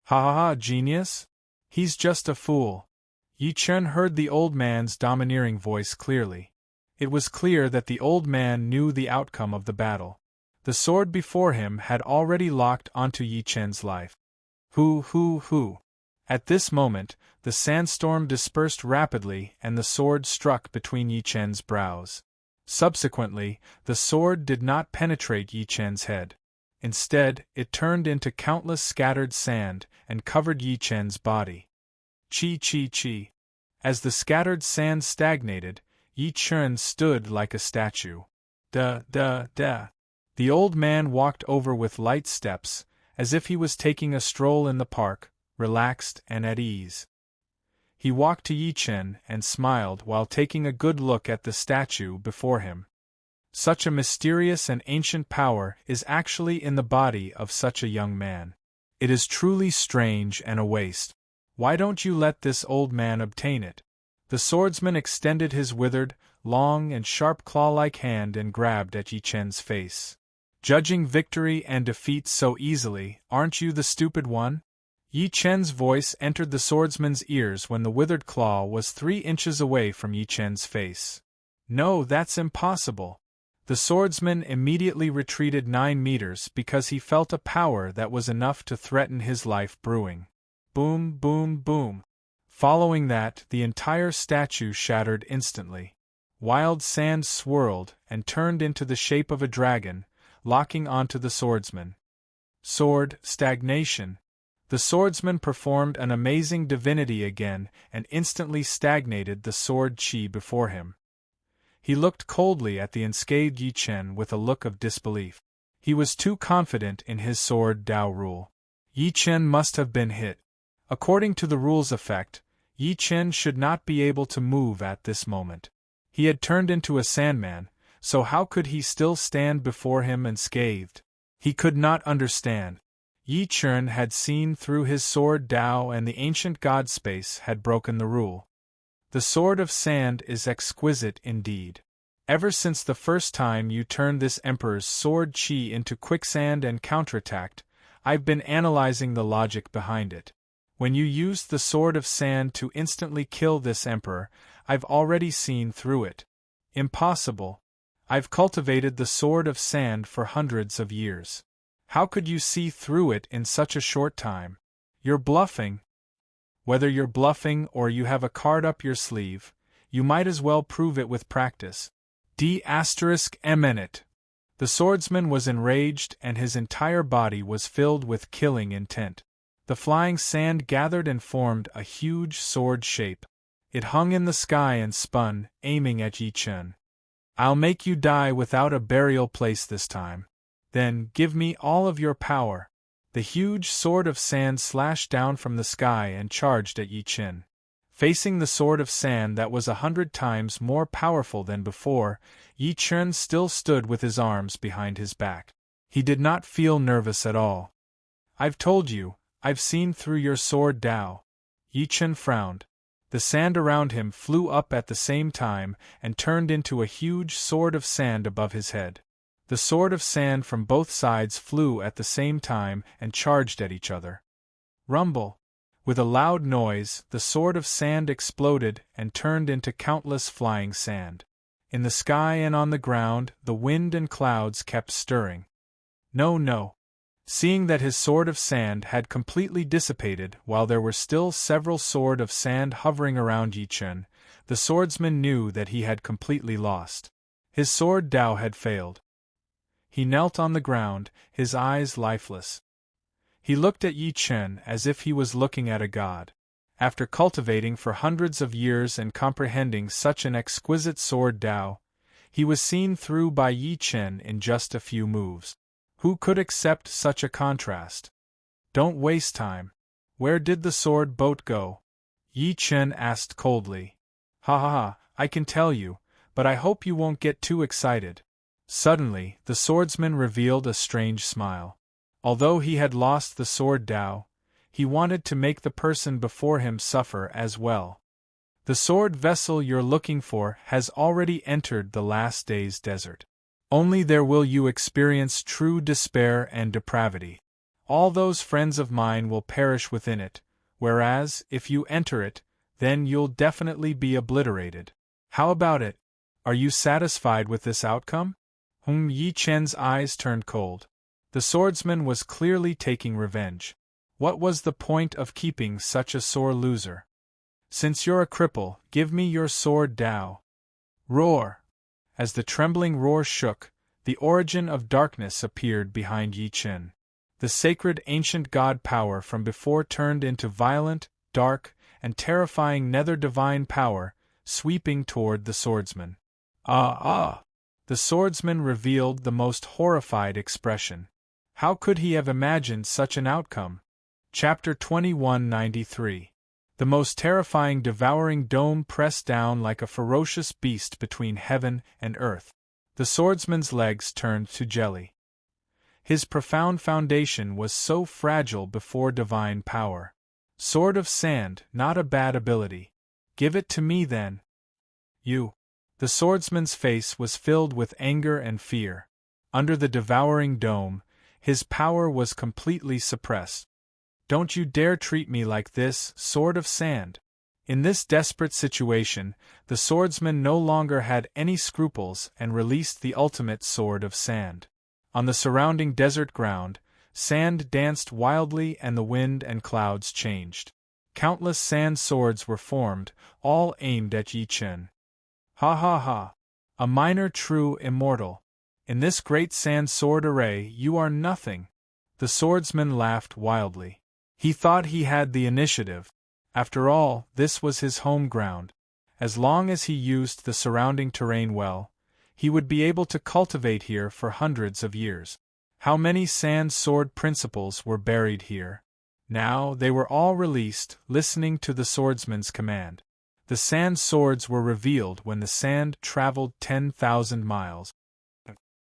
Ha ha ha, genius? He's just a fool. Yi Chen heard the old man's domineering voice clearly. It was clear that the old man knew the outcome of the battle. The sword before him had already locked onto Yi Chen's life. Hoo. At this moment, the sandstorm dispersed rapidly and the sword struck between Yi Chen's brows. Subsequently, the sword did not penetrate Yi Chen's head. Instead, it turned into countless scattered sand and covered Yi Chen's body. Chi. As the scattered sand stagnated, Yi Chen stood like a statue. Da. The old man walked over with light steps, as if he was taking a stroll in the park, relaxed and at ease. He walked to Yi Chen and smiled while taking a good look at the statue before him. Such a mysterious and ancient power is actually in the body of such a young man. It is truly strange and a waste. Why don't you let this old man obtain it? The swordsman extended his withered, long and sharp claw-like hand and grabbed at Yi Chen's face. Judging victory and defeat so easily, aren't you the stupid one? Yi Chen's voice entered the swordsman's ears when the withered claw was 3 inches away from Yi Chen's face. No, that's impossible. The swordsman immediately retreated 9 meters because he felt a power that was enough to threaten his life brewing. Boom, boom, boom. Following that, the entire statue shattered instantly. Wild sand swirled and turned into the shape of a dragon, locking onto the swordsman. Sword, stagnation. The swordsman performed an amazing divinity again and instantly stagnated the sword chi before him. He looked coldly at the unscathed Yi Chen with a look of disbelief. He was too confident in his sword Dao rule. Yi Chen must have been hit. According to the rule's effect, Yi Chen should not be able to move at this moment. He had turned into a sandman, so how could he still stand before him unscathed? He could not understand. Yi Chen had seen through his sword Dao, and the ancient god space had broken the rule. The sword of sand is exquisite indeed. Ever since the first time you turned this emperor's sword chi into quicksand and counterattacked, I've been analyzing the logic behind it. When you used the sword of sand to instantly kill this emperor, I've already seen through it. Impossible. I've cultivated the sword of sand for hundreds of years. How could you see through it in such a short time? You're bluffing. Whether you're bluffing or you have a card up your sleeve, you might as well prove it with practice. D****. The swordsman was enraged and his entire body was filled with killing intent. The flying sand gathered and formed a huge sword shape. It hung in the sky and spun, aiming at Yi Chen. I'll make you die without a burial place this time. Then, give me all of your power. The huge sword of sand slashed down from the sky and charged at Yi Chen. Facing the sword of sand that was 100 times more powerful than before, Yi Chen still stood with his arms behind his back. He did not feel nervous at all. I've told you, I've seen through your sword Dao. Yi Chen frowned. The sand around him flew up at the same time and turned into a huge sword of sand above his head. The sword of sand from both sides flew at the same time and charged at each other. Rumble! With a loud noise, the sword of sand exploded and turned into countless flying sand. In the sky and on the ground, the wind and clouds kept stirring. No. Seeing that his sword of sand had completely dissipated while there were still several sword of sand hovering around Yi Chen, the swordsman knew that he had completely lost. His sword Dao had failed. He knelt on the ground, his eyes lifeless. He looked at Yi Chen as if he was looking at a god. After cultivating for hundreds of years and comprehending such an exquisite sword Dao, he was seen through by Yi Chen in just a few moves. Who could accept such a contrast? Don't waste time. Where did the sword boat go? Yi Chen asked coldly. Ha, I can tell you, but I hope you won't get too excited. Suddenly, the swordsman revealed a strange smile. Although he had lost the sword Dao, he wanted to make the person before him suffer as well. The sword vessel you're looking for has already entered the last day's desert. Only there will you experience true despair and depravity. All those friends of mine will perish within it, whereas, if you enter it, then you'll definitely be obliterated. How about it? Are you satisfied with this outcome? Yi Chen's eyes turned cold. The swordsman was clearly taking revenge. What was the point of keeping such a sore loser? Since you're a cripple, give me your sword Dao. Roar! As the trembling roar shook, the origin of darkness appeared behind Yi Chen. The sacred ancient god power from before turned into violent, dark, and terrifying nether divine power, sweeping toward the swordsman. Ah! The swordsman revealed the most horrified expression. How could he have imagined such an outcome? Chapter 2193. The most terrifying devouring dome pressed down like a ferocious beast between heaven and earth. The swordsman's legs turned to jelly. His profound foundation was so fragile before divine power. Sword of sand, not a bad ability. Give it to me then. You. The swordsman's face was filled with anger and fear. Under the devouring dome, his power was completely suppressed. Don't you dare treat me like this, sword of sand. In this desperate situation, the swordsman no longer had any scruples and released the ultimate sword of sand. On the surrounding desert ground, sand danced wildly and the wind and clouds changed. Countless sand swords were formed, all aimed at Yi Chen. Ha ha ha! A minor true immortal. In this great sand sword array you are nothing. The swordsman laughed wildly. He thought he had the initiative. After all, this was his home ground. As long as he used the surrounding terrain well, he would be able to cultivate here for hundreds of years. How many sand sword principles were buried here? Now they were all released, listening to the swordsman's command. The sand swords were revealed when the sand traveled 10,000 miles.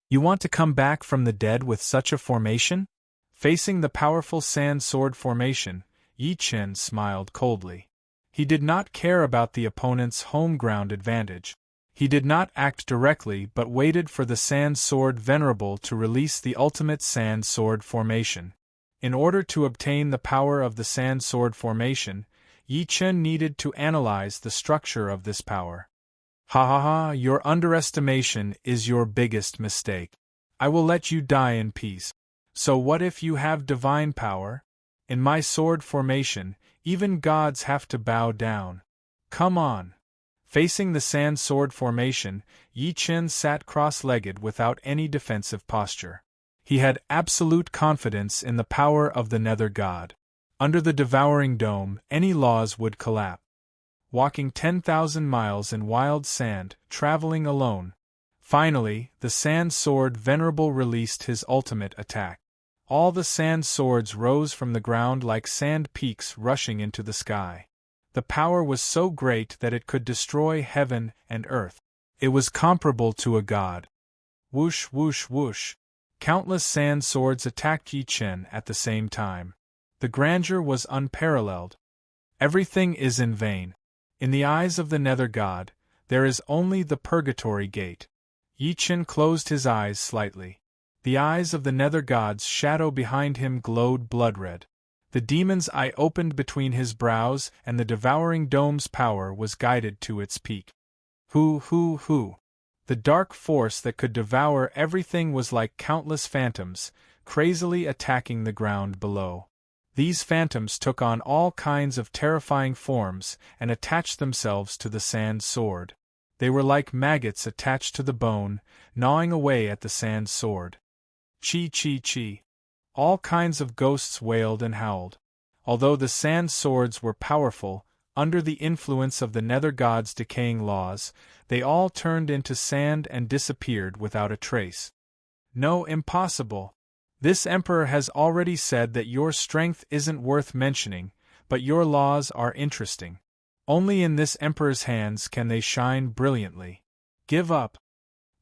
You want to come back from the dead with such a formation? Facing the powerful sand sword formation, Yi Chen smiled coldly. He did not care about the opponent's home ground advantage. He did not act directly but waited for the sand sword venerable to release the ultimate sand sword formation. In order to obtain the power of the sand sword formation, Yi Chen needed to analyze the structure of this power. Ha ha ha, your underestimation is your biggest mistake. I will let you die in peace. So what if you have divine power? In my sword formation, even gods have to bow down. Come on. Facing the sand sword formation, Yi Chen sat cross-legged without any defensive posture. He had absolute confidence in the power of the Nether God. Under the devouring dome, any laws would collapse. Walking 10,000 miles in wild sand, traveling alone. Finally, the sand sword venerable released his ultimate attack. All the sand swords rose from the ground like sand peaks rushing into the sky. The power was so great that it could destroy heaven and earth. It was comparable to a god. Whoosh whoosh whoosh. Countless sand swords attacked Yi Chen at the same time. The grandeur was unparalleled. Everything is in vain. In the eyes of the Nether God, there is only the Purgatory Gate. Yi Chen closed his eyes slightly. The eyes of the Nether God's shadow behind him glowed blood-red. The demon's eye opened between his brows and the devouring dome's power was guided to its peak. Hoo! The dark force that could devour everything was like countless phantoms, crazily attacking the ground below. These phantoms took on all kinds of terrifying forms and attached themselves to the sand sword. They were like maggots attached to the bone, gnawing away at the sand sword. Chi. All kinds of ghosts wailed and howled. Although the sand swords were powerful, under the influence of the Nether God's decaying laws, they all turned into sand and disappeared without a trace. No, impossible. This emperor has already said that your strength isn't worth mentioning, but your laws are interesting. Only in this emperor's hands can they shine brilliantly. Give up.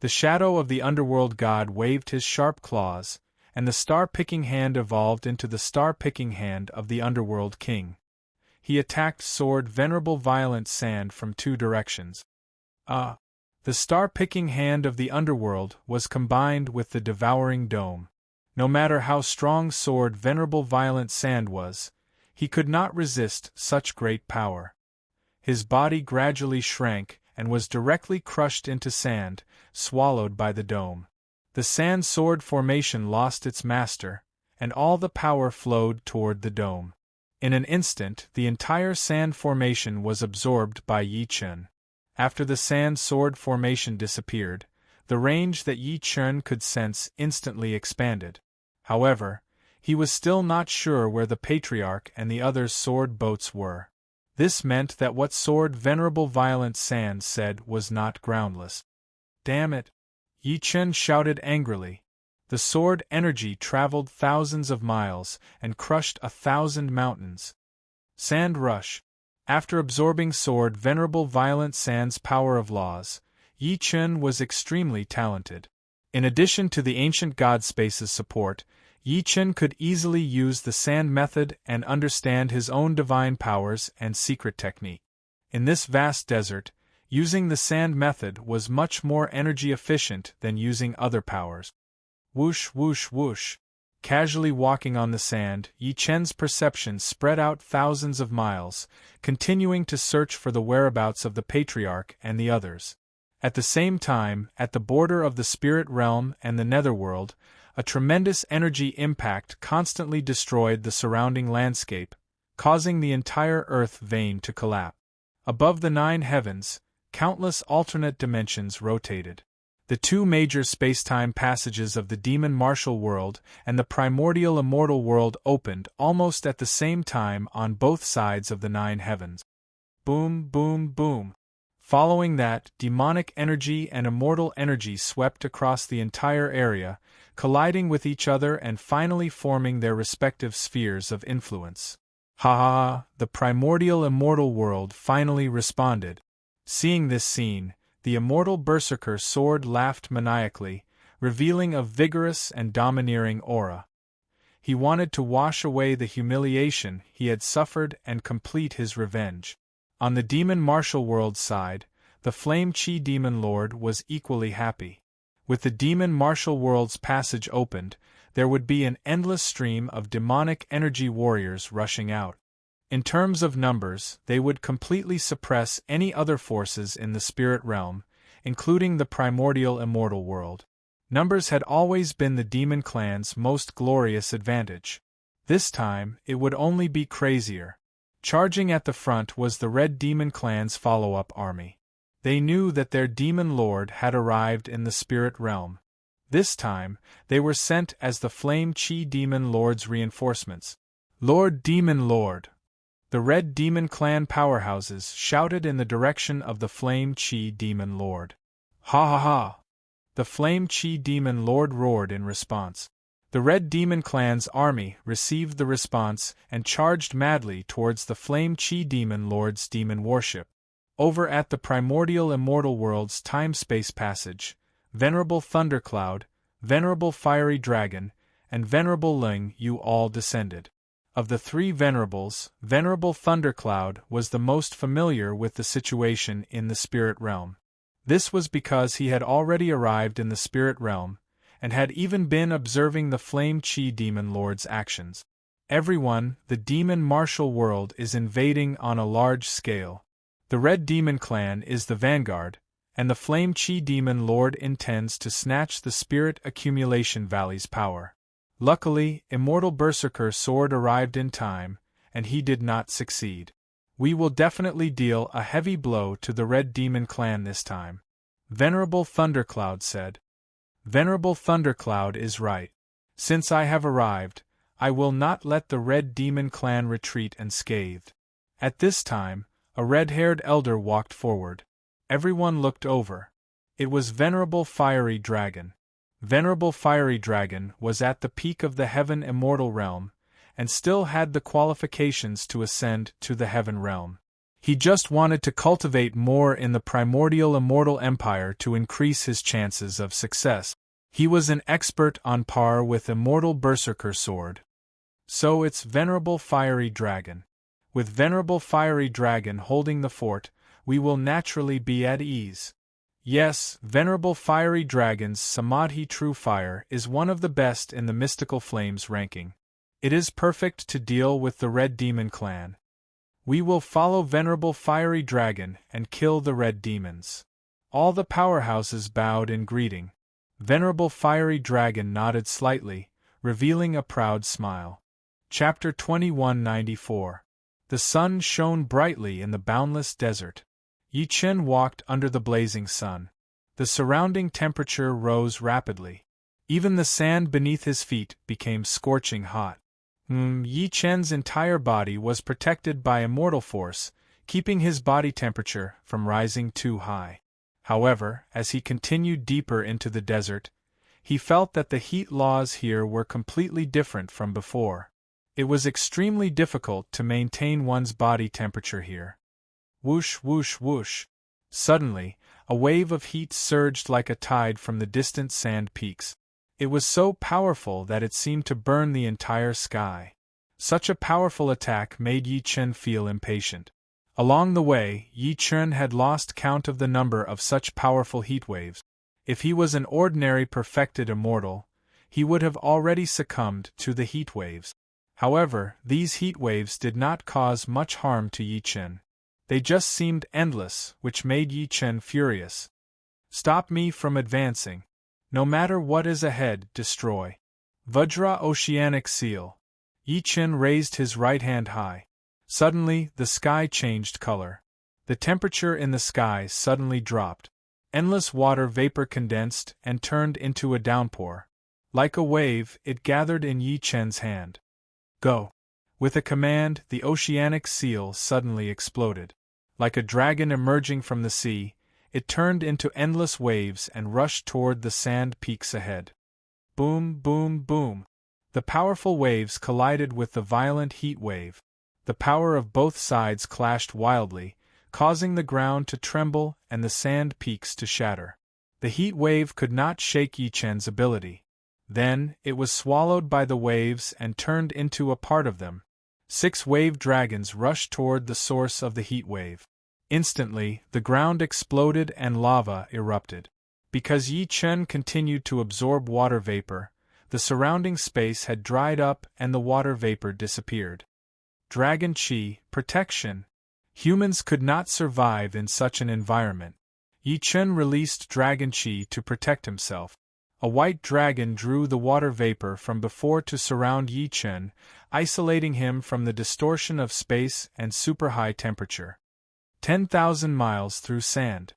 The shadow of the underworld god waved his sharp claws, and the star-picking hand evolved into the star-picking hand of the underworld king. He attacked sword venerable violent sand from two directions. The star-picking hand of the underworld was combined with the devouring dome. No matter how strong sword venerable violent sand was, he could not resist such great power. His body gradually shrank and was directly crushed into sand, swallowed by the dome. The sand sword formation lost its master, and all the power flowed toward the dome. In an instant, the entire sand formation was absorbed by Yi Chen. After the sand sword formation disappeared, the range that Yi Chen could sense instantly expanded. However, he was still not sure where the Patriarch and the other sword boats were. This meant that what sword venerable violent sand said was not groundless. Damn it! Yi Chen shouted angrily. The sword energy traveled thousands of miles and crushed 1,000 mountains. Sand rush. After absorbing sword venerable violent sand's power of laws, Yi Chen was extremely talented. In addition to the ancient god space's support, Yi Chen could easily use the sand method and understand his own divine powers and secret technique. In this vast desert, using the sand method was much more energy efficient than using other powers. Whoosh whoosh whoosh. casually walking on the sand, Yi Chen's perception spread out thousands of miles, continuing to search for the whereabouts of the Patriarch and the others. At the same time, at the border of the spirit realm and the netherworld, a tremendous energy impact constantly destroyed the surrounding landscape, causing the entire Earth vein to collapse. Above the 9 heavens, countless alternate dimensions rotated. The 2 major space-time passages of the demon martial world and the primordial immortal world opened almost at the same time on both sides of the 9 heavens. Boom, boom, boom. Following that, demonic energy and immortal energy swept across the entire area, colliding with each other and finally forming their respective spheres of influence. Ha ha ha, the primordial immortal world finally responded. Seeing this scene, the immortal berserker sword laughed maniacally, revealing a vigorous and domineering aura. He wanted to wash away the humiliation he had suffered and complete his revenge. On the demon martial world side, the Flame Chi Demon Lord was equally happy. With the demon martial world's passage opened, there would be an endless stream of demonic energy warriors rushing out. In terms of numbers, they would completely suppress any other forces in the spirit realm, including the primordial immortal world. Numbers had always been the demon clan's most glorious advantage. This time, it would only be crazier. Charging at the front was the Red Demon Clan's follow-up army. They knew that their demon lord had arrived in the spirit realm. This time, they were sent as the Flame Chi Demon Lord's reinforcements. Lord Demon Lord! The Red Demon Clan powerhouses shouted in the direction of the Flame Chi Demon Lord. Ha ha ha! The Flame Chi Demon Lord roared in response. The Red Demon Clan's army received the response and charged madly towards the Flame Chi Demon Lord's demon warship. Over at the primordial immortal world's time-space passage, Venerable Thundercloud, Venerable Fiery Dragon, and Venerable Ling Yu all descended. Of the 3 venerables, Venerable Thundercloud was the most familiar with the situation in the spirit realm. This was because he had already arrived in the spirit realm, and had even been observing the Flame Chi Demon Lord's actions. Everyone, the demon martial world is invading on a large scale. The Red Demon Clan is the vanguard, and the Flame Chi Demon Lord intends to snatch the Spirit Accumulation Valley's power. Luckily, Immortal Berserker Sword arrived in time, and he did not succeed. We will definitely deal a heavy blow to the Red Demon Clan this time, Venerable Thundercloud said. Venerable Thundercloud is right. Since I have arrived, I will not let the Red Demon Clan retreat unscathed. At this time, a red-haired elder walked forward. Everyone looked over. It was Venerable Fiery Dragon. Venerable Fiery Dragon was at the peak of the Heaven Immortal Realm, and still had the qualifications to ascend to the Heaven Realm. He just wanted to cultivate more in the primordial immortal empire to increase his chances of success. He was an expert on par with Immortal Berserker Sword. So it's Venerable Fiery Dragon. With Venerable Fiery Dragon holding the fort, we will naturally be at ease. Yes, Venerable Fiery Dragon's Samadhi True Fire is one of the best in the Mystical Flames ranking. It is perfect to deal with the Red Demon Clan. We will follow Venerable Fiery Dragon and kill the Red Demons. All the powerhouses bowed in greeting. Venerable Fiery Dragon nodded slightly, revealing a proud smile. Chapter 2194. The sun shone brightly in the boundless desert. Yi Chen walked under the blazing sun. The surrounding temperature rose rapidly. Even the sand beneath his feet became scorching hot. Yi Chen's entire body was protected by immortal force, keeping his body temperature from rising too high. However, as he continued deeper into the desert, he felt that the heat laws here were completely different from before. It was extremely difficult to maintain one's body temperature here. Whoosh, whoosh, whoosh. Suddenly, a wave of heat surged like a tide from the distant sand peaks. It was so powerful that it seemed to burn the entire sky. Such a powerful attack made Yi Chen feel impatient. Along the way, Yi Chen had lost count of the number of such powerful heat waves. If he was an ordinary perfected immortal, he would have already succumbed to the heat waves. However, these heat waves did not cause much harm to Yi Chen. They just seemed endless, which made Yi Chen furious. Stop me from advancing. No matter what is ahead, destroy. Vajra Oceanic Seal. Yi Chen raised his right hand high. Suddenly, the sky changed color. The temperature in the sky suddenly dropped. Endless water vapor condensed and turned into a downpour. Like a wave, it gathered in Yi Chen's hand. Go! With a command, the oceanic seal suddenly exploded. Like a dragon emerging from the sea, it turned into endless waves and rushed toward the sand peaks ahead. Boom, boom, boom. The powerful waves collided with the violent heat wave. The power of both sides clashed wildly, causing the ground to tremble and the sand peaks to shatter. The heat wave could not shake Yi Chen's ability. Then, it was swallowed by the waves and turned into a part of them. 6 wave dragons rushed toward the source of the heat wave. Instantly, the ground exploded and lava erupted. Because Yi Chen continued to absorb water vapor, the surrounding space had dried up and the water vapor disappeared. Dragon Qi, protection. Humans could not survive in such an environment. Yi Chen released Dragon Qi to protect himself. A white dragon drew the water vapor from before to surround Yi Chen, isolating him from the distortion of space and super high temperature. 10,000 miles through sand.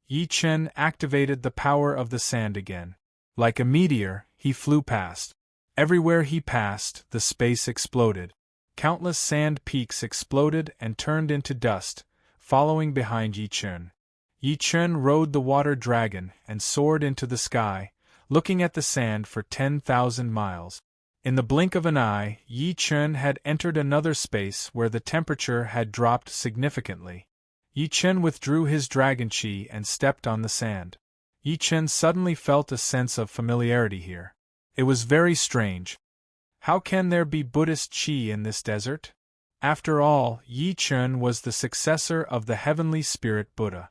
Yi Chen activated the power of the sand again. Like a meteor, he flew past. Everywhere he passed, the space exploded. Countless sand peaks exploded and turned into dust, following behind Yi Chen. Yi Chen rode the water dragon and soared into the sky, looking at the sand for 10,000 miles. In the blink of an eye, Yi Chen had entered another space where the temperature had dropped significantly. Yi Chen withdrew his dragon qi and stepped on the sand. Yi Chen suddenly felt a sense of familiarity here. It was very strange. How can there be Buddhist qi in this desert? After all, Yi Chen was the successor of the heavenly spirit Buddha.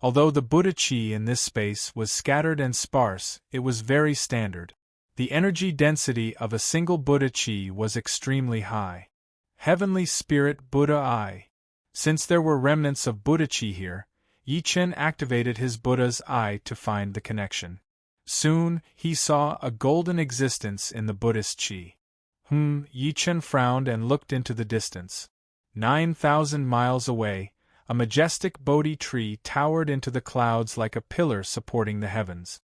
Although the Buddha qi in this space was scattered and sparse, it was very standard. The energy density of a single Buddha qi was extremely high. Heavenly Spirit Buddha Eye. Since there were remnants of Buddha qi here, Yi Chen activated his Buddha's eye to find the connection. Soon, he saw a golden existence in the Buddhist qi. Yi Chen frowned and looked into the distance. 9,000 miles away, a majestic Bodhi tree towered into the clouds like a pillar supporting the heavens.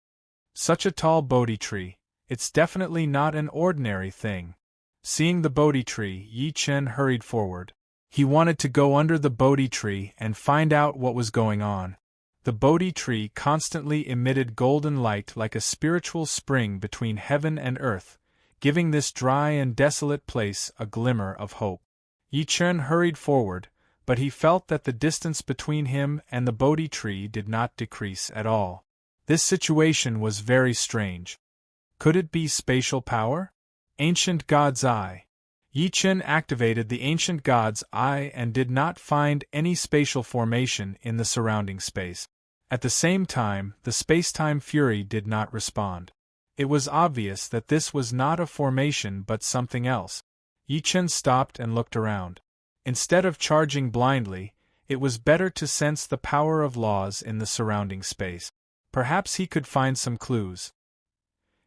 Such a tall Bodhi tree, it's definitely not an ordinary thing. Seeing the Bodhi tree, Yi Chen hurried forward. He wanted to go under the Bodhi tree and find out what was going on. The Bodhi tree constantly emitted golden light like a spiritual spring between heaven and earth, giving this dry and desolate place a glimmer of hope. Yi Chen hurried forward, but he felt that the distance between him and the Bodhi tree did not decrease at all. This situation was very strange. Could it be spatial power? Ancient God's Eye. Yi Chen activated the Ancient God's Eye and did not find any spatial formation in the surrounding space. At the same time, the space-time fury did not respond. It was obvious that this was not a formation but something else. Yi Chen stopped and looked around. Instead of charging blindly, it was better to sense the power of laws in the surrounding space. Perhaps he could find some clues.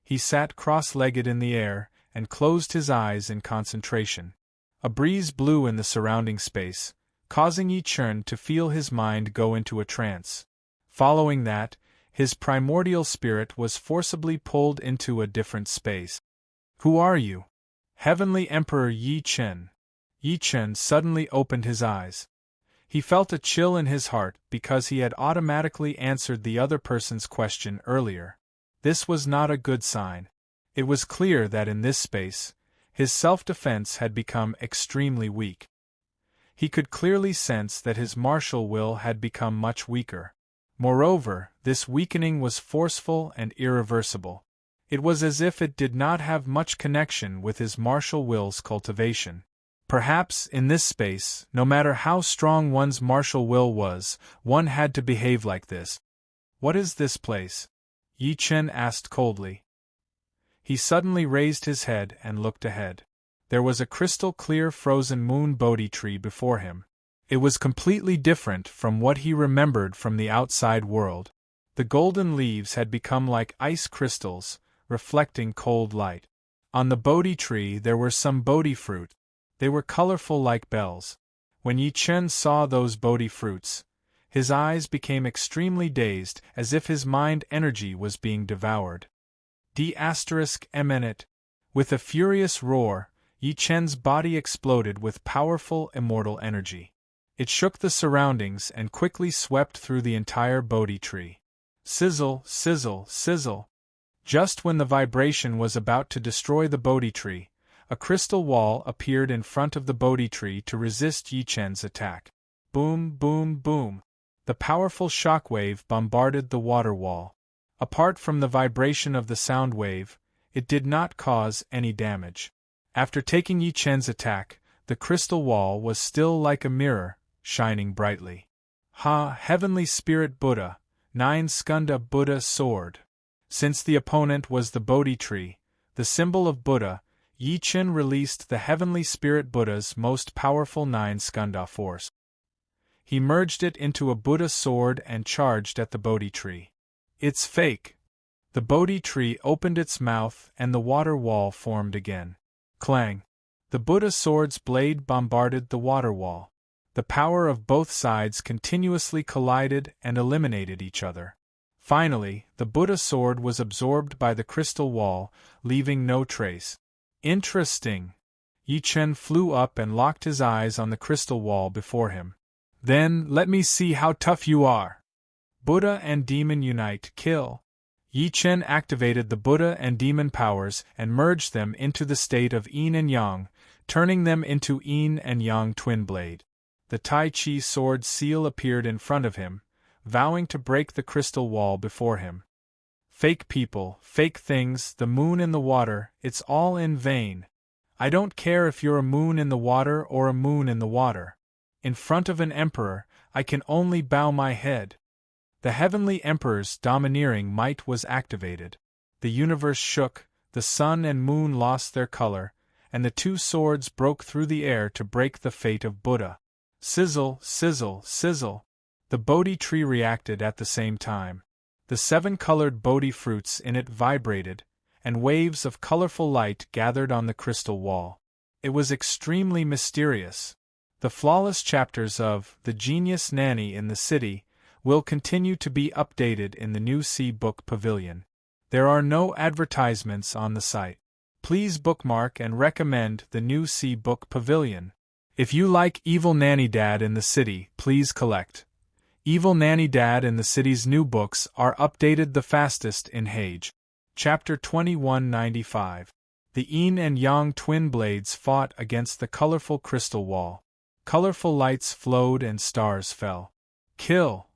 He sat cross-legged in the air and closed his eyes in concentration. A breeze blew in the surrounding space, causing Yi Chen to feel his mind go into a trance. Following that, his primordial spirit was forcibly pulled into a different space. Who are you? Heavenly Emperor Yi Chen. Yi Chen suddenly opened his eyes. He felt a chill in his heart because he had automatically answered the other person's question earlier. This was not a good sign. It was clear that in this space, his self-defense had become extremely weak. He could clearly sense that his martial will had become much weaker. Moreover, this weakening was forceful and irreversible. It was as if it did not have much connection with his martial will's cultivation. Perhaps, in this space, no matter how strong one's martial will was, one had to behave like this. What is this place? Yi Chen asked coldly. He suddenly raised his head and looked ahead. There was a crystal-clear frozen moon Bodhi tree before him. It was completely different from what he remembered from the outside world. The golden leaves had become like ice crystals, reflecting cold light. On the Bodhi tree there were some Bodhi fruit. They were colorful like bells. When Yi Chen saw those Bodhi fruits, his eyes became extremely dazed, as if his mind energy was being devoured. D*eminent. With a furious roar, Yi Chen's body exploded with powerful immortal energy. It shook the surroundings and quickly swept through the entire Bodhi tree. Sizzle, sizzle, sizzle. Just when the vibration was about to destroy the Bodhi tree, a crystal wall appeared in front of the Bodhi tree to resist Yi Chen's attack. Boom, boom, boom. The powerful shock wave bombarded the water wall. Apart from the vibration of the sound wave, it did not cause any damage. After taking Yi Chen's attack, the crystal wall was still like a mirror, shining brightly. Ha! Heavenly Spirit Buddha, 9 Skanda Buddha Sword. Since the opponent was the Bodhi tree, the symbol of Buddha, Yi Chen released the Heavenly Spirit Buddha's most powerful 9 Skanda force. He merged it into a Buddha sword and charged at the Bodhi tree. It's fake. The Bodhi tree opened its mouth and the water wall formed again. Clang! The Buddha sword's blade bombarded the water wall. The power of both sides continuously collided and eliminated each other. Finally, the Buddha sword was absorbed by the crystal wall, leaving no trace. Interesting. Yi Chen flew up and locked his eyes on the crystal wall before him. Then, let me see how tough you are. Buddha and demon unite, kill. Yi Chen activated the Buddha and demon powers and merged them into the state of yin and yang, turning them into yin and yang twin blade. The Tai Chi sword seal appeared in front of him, vowing to break the crystal wall before him. Fake people, fake things, the moon in the water, it's all in vain. I don't care if you're a moon in the water or a moon in the water. In front of an emperor, I can only bow my head. The heavenly emperor's domineering might was activated. The universe shook, the sun and moon lost their color, and the two swords broke through the air to break the fate of Buddha. Sizzle, sizzle, sizzle. The Bodhi tree reacted at the same time. The 7 colored Bodhi fruits in it vibrated, and waves of colorful light gathered on the crystal wall. It was extremely mysterious. The flawless chapters of The Genius Nanny in the City will continue to be updated in the new C-Book Pavilion. There are no advertisements on the site. Please bookmark and recommend the new C-Book Pavilion. If you like Evil Nanny Dad in the City, please collect. Evil Nanny Dad in the City's new books are updated the fastest in Hage. Chapter 2195. The Yin and Yang twin blades fought against the colorful crystal wall. Colorful lights flowed and stars fell. Kill!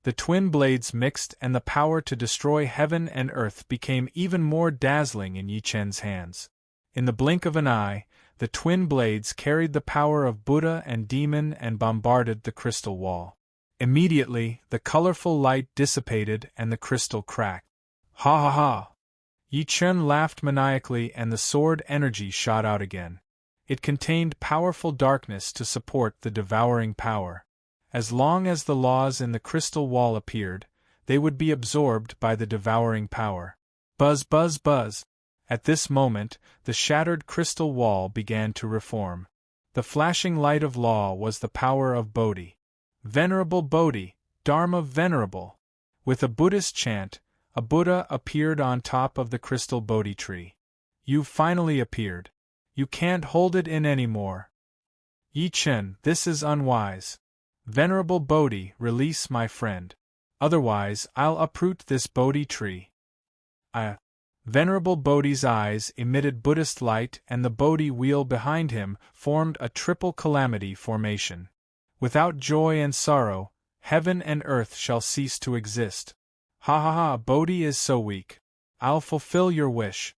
The twin blades mixed and the power to destroy heaven and earth became even more dazzling in Yi Chen's hands. In the blink of an eye, the twin blades carried the power of Buddha and demon and bombarded the crystal wall. Immediately, the colorful light dissipated and the crystal cracked. Ha ha ha! Yi Chen laughed maniacally and the sword energy shot out again. It contained powerful darkness to support the devouring power. As long as the laws in the crystal wall appeared, they would be absorbed by the devouring power. Buzz, buzz, buzz! At this moment, the shattered crystal wall began to reform. The flashing light of law was the power of Bodhi. Venerable Bodhi, Dharma Venerable! With a Buddhist chant, a Buddha appeared on top of the crystal Bodhi tree. You've finally appeared. You can't hold it in anymore. Yi Chen, this is unwise. Venerable Bodhi, release my friend. Otherwise, I'll uproot this Bodhi tree. Venerable Bodhi's eyes emitted Buddhist light and the Bodhi wheel behind him formed a triple calamity formation. Without joy and sorrow, heaven and earth shall cease to exist. Ha ha ha, Bodhi is so weak. I'll fulfill your wish.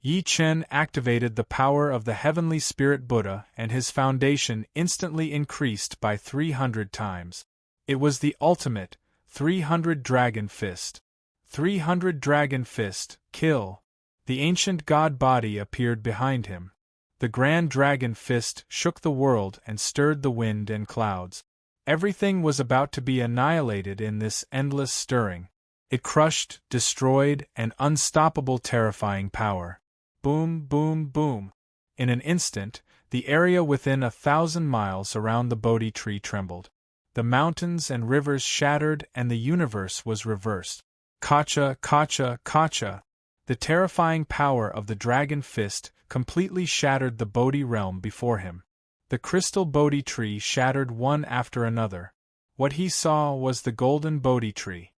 Yi Chen activated the power of the Heavenly Spirit Buddha and his foundation instantly increased by 300 times. It was the ultimate 300 Dragon Fist. 300 Dragon Fist, kill. The ancient god body appeared behind him. The grand dragon fist shook the world and stirred the wind and clouds. Everything was about to be annihilated in this endless stirring. It crushed, destroyed, an unstoppable terrifying power. Boom, boom, boom. In an instant, the area within 1,000 miles around the Bodhi tree trembled. The mountains and rivers shattered and the universe was reversed. Kacha, kacha, kacha. The terrifying power of the dragon fist completely shattered the Bodhi realm before him. The crystal Bodhi tree shattered one after another. What he saw was the golden Bodhi tree.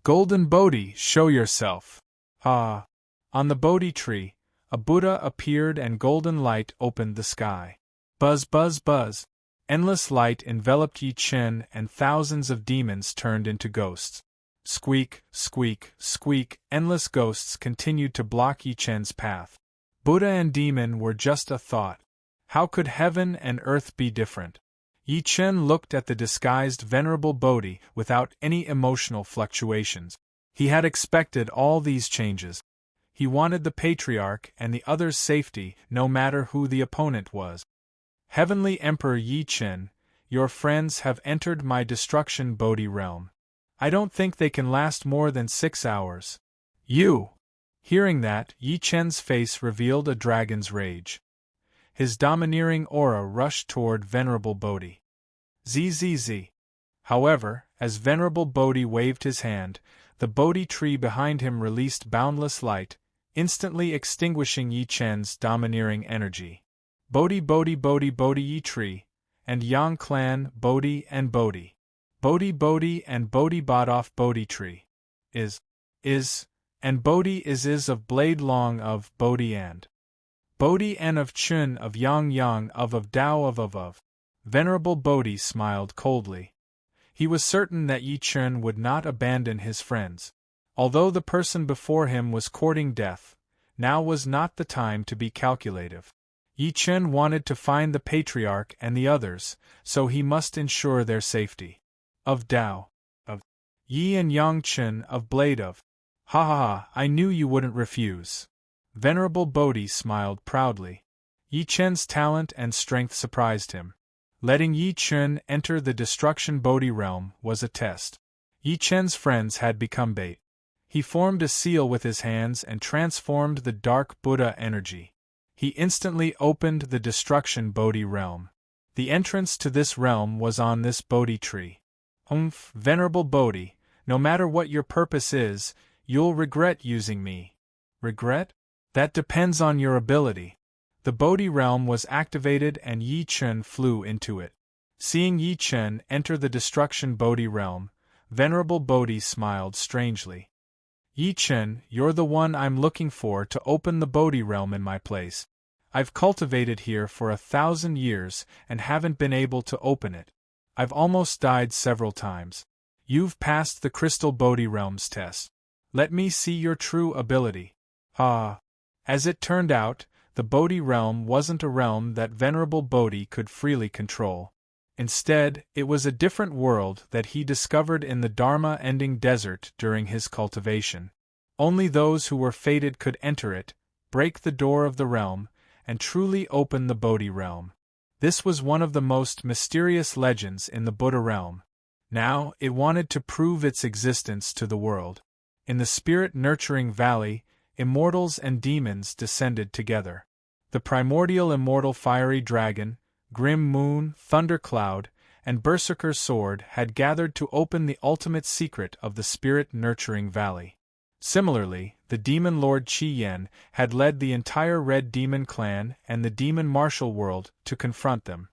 Golden Bodhi, show yourself! Ah! On the Bodhi tree, a Buddha appeared and golden light opened the sky. Buzz, buzz, buzz. Endless light enveloped Yi Chen and thousands of demons turned into ghosts. Squeak, squeak, squeak, endless ghosts continued to block Yi Chen's path. Buddha and demon were just a thought. How could heaven and earth be different? Yi Chen looked at the disguised Venerable Bodhi without any emotional fluctuations. He had expected all these changes. He wanted the Patriarch and the others' safety, no matter who the opponent was. Heavenly Emperor Yi Chen, your friends have entered my destruction Bodhi realm. I don't think they can last more than 6 hours. You! Hearing that, Yi Chen's face revealed a dragon's rage. His domineering aura rushed toward Venerable Bodhi. Zzz. However, as Venerable Bodhi waved his hand, the Bodhi tree behind him released boundless light, instantly extinguishing Yi Chen's domineering energy. Bodhi Bodhi Bodhi Bodhi Yi tree, and Yang clan Bodhi and Bodhi. Bodhi Bodhi and Bodhi Bodoff Bodhi tree. Is, and Bodhi is of blade long of Bodhi and. Bodhi and of Chun of Yang of Dao of. Venerable Bodhi smiled coldly. He was certain that Yi Chen would not abandon his friends. Although the person before him was courting death, now was not the time to be calculative. Yi Chen wanted to find the Patriarch and the others, so he must ensure their safety. Of Dao. Of Yi and Yang Chen of Blade of. Ha ha ha, I knew you wouldn't refuse. Venerable Bodhi smiled proudly. Yi Chen's talent and strength surprised him. Letting Yi Chen enter the destruction Bodhi realm was a test. Yi Chen's friends had become bait. He formed a seal with his hands and transformed the dark Buddha energy. He instantly opened the destruction Bodhi realm. The entrance to this realm was on this Bodhi tree. Venerable Bodhi, no matter what your purpose is, you'll regret using me. Regret? That depends on your ability. The Bodhi realm was activated and Yi Chen flew into it. Seeing Yi Chen enter the destruction Bodhi realm, Venerable Bodhi smiled strangely. Yi Chen, you're the one I'm looking for to open the Bodhi realm in my place. I've cultivated here for 1,000 years and haven't been able to open it. I've almost died several times. You've passed the Crystal Bodhi realm's test. Let me see your true ability. Ah. As it turned out, the Bodhi realm wasn't a realm that Venerable Bodhi could freely control. Instead, it was a different world that he discovered in the Dharma-ending desert during his cultivation. Only those who were fated could enter it, break the door of the realm, and truly open the Bodhi realm. This was one of the most mysterious legends in the Buddha realm. Now, it wanted to prove its existence to the world. In the spirit-nurturing valley, immortals and demons descended together. The primordial immortal fiery dragon, grim moon, thundercloud, and berserker sword had gathered to open the ultimate secret of the spirit-nurturing valley. Similarly, the demon lord Qi Yan had led the entire Red Demon clan and the demon martial world to confront them.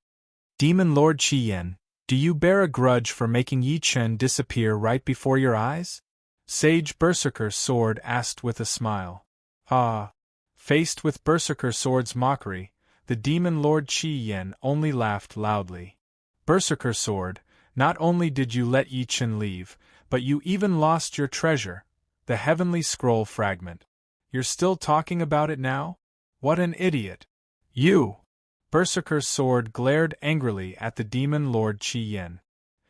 Demon Lord Qi Yan, do you bear a grudge for making Yi Chen disappear right before your eyes? Sage Berserker Sword asked with a smile. Ah! Faced with Berserker Sword's mockery, the demon lord Qi Yan only laughed loudly. Berserker Sword, not only did you let Yi Chen leave, but you even lost your treasure, the heavenly scroll fragment. You're still talking about it now? What an idiot! You! Berserker Sword glared angrily at the demon lord Qi Yan.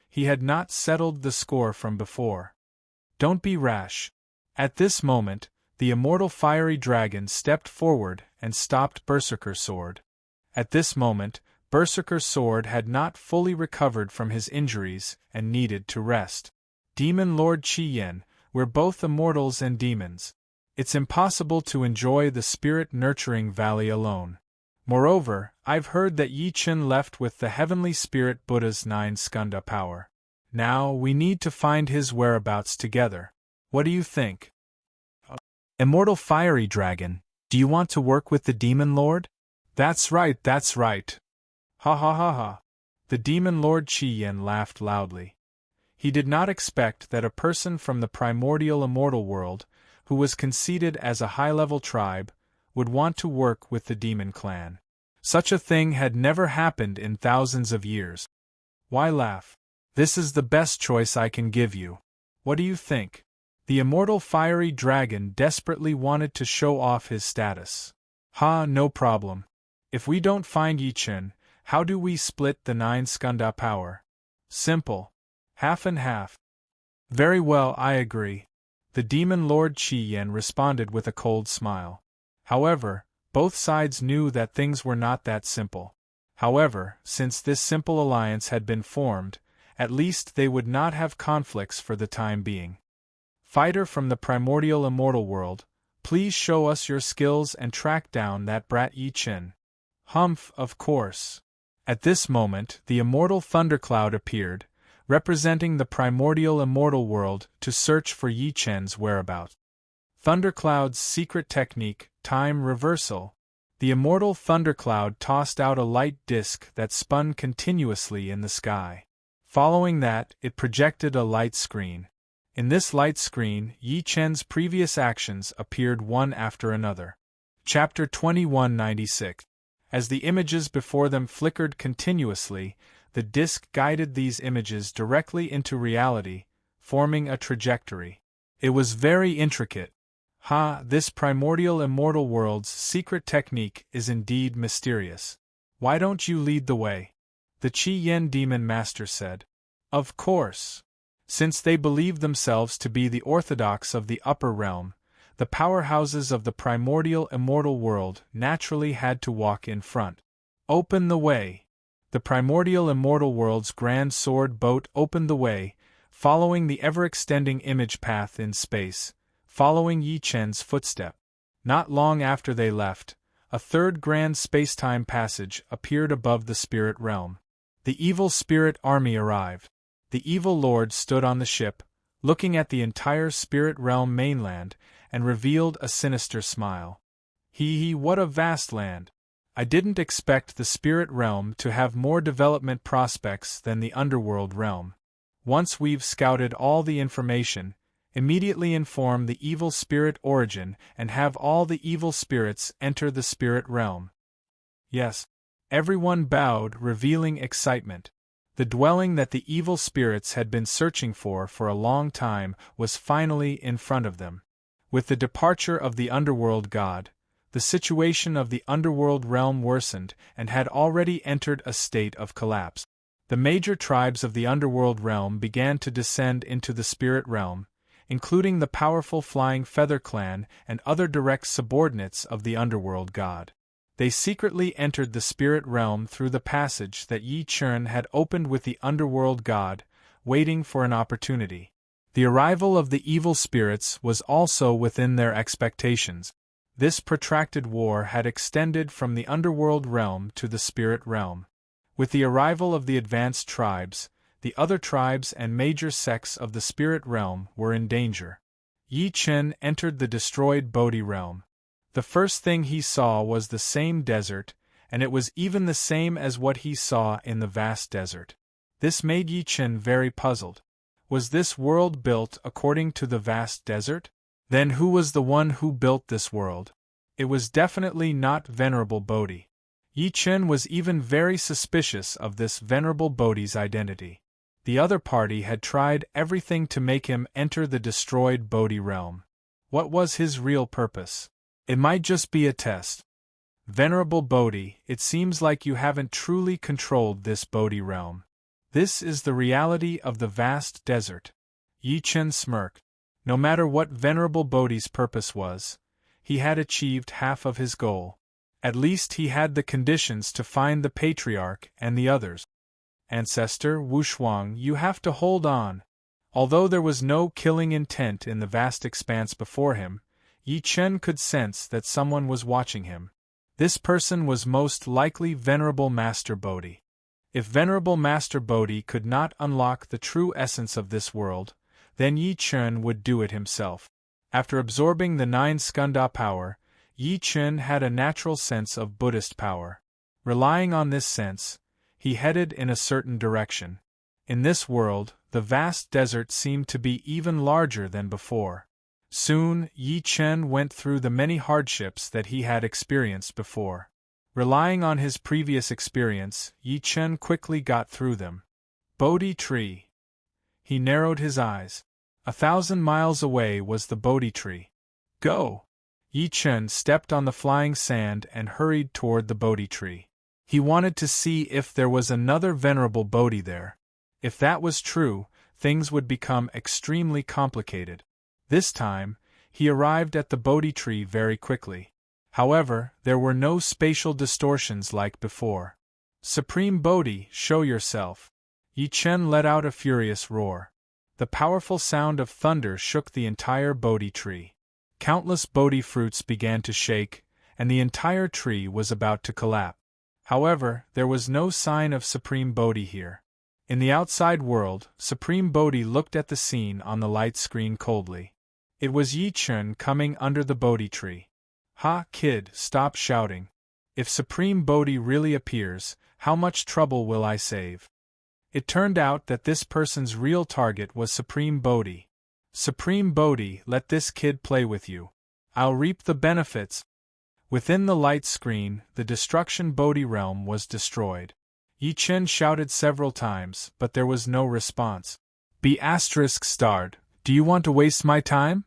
He had not settled the score from before. Don't be rash. At this moment, the immortal fiery dragon stepped forward and stopped Berserker's sword. At this moment, Berserker's sword had not fully recovered from his injuries and needed to rest. Demon Lord Qi Yen, we're both immortals and demons. It's impossible to enjoy the spirit-nurturing valley alone. Moreover, I've heard that Yi Chen left with the heavenly spirit Buddha's 9 skanda power. Now, we need to find his whereabouts together. What do you think? Immortal fiery dragon, do you want to work with the demon lord? That's right, that's right. Ha ha ha ha. The demon lord Qi Yen laughed loudly. He did not expect that a person from the primordial immortal world, who was conceited as a high-level tribe, would want to work with the demon clan. Such a thing had never happened in thousands of years. Why laugh? This is the best choice I can give you. What do you think? The immortal fiery dragon desperately wanted to show off his status. Ha, no problem. If we don't find Yi Chen, how do we split the 9 skanda power? Simple. Half and half. Very well, I agree. The demon lord Qi Yen responded with a cold smile. However, both sides knew that things were not that simple. However, since this simple alliance had been formed, at least they would not have conflicts for the time being. Fighter from the primordial immortal world, please show us your skills and track down that brat Yi Chen. Humph, of course. At this moment, the immortal thundercloud appeared, representing the primordial immortal world, to search for Yi Chen's whereabouts. Thundercloud's secret technique, time reversal. The immortal thundercloud tossed out a light disk that spun continuously in the sky. Following that, it projected a light screen. In this light screen, Yi Chen's previous actions appeared one after another. Chapter 2196. As the images before them flickered continuously, the disk guided these images directly into reality, forming a trajectory. It was very intricate. Ha, this primordial immortal world's secret technique is indeed mysterious. Why don't you lead the way? The Qi Yen demon master said. Of course. Since they believed themselves to be the orthodox of the upper realm, the powerhouses of the primordial immortal world naturally had to walk in front. Open the way. The primordial immortal world's grand sword boat opened the way, following the ever-extending image path in space, following Yi Chen's footstep. Not long after they left, a third grand space-time passage appeared above the spirit realm. The evil spirit army arrived. The evil lord stood on the ship, looking at the entire spirit realm mainland, and revealed a sinister smile. Hee, what a vast land! I didn't expect the spirit realm to have more development prospects than the underworld realm. Once we've scouted all the information, immediately inform the evil spirit origin and have all the evil spirits enter the spirit realm. Yes. Everyone bowed, revealing excitement. The dwelling that the evil spirits had been searching for a long time was finally in front of them. With the departure of the underworld god, the situation of the underworld realm worsened and had already entered a state of collapse. The major tribes of the underworld realm began to descend into the spirit realm, including the powerful Flying Feather clan and other direct subordinates of the underworld god. They secretly entered the spirit realm through the passage that Yi Chen had opened with the underworld god, waiting for an opportunity. The arrival of the evil spirits was also within their expectations. This protracted war had extended from the underworld realm to the spirit realm. With the arrival of the advanced tribes, the other tribes and major sects of the spirit realm were in danger. Yi Chen entered the destroyed Bodhi realm. The first thing he saw was the same desert, and it was even the same as what he saw in the vast desert. This made Yi Chen very puzzled. Was this world built according to the vast desert? Then who was the one who built this world? It was definitely not Venerable Bodhi. Yi Chen was even very suspicious of this Venerable Bodhi's identity. The other party had tried everything to make him enter the destroyed Bodhi realm. What was his real purpose? It might just be a test. Venerable Bodhi, it seems like you haven't truly controlled this Bodhi realm. This is the reality of the vast desert. Yi Chen smirked. No matter what Venerable Bodhi's purpose was, he had achieved half of his goal. At least he had the conditions to find the patriarch and the others. Ancestor Wushuang, you have to hold on. Although there was no killing intent in the vast expanse before him, Yi Chen could sense that someone was watching him. This person was most likely Venerable Master Bodhi. If Venerable Master Bodhi could not unlock the true essence of this world, then Yi Chen would do it himself. After absorbing the 9 skanda power, Yi Chen had a natural sense of Buddhist power. Relying on this sense, he headed in a certain direction. In this world, the vast desert seemed to be even larger than before. Soon, Yi Chen went through the many hardships that he had experienced before. Relying on his previous experience, Yi Chen quickly got through them. Bodhi tree. He narrowed his eyes. 1,000 miles away was the Bodhi tree. Go! Yi Chen stepped on the flying sand and hurried toward the Bodhi tree. He wanted to see if there was another Venerable Bodhi there. If that was true, things would become extremely complicated. This time, he arrived at the Bodhi tree very quickly. However, there were no spatial distortions like before. Supreme Bodhi, show yourself! Yi Chen let out a furious roar. The powerful sound of thunder shook the entire Bodhi tree. Countless Bodhi fruits began to shake, and the entire tree was about to collapse. However, there was no sign of Supreme Bodhi here. In the outside world, Supreme Bodhi looked at the scene on the light screen coldly. It was Yi Chen coming under the Bodhi tree. Ha, kid, stop shouting. If Supreme Bodhi really appears, how much trouble will I save? It turned out that this person's real target was Supreme Bodhi. Supreme Bodhi, let this kid play with you. I'll reap the benefits. Within the light screen, the Destruction Bodhi realm was destroyed. Yi Chen shouted several times, but there was no response. Be ****, do you want to waste my time?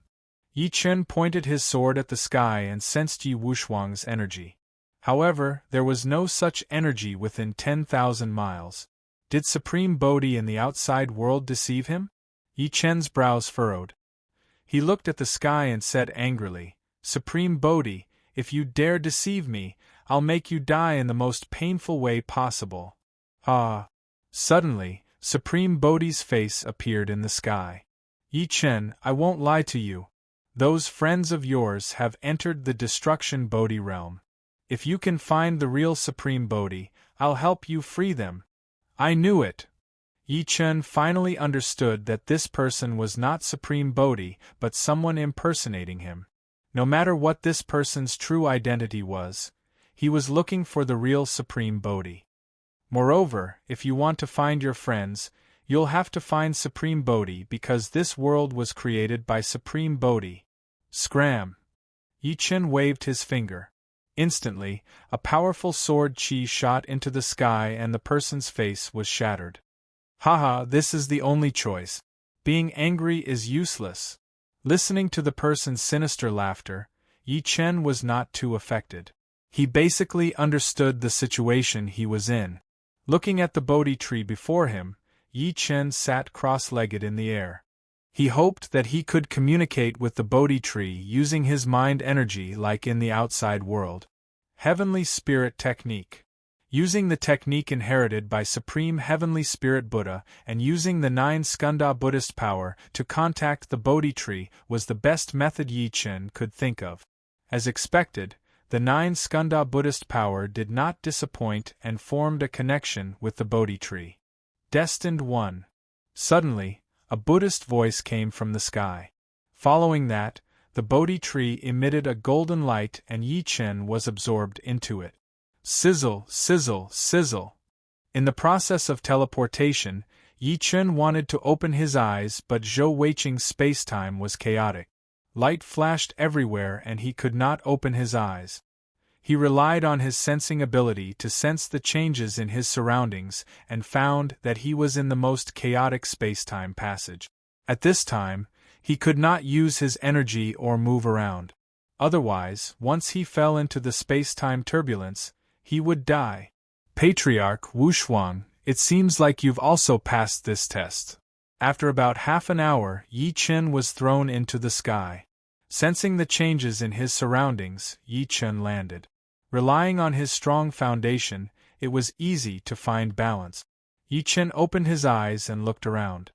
Yi Chen pointed his sword at the sky and sensed Yi Wushuang's energy. However, there was no such energy within 10,000 miles. Did Supreme Bodhi in the outside world deceive him? Yi Chen's brows furrowed. He looked at the sky and said angrily, Supreme Bodhi, if you dare deceive me, I'll make you die in the most painful way possible. Ah! Suddenly, Supreme Bodhi's face appeared in the sky. Yi Chen, I won't lie to you. Those friends of yours have entered the Destruction Bodhi realm. If you can find the real Supreme Bodhi, I'll help you free them. I knew it. Yi Chen finally understood that this person was not Supreme Bodhi, but someone impersonating him. No matter what this person's true identity was, he was looking for the real Supreme Bodhi. Moreover, if you want to find your friends, you'll have to find Supreme Bodhi because this world was created by Supreme Bodhi. Scram! Yi Chen waved his finger. Instantly, a powerful sword chi shot into the sky and the person's face was shattered. Haha, this is the only choice. Being angry is useless. Listening to the person's sinister laughter, Yi Chen was not too affected. He basically understood the situation he was in. Looking at the Bodhi tree before him, Yi Chen sat cross-legged in the air. He hoped that he could communicate with the Bodhi tree using his mind energy like in the outside world. Heavenly Spirit Technique. Using the technique inherited by Supreme Heavenly Spirit Buddha and using the 9 skanda Buddhist power to contact the Bodhi tree was the best method Yi Chen could think of. As expected, the 9 skanda Buddhist power did not disappoint and formed a connection with the Bodhi tree. Destined 1. Suddenly, a Buddhist voice came from the sky. Following that, the Bodhi tree emitted a golden light and Yi Chen was absorbed into it. Sizzle, sizzle, sizzle. In the process of teleportation, Yi Chen wanted to open his eyes, but Zhou Weiqing's space-time was chaotic. Light flashed everywhere and he could not open his eyes. He relied on his sensing ability to sense the changes in his surroundings and found that he was in the most chaotic space-time passage. At this time, he could not use his energy or move around. Otherwise, once he fell into the space-time turbulence, he would die. Patriarch Wushuang, it seems like you've also passed this test. After about half an hour, Yi Chen was thrown into the sky. Sensing the changes in his surroundings, Yi Chen landed. Relying on his strong foundation, it was easy to find balance. Yi Chen opened his eyes and looked around.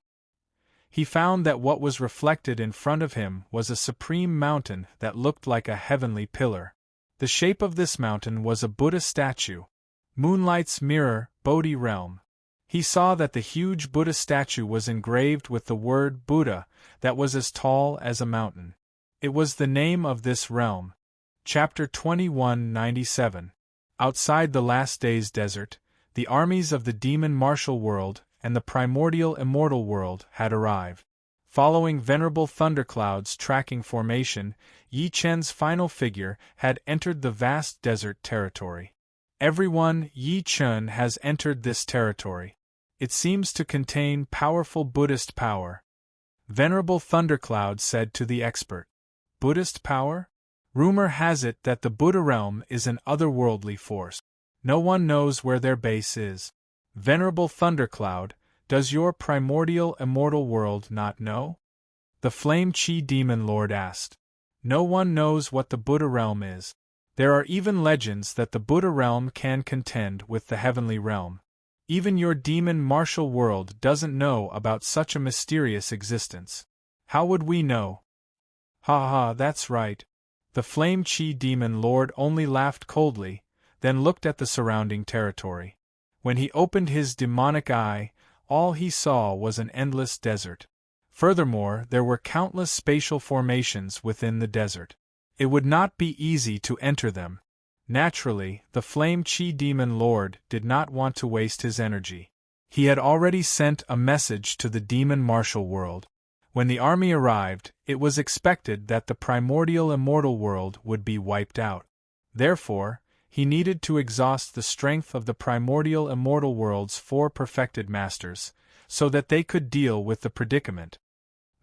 He found that what was reflected in front of him was a supreme mountain that looked like a heavenly pillar. The shape of this mountain was a Buddha statue. Moonlight's mirror, Bodhi realm. He saw that the huge Buddha statue was engraved with the word Buddha that was as tall as a mountain. It was the name of this realm. Chapter 2197. Outside the last day's desert, the armies of the demon martial world and the primordial immortal world had arrived. Following Venerable Thundercloud's tracking formation, Yi Chen's final figure had entered the vast desert territory. Everyone, Yi Chen has entered this territory. It seems to contain powerful Buddhist power. Venerable Thundercloud said to the expert. Buddhist power? Rumor has it that the Buddha realm is an otherworldly force. No one knows where their base is. Venerable Thundercloud, does your primordial immortal world not know? The Flame Chi Demon Lord asked. No one knows what the Buddha realm is. There are even legends that the Buddha realm can contend with the heavenly realm. Even your demon martial world doesn't know about such a mysterious existence. How would we know? Ha ha, that's right. The Flame Chi Demon Lord only laughed coldly, then looked at the surrounding territory. When he opened his demonic eye, all he saw was an endless desert. Furthermore, there were countless spatial formations within the desert. It would not be easy to enter them. Naturally, the Flame Chi Demon Lord did not want to waste his energy. He had already sent a message to the demon martial world. When the army arrived, it was expected that the primordial immortal world would be wiped out. Therefore, he needed to exhaust the strength of the primordial immortal world's 4 perfected masters, so that they could deal with the predicament.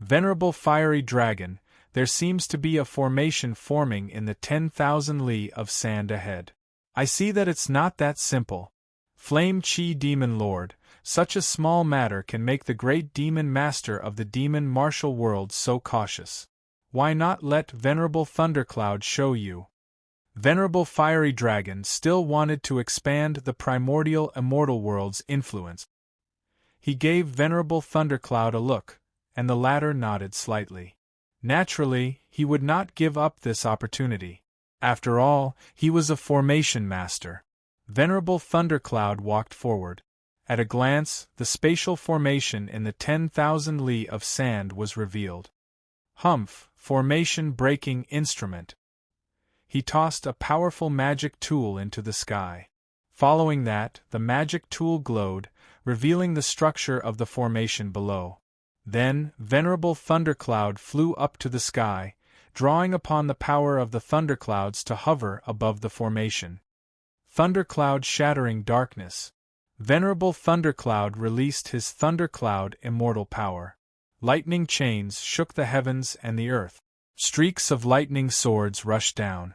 Venerable Fiery Dragon, there seems to be a formation forming in the 10,000 li of sand ahead. I see that it's not that simple. Flame Chi Demon Lord, such a small matter can make the great demon master of the demon martial world so cautious. Why not let Venerable Thundercloud show you? Venerable Fiery Dragon still wanted to expand the primordial immortal world's influence. He gave Venerable Thundercloud a look, and the latter nodded slightly. Naturally, he would not give up this opportunity. After all, he was a formation master. Venerable Thundercloud walked forward. At a glance, the spatial formation in the 10,000 li of sand was revealed. Humph, formation breaking instrument. He tossed a powerful magic tool into the sky. Following that, the magic tool glowed, revealing the structure of the formation below. Then, Venerable Thundercloud flew up to the sky, drawing upon the power of the thunderclouds to hover above the formation. Thundercloud shattering darkness. Venerable Thundercloud released his Thundercloud immortal power. Lightning chains shook the heavens and the earth. Streaks of lightning swords rushed down.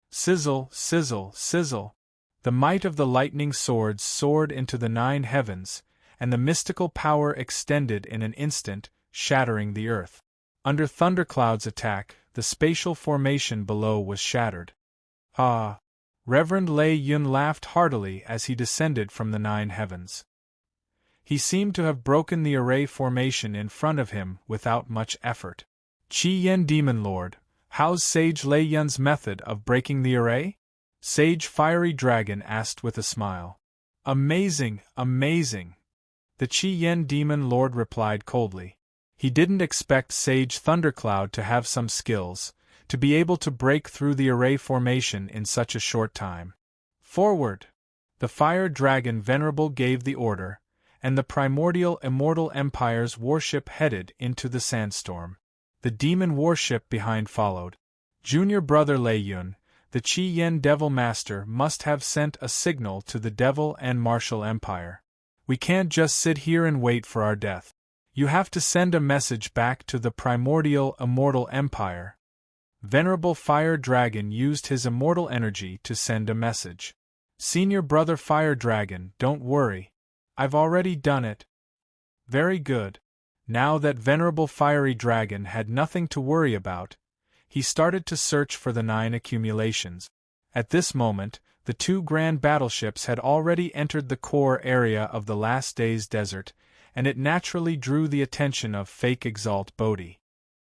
Sizzle, sizzle, sizzle. The might of the lightning swords soared into the 9 heavens, and the mystical power extended in an instant, shattering the earth. Under Thundercloud's attack, the spatial formation below was shattered. Ah! Reverend Lei Yun laughed heartily as he descended from the 9 heavens. He seemed to have broken the array formation in front of him without much effort. Qi Yen Demon Lord, how's Sage Lei Yun's method of breaking the array? Sage Fiery Dragon asked with a smile. Amazing, amazing. The Qi Yen Demon Lord replied coldly. He didn't expect Sage Thundercloud to have some skills, to be able to break through the array formation in such a short time. Forward! The Fire Dragon Venerable gave the order, and the primordial immortal empire's warship headed into the sandstorm. The demon warship behind followed. Junior brother Lei Yun, the Qi Yen Devil Master, must have sent a signal to the Devil and Martial Empire. We can't just sit here and wait for our death. You have to send a message back to the primordial immortal empire. Venerable Fire Dragon used his immortal energy to send a message. Senior brother Fire Dragon, don't worry. I've already done it. Very good. Now that venerable fiery dragon had nothing to worry about, he started to search for the 9 accumulations. At this moment, the 2 grand battleships had already entered the core area of the last day's desert, and it naturally drew the attention of fake Exalt Bodhi.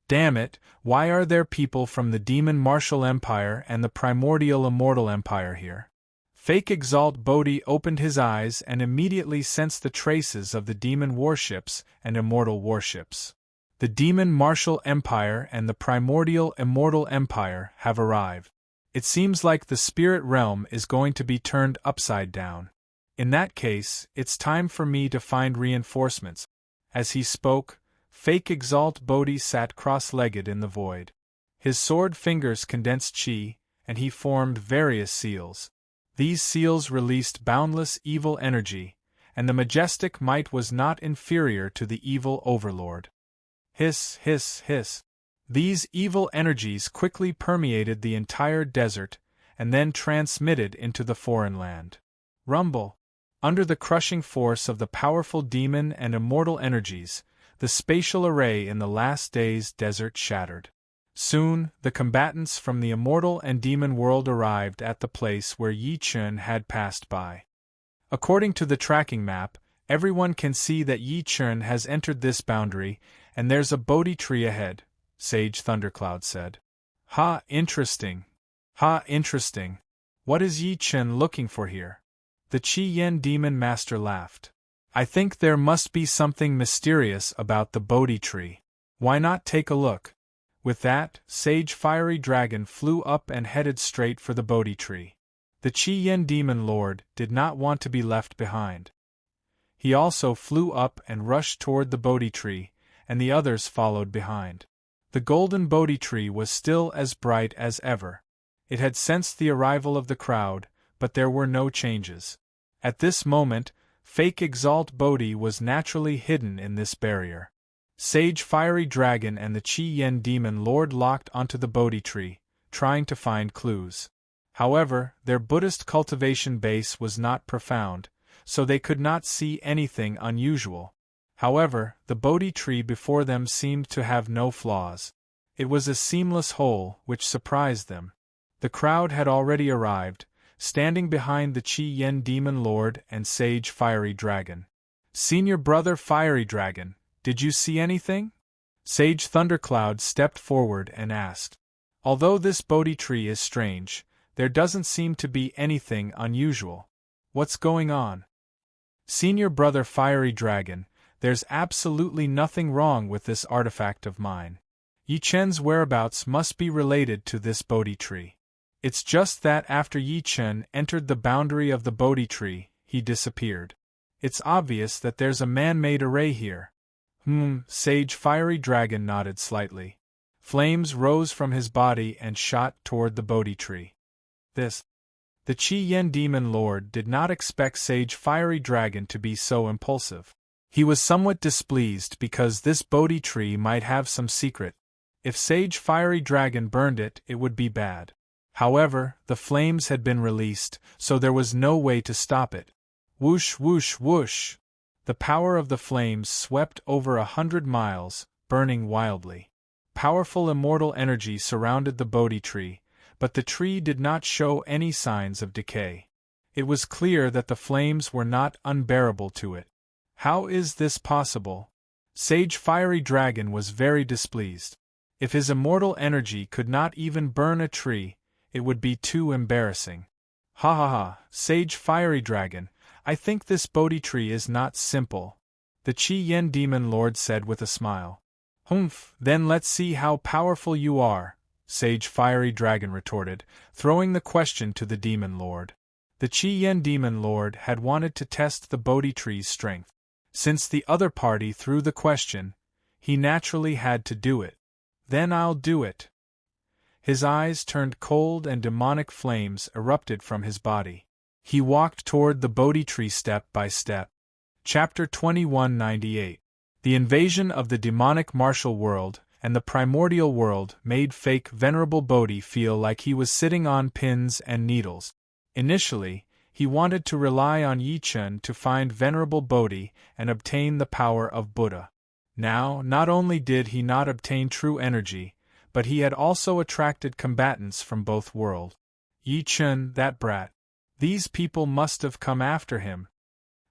Damn it, why are there people from the Demon Martial Empire and the Primordial Immortal Empire here? Fake Exalt Bodhi opened his eyes and immediately sensed the traces of the demon warships and immortal warships. The Demon Martial Empire and the Primordial Immortal Empire have arrived. It seems like the spirit realm is going to be turned upside down. In that case, it's time for me to find reinforcements. As he spoke, fake Exalt Bodhi sat cross-legged in the void. His sword fingers condensed chi, and he formed various seals. These seals released boundless evil energy, and the majestic might was not inferior to the evil overlord. Hiss, hiss, hiss. These evil energies quickly permeated the entire desert, and then transmitted into the foreign land. Rumble. Under the crushing force of the powerful demon and immortal energies, the spatial array in the last day's desert shattered. Soon, the combatants from the immortal and demon world arrived at the place where Yi Chun had passed by. According to the tracking map, everyone can see that Yi Chun has entered this boundary, and there's a Bodhi tree ahead, Sage Thundercloud said. Ha, interesting. Ha, interesting. What is Yi Chun looking for here? The Qi Yen Demon Master laughed. I think there must be something mysterious about the Bodhi tree. Why not take a look? With that, Sage Fiery Dragon flew up and headed straight for the Bodhi tree. The Qi Yen Demon Lord did not want to be left behind. He also flew up and rushed toward the Bodhi tree, and the others followed behind. The golden Bodhi tree was still as bright as ever. It had sensed the arrival of the crowd, but there were no changes. At this moment, fake Exalt Bodhi was naturally hidden in this barrier. Sage Fiery Dragon and the Qi Yen Demon Lord locked onto the Bodhi tree, trying to find clues. However, their Buddhist cultivation base was not profound, so they could not see anything unusual. However, the Bodhi tree before them seemed to have no flaws. It was a seamless whole, which surprised them. The crowd had already arrived, standing behind the Qi Yen Demon Lord and Sage Fiery Dragon. Senior Brother Fiery Dragon, did you see anything? Sage Thundercloud stepped forward and asked. Although this Bodhi tree is strange, there doesn't seem to be anything unusual. What's going on? Senior Brother Fiery Dragon, there's absolutely nothing wrong with this artifact of mine. Yi Chen's whereabouts must be related to this Bodhi tree. It's just that after Yi Chen entered the boundary of the Bodhi tree, he disappeared. It's obvious that there's a man-made array here. Sage Fiery Dragon nodded slightly. Flames rose from his body and shot toward the Bodhi tree. The Qi Yen Demon Lord did not expect Sage Fiery Dragon to be so impulsive. He was somewhat displeased because this Bodhi tree might have some secret. If Sage Fiery Dragon burned it, it would be bad. However, the flames had been released, so there was no way to stop it. Whoosh, whoosh, whoosh! The power of the flames swept over 100 miles, burning wildly. Powerful immortal energy surrounded the Bodhi tree, but the tree did not show any signs of decay. It was clear that the flames were not unbearable to it. How is this possible? Sage Fiery Dragon was very displeased. If his immortal energy could not even burn a tree, it would be too embarrassing. Ha ha ha, Sage Fiery Dragon, I think this Bodhi tree is not simple, the Qi Yen Demon Lord said with a smile. Humph, then let's see how powerful you are, Sage Fiery Dragon retorted, throwing the question to the Demon Lord. The Qi Yen Demon Lord had wanted to test the Bodhi tree's strength. Since the other party threw the question, he naturally had to do it. Then I'll do it. His eyes turned cold and demonic flames erupted from his body. He walked toward the Bodhi tree step by step. Chapter 2198. The invasion of the demonic martial world and the primordial world made fake Venerable Bodhi feel like he was sitting on pins and needles. Initially, he wanted to rely on Yi Chen to find Venerable Bodhi and obtain the power of Buddha. Now, not only did he not obtain true energy, but he had also attracted combatants from both worlds. Yi Chen, that brat. These people must have come after him.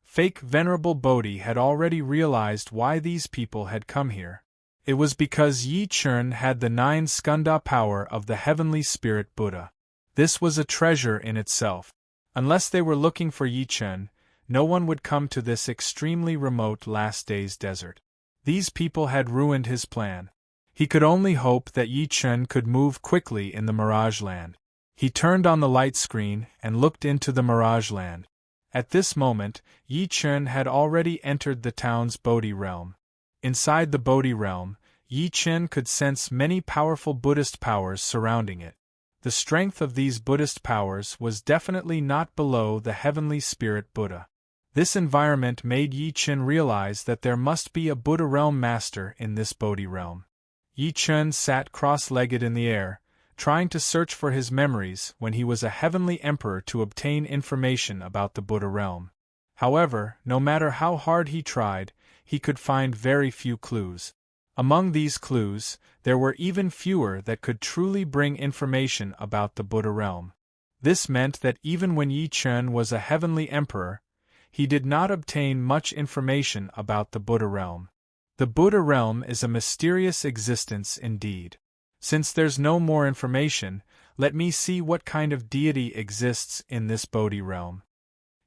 Fake Venerable Bodhi had already realized why these people had come here. It was because Yi Chen had the 9 skanda power of the heavenly spirit Buddha. This was a treasure in itself. Unless they were looking for Yi Chen, no one would come to this extremely remote last days desert. These people had ruined his plan. He could only hope that Yi Chen could move quickly in the Mirage Land. He turned on the light screen and looked into the Mirage Land. At this moment, Yi Chen had already entered the town's Bodhi realm. Inside the Bodhi realm, Yi Chen could sense many powerful Buddhist powers surrounding it. The strength of these Buddhist powers was definitely not below the heavenly spirit Buddha. This environment made Yi Chen realize that there must be a Buddha realm master in this Bodhi realm. Yi Chen sat cross-legged in the air, trying to search for his memories when he was a heavenly emperor to obtain information about the Buddha realm. However, no matter how hard he tried, he could find very few clues. Among these clues, there were even fewer that could truly bring information about the Buddha realm. This meant that even when Yi Chen was a heavenly emperor, he did not obtain much information about the Buddha realm. The Buddha realm is a mysterious existence indeed. Since there's no more information, let me see what kind of deity exists in this Bodhi realm.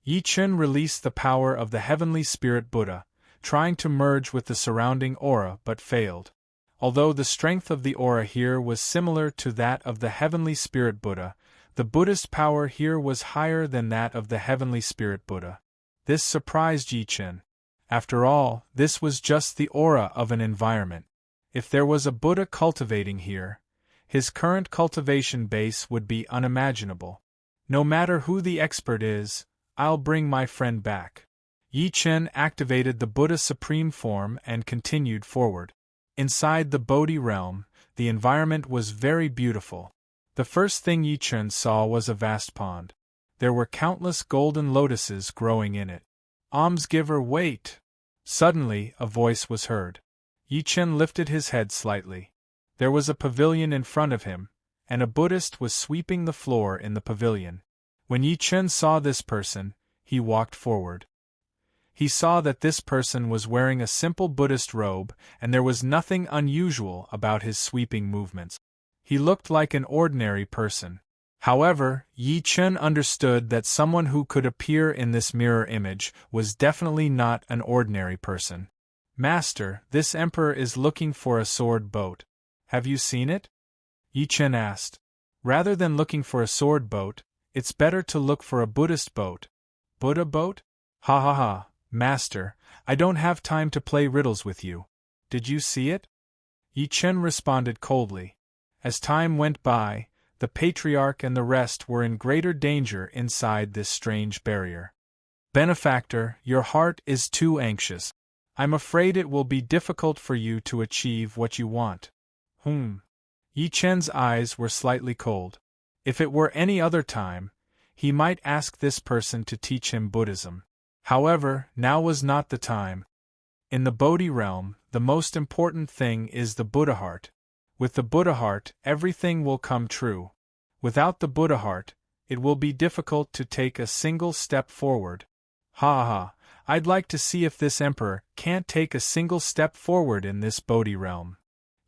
Yi Chen released the power of the heavenly spirit Buddha, trying to merge with the surrounding aura but failed. Although the strength of the aura here was similar to that of the heavenly spirit Buddha, the Buddhist power here was higher than that of the heavenly spirit Buddha. This surprised Yi Chen. After all, this was just the aura of an environment. If there was a Buddha cultivating here, his current cultivation base would be unimaginable. No matter who the expert is, I'll bring my friend back. Yi Chen activated the Buddha Supreme Form and continued forward. Inside the Bodhi realm, the environment was very beautiful. The first thing Yi Chen saw was a vast pond. There were countless golden lotuses growing in it. Almsgiver, wait! Suddenly, a voice was heard. Yi Chen lifted his head slightly. There was a pavilion in front of him, and a Buddhist was sweeping the floor in the pavilion. When Yi Chen saw this person, he walked forward. He saw that this person was wearing a simple Buddhist robe, and there was nothing unusual about his sweeping movements. He looked like an ordinary person. However, Yi Chen understood that someone who could appear in this mirror image was definitely not an ordinary person. Master, this emperor is looking for a sword boat. Have you seen it? Yi Chen asked. Rather than looking for a sword boat, it's better to look for a Buddhist boat. Buddha boat? Ha ha ha, Master, I don't have time to play riddles with you. Did you see it? Yi Chen responded coldly. As time went by, the patriarch and the rest were in greater danger inside this strange barrier. Benefactor, your heart is too anxious. I'm afraid it will be difficult for you to achieve what you want. Yi Chen's eyes were slightly cold. If it were any other time, he might ask this person to teach him Buddhism. However, now was not the time. In the Bodhi realm, the most important thing is the Buddha heart. With the Buddha heart, everything will come true. Without the Buddha heart, it will be difficult to take a single step forward. Ha ha, I'd like to see if this emperor can't take a single step forward in this Bodhi realm.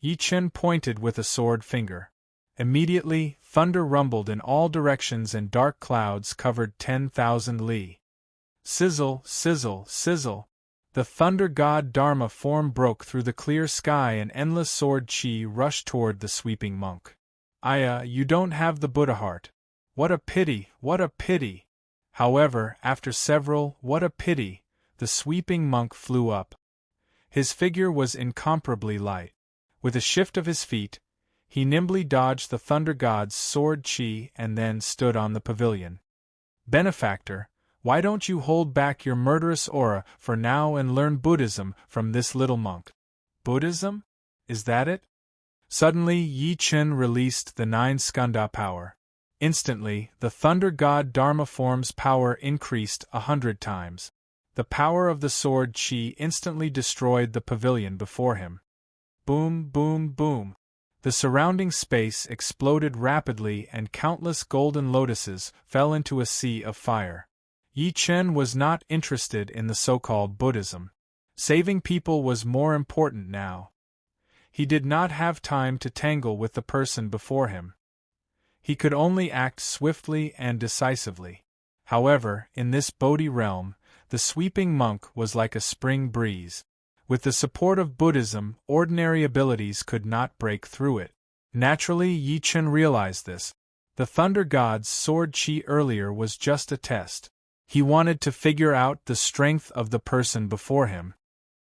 Yi Chen pointed with a sword finger. Immediately, thunder rumbled in all directions and dark clouds covered 10,000 li. Sizzle, sizzle, sizzle. The thunder god Dharma form broke through the clear sky and endless sword chi rushed toward the sweeping monk. Aya, you don't have the Buddha heart. What a pity, what a pity. However, after several, what a pity, the sweeping monk flew up. His figure was incomparably light. With a shift of his feet, he nimbly dodged the thunder god's sword chi and then stood on the pavilion. Benefactor, why don't you hold back your murderous aura for now and learn Buddhism from this little monk? Buddhism? Is that it? Suddenly Yi Chen released the 9 skanda power. Instantly, the thunder god Dharma form's power increased 100 times. The power of the sword Qi instantly destroyed the pavilion before him. Boom, boom, boom. The surrounding space exploded rapidly and countless golden lotuses fell into a sea of fire. Yi Chen was not interested in the so-called Buddhism. Saving people was more important now. He did not have time to tangle with the person before him. He could only act swiftly and decisively. However, in this Bodhi realm, the sweeping monk was like a spring breeze. With the support of Buddhism, ordinary abilities could not break through it. Naturally, Yi Chen realized this. The Thunder God's sword Qi earlier was just a test. He wanted to figure out the strength of the person before him.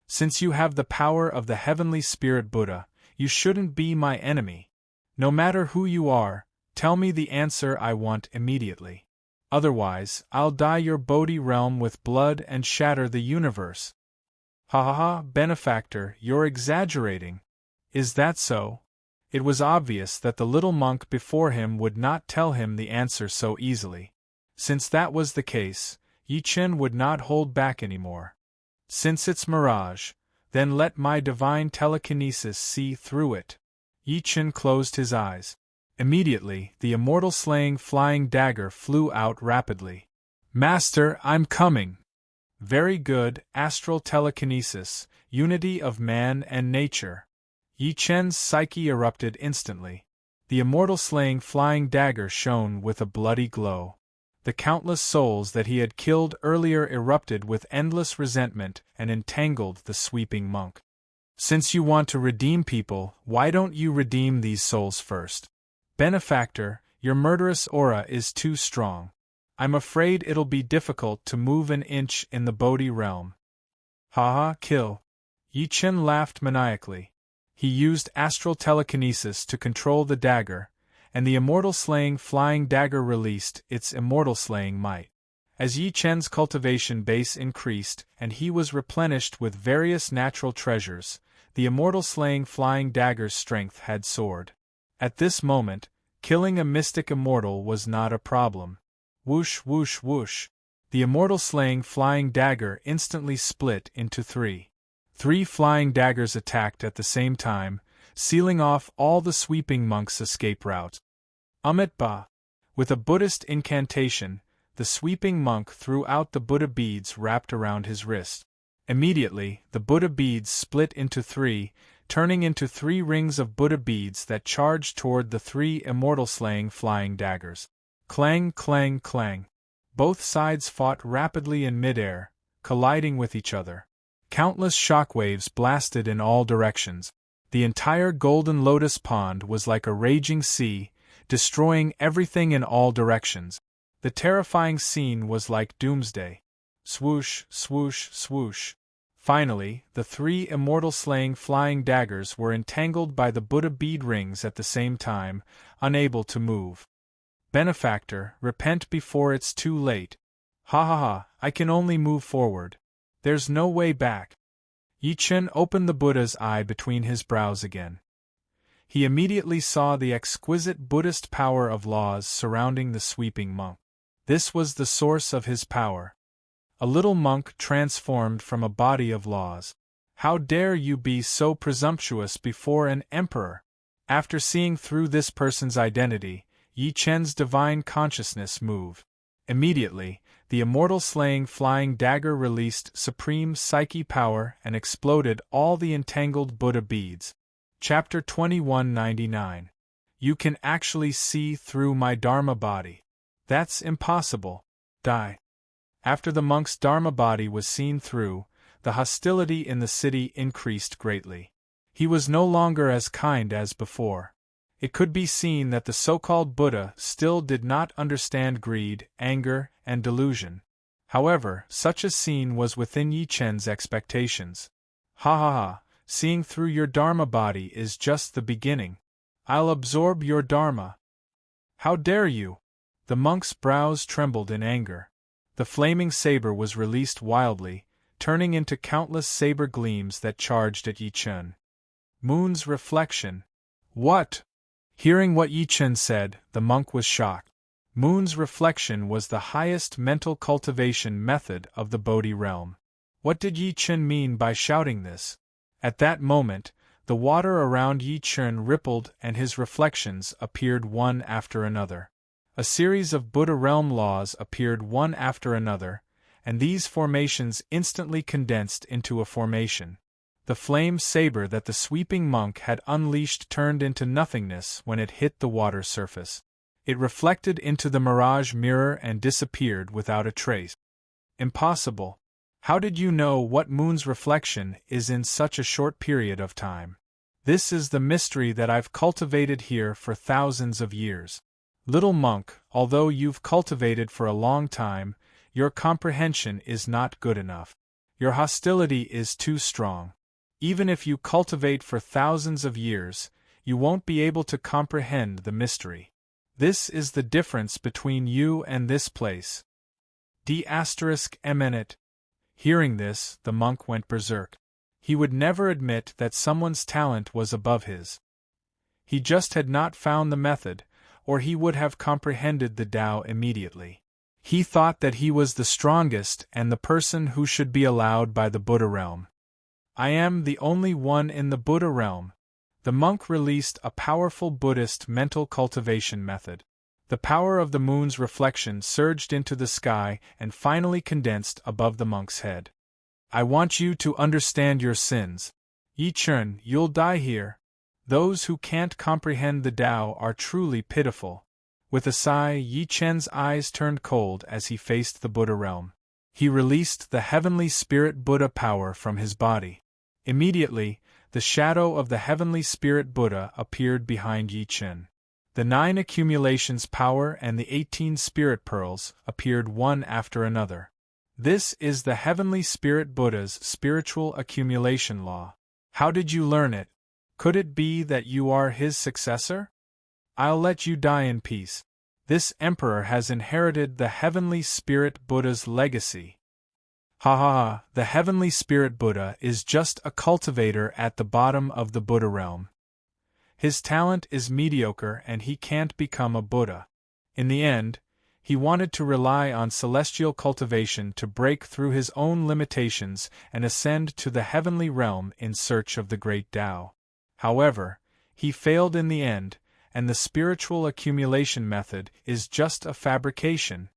Since you have the power of the heavenly spirit Buddha, you shouldn't be my enemy. No matter who you are, tell me the answer I want immediately. Otherwise, I'll dye your Bodhi realm with blood and shatter the universe. Ha ha ha, benefactor, you're exaggerating. Is that so? It was obvious that the little monk before him would not tell him the answer so easily. Since that was the case, Yi Chen would not hold back anymore. Since it's mirage, then let my divine telekinesis see through it. Yi Chen closed his eyes. Immediately, the immortal slaying flying dagger flew out rapidly. Master, I'm coming! Very good, astral telekinesis, unity of man and nature. Yi Chen's psyche erupted instantly. The immortal slaying flying dagger shone with a bloody glow. The countless souls that he had killed earlier erupted with endless resentment and entangled the sweeping monk. Since you want to redeem people, why don't you redeem these souls first? Benefactor, your murderous aura is too strong. I'm afraid it'll be difficult to move an inch in the Bodhi realm. Ha ha, kill. Yi Chen laughed maniacally. He used astral telekinesis to control the dagger, and the immortal slaying flying dagger released its immortal slaying might. As Yi Chen's cultivation base increased and he was replenished with various natural treasures, the immortal slaying flying dagger's strength had soared. At this moment, killing a mystic immortal was not a problem. Whoosh whoosh whoosh. The immortal slaying flying dagger instantly split into three. 3 flying daggers attacked at the same time, sealing off all the sweeping monk's escape routes. Ba! With a Buddhist incantation, the sweeping monk threw out the Buddha beads wrapped around his wrist. Immediately, the Buddha beads split into 3, turning into 3 rings of Buddha beads that charged toward the 3 immortal slaying flying daggers. Clang, clang, clang. Both sides fought rapidly in midair, colliding with each other. Countless shockwaves blasted in all directions. The entire Golden Lotus Pond was like a raging sea, destroying everything in all directions. The terrifying scene was like doomsday. Swoosh, swoosh, swoosh. Finally, the 3 immortal slaying flying daggers were entangled by the Buddha bead rings at the same time, unable to move. Benefactor, repent before it's too late. Ha ha ha, I can only move forward. There's no way back. Yi Chen opened the Buddha's eye between his brows again. He immediately saw the exquisite Buddhist power of laws surrounding the sweeping monk. This was the source of his power. A little monk transformed from a body of laws. How dare you be so presumptuous before an emperor? After seeing through this person's identity, Yi Chen's divine consciousness moved. Immediately, the immortal slaying flying dagger released supreme psyche power and exploded all the entangled Buddha beads. Chapter 2199. You can actually see through my Dharma body. That's impossible. Die. After the monk's Dharma body was seen through, the hostility in the city increased greatly. He was no longer as kind as before. It could be seen that the so-called Buddha still did not understand greed, anger, and delusion. However, such a scene was within Yi Chen's expectations. Ha ha ha, seeing through your Dharma body is just the beginning. I'll absorb your Dharma. How dare you? The monk's brows trembled in anger. The flaming saber was released wildly, turning into countless saber gleams that charged at Yi Chen. Moon's reflection. What? Hearing what Yi Chen said, the monk was shocked. Moon's reflection was the highest mental cultivation method of the Bodhi realm. What did Yi Chen mean by shouting this? At that moment, the water around Yi Chen rippled and his reflections appeared one after another. A series of Buddha realm laws appeared one after another, and these formations instantly condensed into a formation. The flame saber that the sweeping monk had unleashed turned into nothingness when it hit the water surface. It reflected into the mirage mirror and disappeared without a trace. Impossible. How did you know what Moon's reflection is in such a short period of time? This is the mystery that I've cultivated here for thousands of years. Little monk, although you've cultivated for a long time, your comprehension is not good enough. Your hostility is too strong. Even if you cultivate for thousands of years, you won't be able to comprehend the mystery. This is the difference between you and this place. D***eminent. Hearing this, the monk went berserk. He would never admit that someone's talent was above his. He just had not found the method, or he would have comprehended the Tao immediately. He thought that he was the strongest and the person who should be allowed by the Buddha realm. I am the only one in the Buddha realm. The monk released a powerful Buddhist mental cultivation method. The power of the moon's reflection surged into the sky and finally condensed above the monk's head. I want you to understand your sins. Yi Chen, you'll die here. Those who can't comprehend the Tao are truly pitiful. With a sigh, Yi Chen's eyes turned cold as he faced the Buddha realm. He released the heavenly spirit Buddha power from his body. Immediately, the shadow of the heavenly spirit Buddha appeared behind Yi Chen. The 9 accumulations power and the 18 spirit pearls appeared one after another. This is the heavenly spirit Buddha's spiritual accumulation law. How did you learn it? Could it be that you are his successor? I'll let you die in peace. This emperor has inherited the heavenly spirit Buddha's legacy. Ha ha ha, the heavenly spirit Buddha is just a cultivator at the bottom of the Buddha realm. His talent is mediocre and he can't become a Buddha. In the end, he wanted to rely on celestial cultivation to break through his own limitations and ascend to the heavenly realm in search of the great Tao. However, he failed in the end, and the spiritual accumulation method is just a fabrication.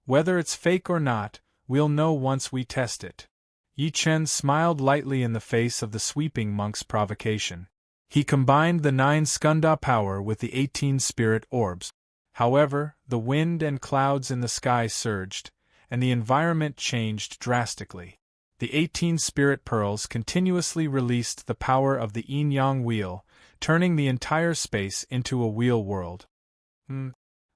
Whether it's fake or not, we'll know once we test it. Yi Chen smiled lightly in the face of the sweeping monk's provocation. He combined the 9 skanda power with the 18 spirit orbs. However, the wind and clouds in the sky surged, and the environment changed drastically. The 18 spirit pearls continuously released the power of the yin-yang wheel, turning the entire space into a wheel world.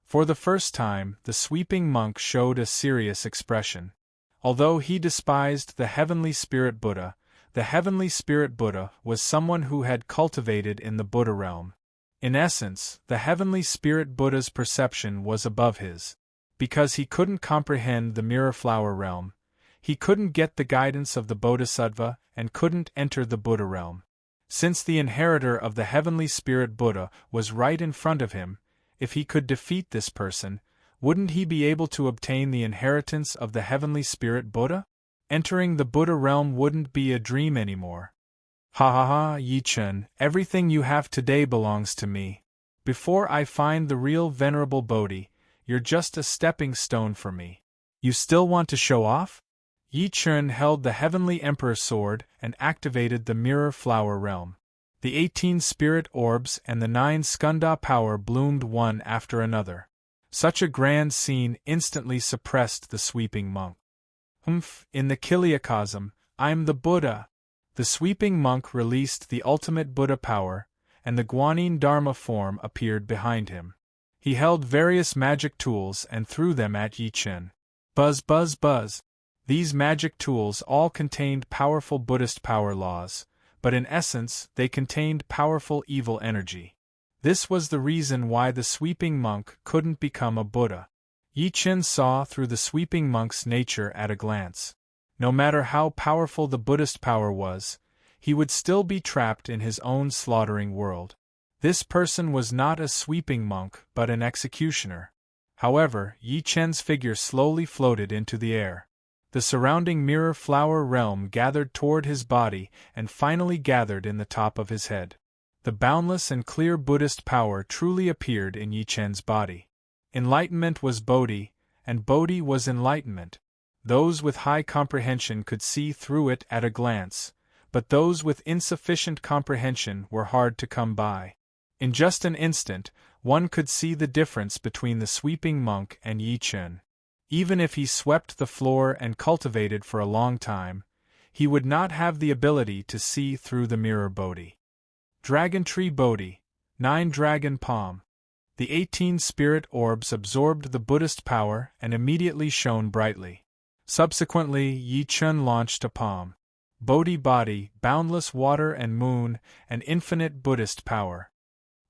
For the first time, the sweeping monk showed a serious expression. Although he despised the heavenly spirit Buddha, the heavenly spirit Buddha was someone who had cultivated in the Buddha realm. In essence, the heavenly spirit Buddha's perception was above his. Because he couldn't comprehend the mirror flower realm, he couldn't get the guidance of the Bodhisattva and couldn't enter the Buddha realm. Since the inheritor of the heavenly spirit Buddha was right in front of him, if he could defeat this person, wouldn't he be able to obtain the inheritance of the heavenly spirit Buddha? Entering the Buddha realm wouldn't be a dream anymore. Ha ha ha, Yi Chen, everything you have today belongs to me. Before I find the real venerable Bodhi, you're just a stepping stone for me. You still want to show off? Yi Chen held the heavenly emperor sword and activated the mirror flower realm. The 18 spirit orbs and the 9 skanda power bloomed one after another. Such a grand scene instantly suppressed the sweeping monk. In the Kiliakosm, I'm the Buddha. The sweeping monk released the ultimate Buddha power, and the Guanyin Dharma form appeared behind him. He held various magic tools and threw them at Yi Chen. Buzz buzz buzz. These magic tools all contained powerful Buddhist power laws, but in essence they contained powerful evil energy. This was the reason why the sweeping monk couldn't become a Buddha. Yi Chen saw through the sweeping monk's nature at a glance. No matter how powerful the Buddhist power was, he would still be trapped in his own slaughtering world. This person was not a sweeping monk but an executioner. However, Yi Chen's figure slowly floated into the air. The surrounding mirror flower realm gathered toward his body and finally gathered in the top of his head. The boundless and clear Buddhist power truly appeared in Yi Chen's body. Enlightenment was Bodhi, and Bodhi was enlightenment. Those with high comprehension could see through it at a glance, but those with insufficient comprehension were hard to come by. In just an instant, one could see the difference between the sweeping monk and Yi Chen. Even if he swept the floor and cultivated for a long time, he would not have the ability to see through the mirror Bodhi. Dragon Tree Bodhi, 9 Dragon Palm. The 18 spirit orbs absorbed the Buddhist power and immediately shone brightly. Subsequently, Yi Chen launched a palm. Bodhi body, boundless water and moon, and infinite Buddhist power.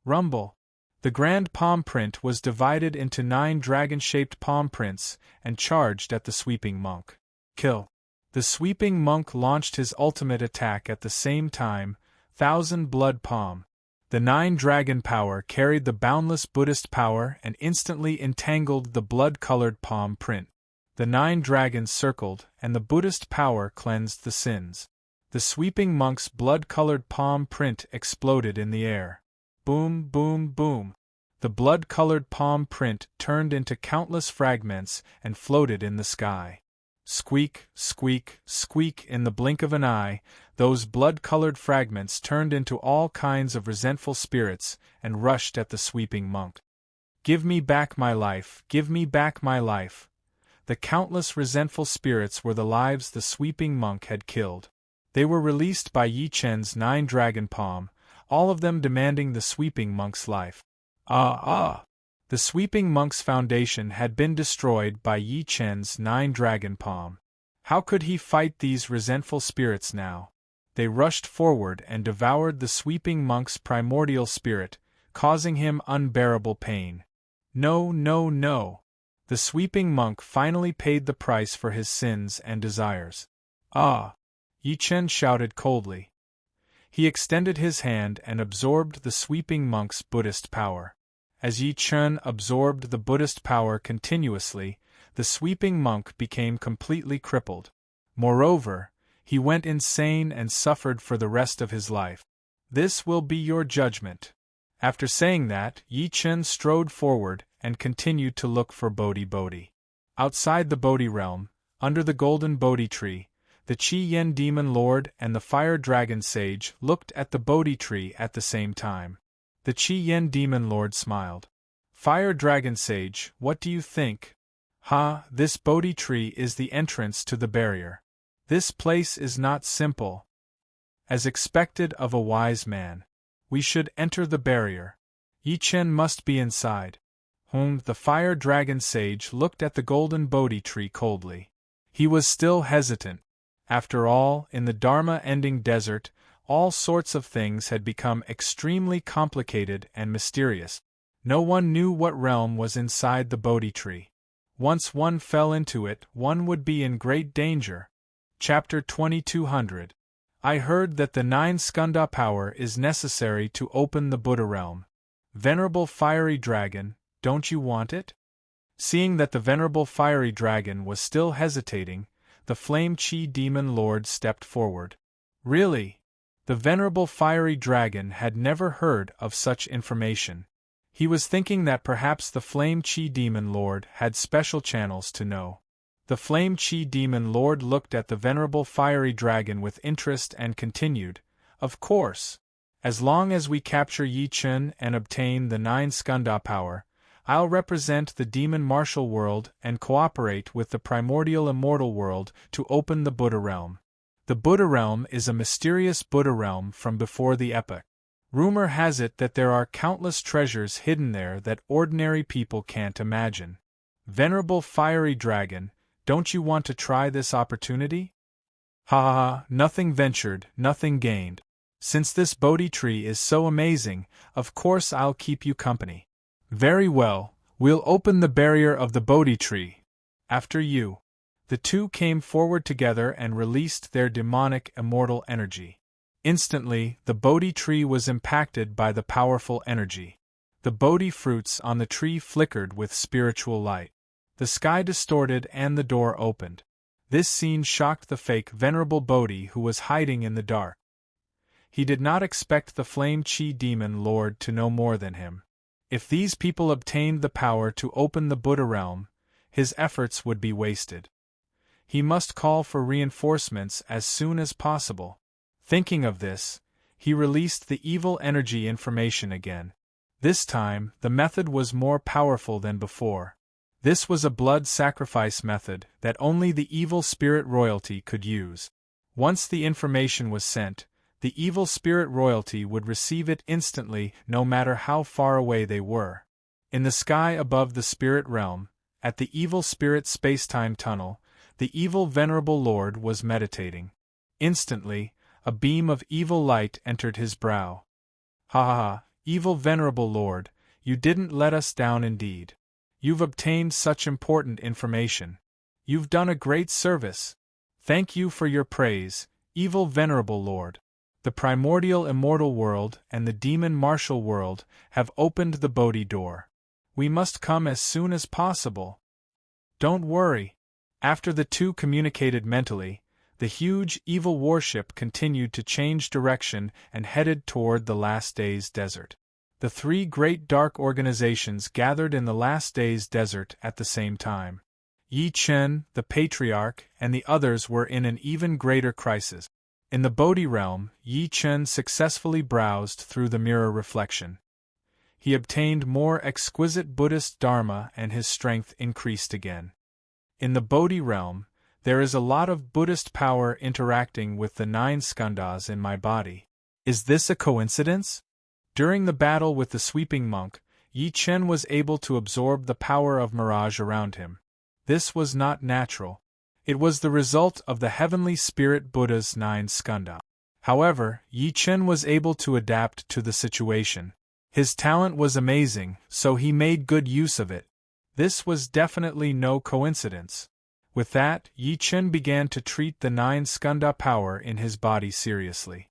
Rumble. The grand palm print was divided into 9 dragon-shaped palm prints and charged at the sweeping monk. Kill. The sweeping monk launched his ultimate attack at the same time, 1000 blood palm. The 9 dragon power carried the boundless Buddhist power and instantly entangled the blood-colored palm print. The 9 dragons circled, and the Buddhist power cleansed the sins. The sweeping monk's blood-colored palm print exploded in the air. Boom, boom, boom. The blood-colored palm print turned into countless fragments and floated in the sky. Squeak, squeak, squeak. In the blink of an eye, those blood-colored fragments turned into all kinds of resentful spirits and rushed at the sweeping monk. Give me back my life, give me back my life. The countless resentful spirits were the lives the sweeping monk had killed. They were released by Yi Chen's 9 dragon palm, all of them demanding the sweeping monk's life. The sweeping monk's foundation had been destroyed by Yi Chen's 9 dragon palm. How could he fight these resentful spirits now? They rushed forward and devoured the sweeping monk's primordial spirit, causing him unbearable pain. No, no, no. The sweeping monk finally paid the price for his sins and desires. Yi Chen shouted coldly. He extended his hand and absorbed the sweeping monk's Buddhist power. As Yi Chen absorbed the Buddhist power continuously, the sweeping monk became completely crippled. Moreover, he went insane and suffered for the rest of his life. This will be your judgment. After saying that, Yi Chen strode forward and continued to look for Bodhi. Outside the Bodhi realm, under the golden Bodhi tree, the Qi Yen demon lord and the fire dragon sage looked at the Bodhi tree at the same time. The Qi Yen demon lord smiled. Fire dragon sage, what do you think? This Bodhi tree is the entrance to the barrier. This place is not simple. As expected of a wise man, we should enter the barrier. Yi Chen must be inside. The fire dragon sage looked at the golden Bodhi tree coldly. He was still hesitant. After all, in the Dharma-ending desert, all sorts of things had become extremely complicated and mysterious. No one knew what realm was inside the Bodhi tree. Once one fell into it, one would be in great danger. Chapter 2200. I heard that the 9 skanda power is necessary to open the Buddha realm. Venerable fiery dragon, don't you want it? Seeing that the venerable fiery dragon was still hesitating, the flame Qi demon lord stepped forward. Really? The venerable fiery dragon had never heard of such information. He was thinking that perhaps the flame Qi demon lord had special channels to know. The flame Qi demon lord looked at the venerable fiery dragon with interest and continued, of course. As long as we capture Yi Chen and obtain the 9 skanda power, I'll represent the demon martial world and cooperate with the primordial immortal world to open the Buddha realm. The Buddha realm is a mysterious Buddha realm from before the epoch. Rumor has it that there are countless treasures hidden there that ordinary people can't imagine. Venerable fiery dragon, don't you want to try this opportunity? Nothing ventured, nothing gained. Since this Bodhi tree is so amazing, of course I'll keep you company. Very well, we'll open the barrier of the Bodhi tree. After you. The two came forward together and released their demonic immortal energy. Instantly, the Bodhi tree was impacted by the powerful energy. The Bodhi fruits on the tree flickered with spiritual light. The sky distorted and the door opened. This scene shocked the fake Venerable Bodhi who was hiding in the dark. He did not expect the Flame Chi Demon Lord to know more than him. If these people obtained the power to open the Buddha realm, his efforts would be wasted. He must call for reinforcements as soon as possible. Thinking of this, he released the evil energy information again. This time, the method was more powerful than before. This was a blood sacrifice method that only the evil spirit royalty could use. Once the information was sent, the evil spirit royalty would receive it instantly, no matter how far away they were. In the sky above the spirit realm, at the evil spirit spacetime tunnel, the evil Venerable Lord was meditating. Instantly, a beam of evil light entered his brow. Ha ha ha, evil Venerable Lord, you didn't let us down indeed. You've obtained such important information. You've done a great service. Thank you for your praise, evil Venerable Lord. The primordial immortal world and the demon martial world have opened the Bodhi door. We must come as soon as possible. Don't worry. After the two communicated mentally, the huge evil warship continued to change direction and headed toward the Last Days desert. The three great dark organizations gathered in the Last Days desert at the same time. Yi Chen, the Patriarch, and the others were in an even greater crisis. In the Bodhi realm, Yi Chen successfully browsed through the mirror reflection. He obtained more exquisite Buddhist Dharma and his strength increased again. In the Bodhi realm, there is a lot of Buddhist power interacting with the 9 skandhas in my body. Is this a coincidence? During the battle with the sweeping monk, Yi Chen was able to absorb the power of mirage around him. This was not natural. It was the result of the heavenly spirit Buddha's 9 skandha. However, Yi Chen was able to adapt to the situation. His talent was amazing, so he made good use of it. This was definitely no coincidence. With that, Yi Chen began to treat the 9 skandha power in his body seriously.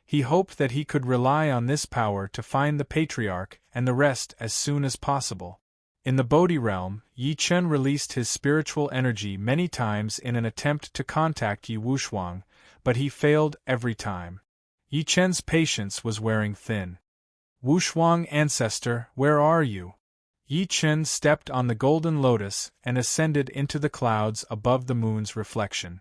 He hoped that he could rely on this power to find the Patriarch and the rest as soon as possible. In the Bodhi realm, Yi Chen released his spiritual energy many times in an attempt to contact Yi Wushuang, but he failed every time. Yi Chen's patience was wearing thin. Wushuang ancestor, where are you? Yi Chen stepped on the golden lotus and ascended into the clouds above the moon's reflection.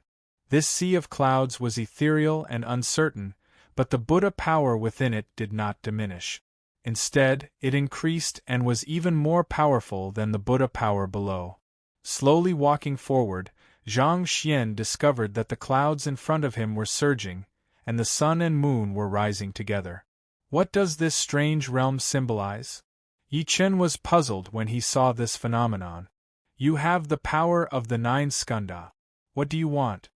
This sea of clouds was ethereal and uncertain, but the Buddha power within it did not diminish. Instead, it increased and was even more powerful than the Buddha power below. Slowly walking forward, Zhang Xian discovered that the clouds in front of him were surging, and the sun and moon were rising together. What does this strange realm symbolize? Yi Chen was puzzled when he saw this phenomenon. You have the power of the 9 skandha. What do you want?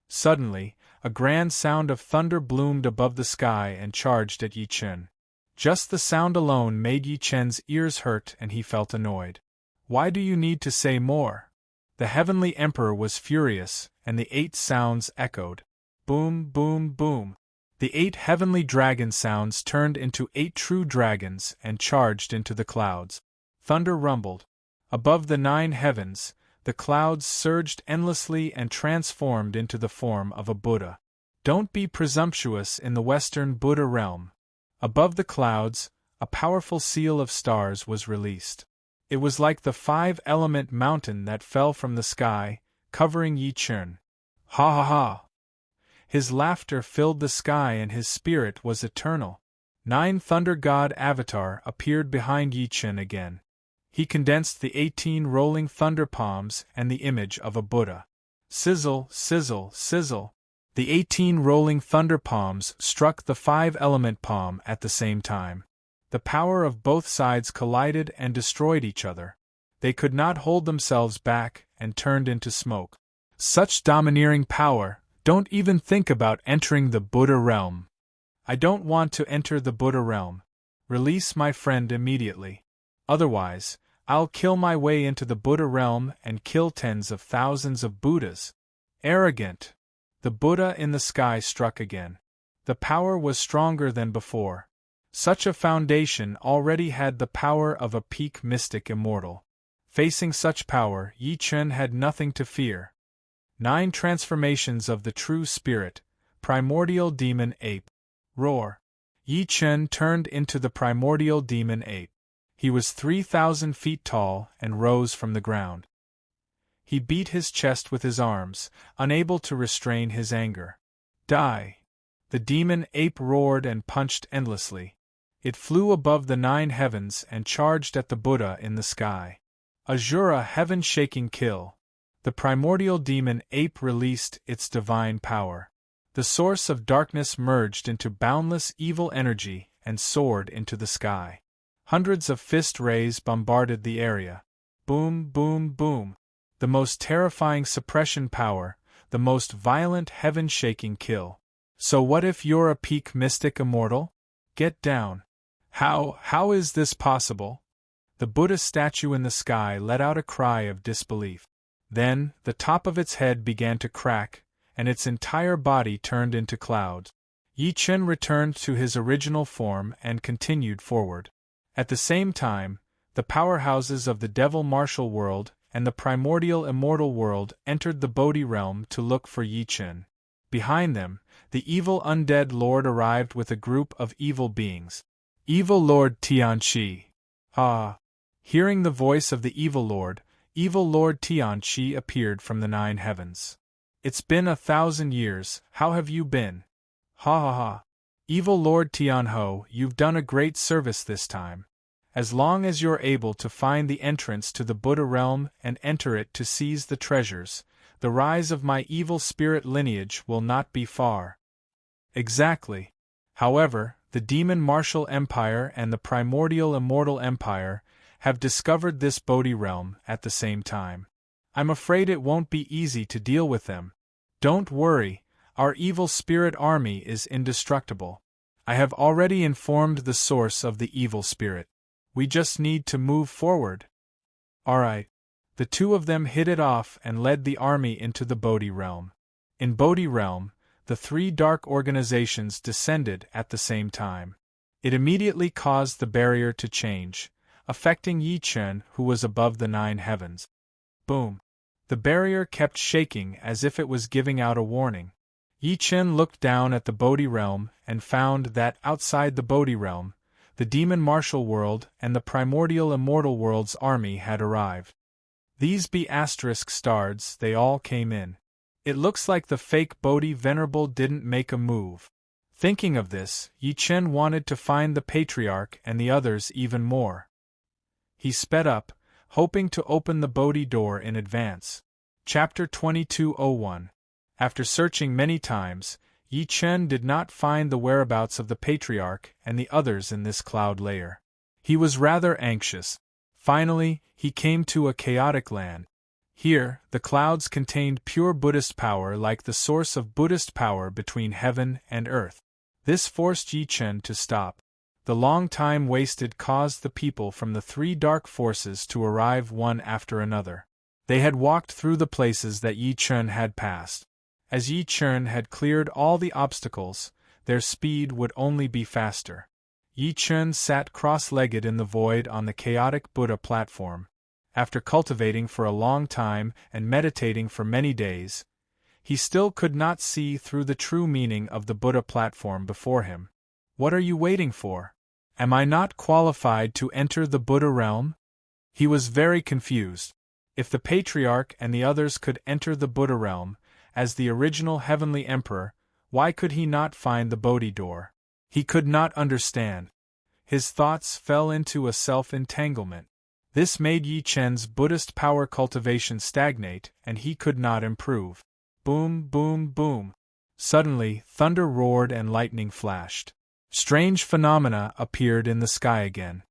Suddenly, a grand sound of thunder bloomed above the sky and charged at Yi Chen. Just the sound alone made Yi Chen's ears hurt and he felt annoyed. Why do you need to say more? The heavenly emperor was furious, and the 8 sounds echoed. Boom, boom, boom. The 8 heavenly dragon sounds turned into 8 true dragons and charged into the clouds. Thunder rumbled. Above the 9 heavens, the clouds surged endlessly and transformed into the form of a Buddha. Don't be presumptuous in the Western Buddha realm. Above the clouds, a powerful seal of stars was released. It was like the 5-element mountain that fell from the sky, covering Yi Chen. Ha ha ha! His laughter filled the sky and his spirit was eternal. 9 Thunder God Avatar appeared behind Yi Chen again. He condensed the 18 rolling thunder palms and the image of a Buddha. Sizzle, sizzle, sizzle. The 18 rolling thunder palms struck the 5-element palm at the same time. The power of both sides collided and destroyed each other. They could not hold themselves back and turned into smoke. Such domineering power! Don't even think about entering the Buddha realm. I don't want to enter the Buddha realm. Release my friend immediately. Otherwise, I'll kill my way into the Buddha realm and kill tens of thousands of Buddhas. Arrogant! The Buddha in the sky struck again. The power was stronger than before. Such a foundation already had the power of a peak mystic immortal. Facing such power, Yi Chen had nothing to fear. 9 transformations of the true spirit, primordial demon ape. Roar. Yi Chen turned into the primordial demon ape. He was 3,000 feet tall and rose from the ground. He beat his chest with his arms, unable to restrain his anger. Die! The demon ape roared and punched endlessly. It flew above the 9 heavens and charged at the Buddha in the sky. A heaven-shaking kill. The primordial demon ape released its divine power. The source of darkness merged into boundless evil energy and soared into the sky. Hundreds of fist rays bombarded the area. Boom, boom, boom. The most terrifying suppression power, the most violent heaven-shaking kill. So what if you're a peak mystic immortal? Get down. How is this possible? The Buddha statue in the sky let out a cry of disbelief. Then, the top of its head began to crack, and its entire body turned into clouds. Yi Chen returned to his original form and continued forward. At the same time, the powerhouses of the devil martial world and the primordial immortal world entered the Bodhi realm to look for Yi Chen. Behind them, the evil undead lord arrived with a group of evil beings. Evil Lord Tianqi. Ah! Hearing the voice of the evil Lord Tianqi appeared from the 9 heavens. It's been 1,000 years, how have you been? Ha ha ha! Evil Lord Tianho, you've done a great service this time. As long as you're able to find the entrance to the Buddha realm and enter it to seize the treasures, the rise of my evil spirit lineage will not be far. Exactly. However, the demon martial empire and the primordial immortal empire have discovered this Bodhi realm at the same time. I'm afraid it won't be easy to deal with them. Don't worry, our evil spirit army is indestructible. I have already informed the source of the evil spirit. We just need to move forward. Alright. The 2 of them hit it off and led the army into the Bodhi realm. In Bodhi realm, the 3 dark organizations descended at the same time. It immediately caused the barrier to change, affecting Yi Chen, who was above the 9 heavens. Boom! The barrier kept shaking as if it was giving out a warning. Yi Chen looked down at the Bodhi realm and found that outside the Bodhi realm, the demon martial world and the primordial immortal world's army had arrived. These be asterisk stars, they all came in. It looks like the fake Bodhi Venerable didn't make a move. Thinking of this, Yi Chen wanted to find the Patriarch and the others even more. He sped up, hoping to open the Bodhi door in advance. Chapter 2201. After searching many times, Yi Chen did not find the whereabouts of the Patriarch and the others in this cloud layer. He was rather anxious. Finally, he came to a chaotic land. Here, the clouds contained pure Buddhist power like the source of Buddhist power between heaven and earth. This forced Yi Chen to stop. The long time wasted caused the people from the 3 dark forces to arrive one after another. They had walked through the places that Yi Chen had passed. As Yi Chen had cleared all the obstacles, their speed would only be faster. Yi Chen sat cross-legged in the void on the chaotic Buddha platform. After cultivating for a long time and meditating for many days, he still could not see through the true meaning of the Buddha platform before him. What are you waiting for? Am I not qualified to enter the Buddha realm? He was very confused. If the Patriarch and the others could enter the Buddha realm, as the original heavenly emperor, why could he not find the Bodhi door? He could not understand. His thoughts fell into a self-entanglement. This made Yi Chen's Buddhist power cultivation stagnate, and he could not improve. Boom, boom, boom. Suddenly, thunder roared and lightning flashed. Strange phenomena appeared in the sky again.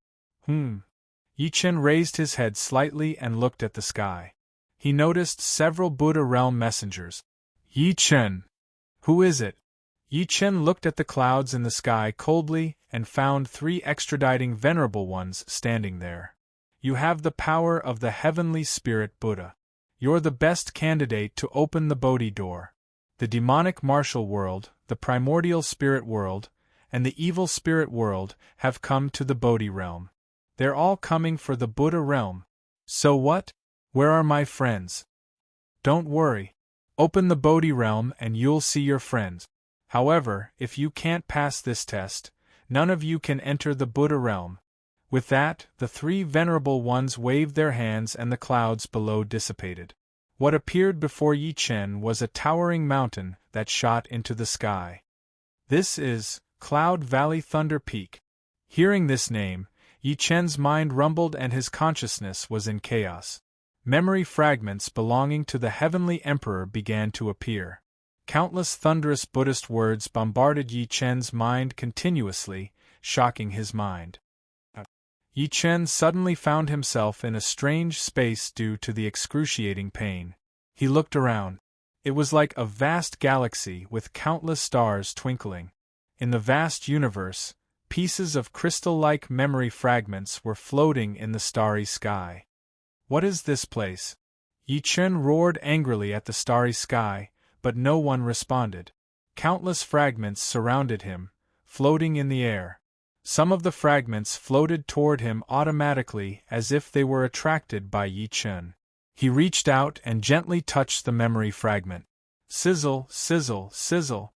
Yi Chen raised his head slightly and looked at the sky. He noticed several Buddha realm messengers. Yi Chen! Who is it? Yi Chen looked at the clouds in the sky coldly and found 3 extraditing venerable ones standing there. You have the power of the heavenly spirit Buddha. You're the best candidate to open the Bodhi door. The demonic martial world, the primordial spirit world, and the evil spirit world have come to the Bodhi realm. They're all coming for the Buddha realm. So what? Where are my friends? Don't worry. Open the Bodhi realm and you'll see your friends. However, if you can't pass this test, none of you can enter the Buddha realm. With that, the three venerable ones waved their hands and the clouds below dissipated. What appeared before Yi Chen was a towering mountain that shot into the sky. This is Cloud Valley Thunder Peak. Hearing this name, Yi Chen's mind rumbled and his consciousness was in chaos. Memory fragments belonging to the Heavenly Emperor began to appear. Countless thunderous Buddhist words bombarded Yi Chen's mind continuously, shocking his mind. Yi Chen suddenly found himself in a strange space due to the excruciating pain. He looked around. It was like a vast galaxy with countless stars twinkling. In the vast universe, pieces of crystal-like memory fragments were floating in the starry sky. What is this place? Yi Chen roared angrily at the starry sky, but no one responded. Countless fragments surrounded him, floating in the air. Some of the fragments floated toward him automatically as if they were attracted by Yi Chen. He reached out and gently touched the memory fragment. Sizzle, sizzle, sizzle.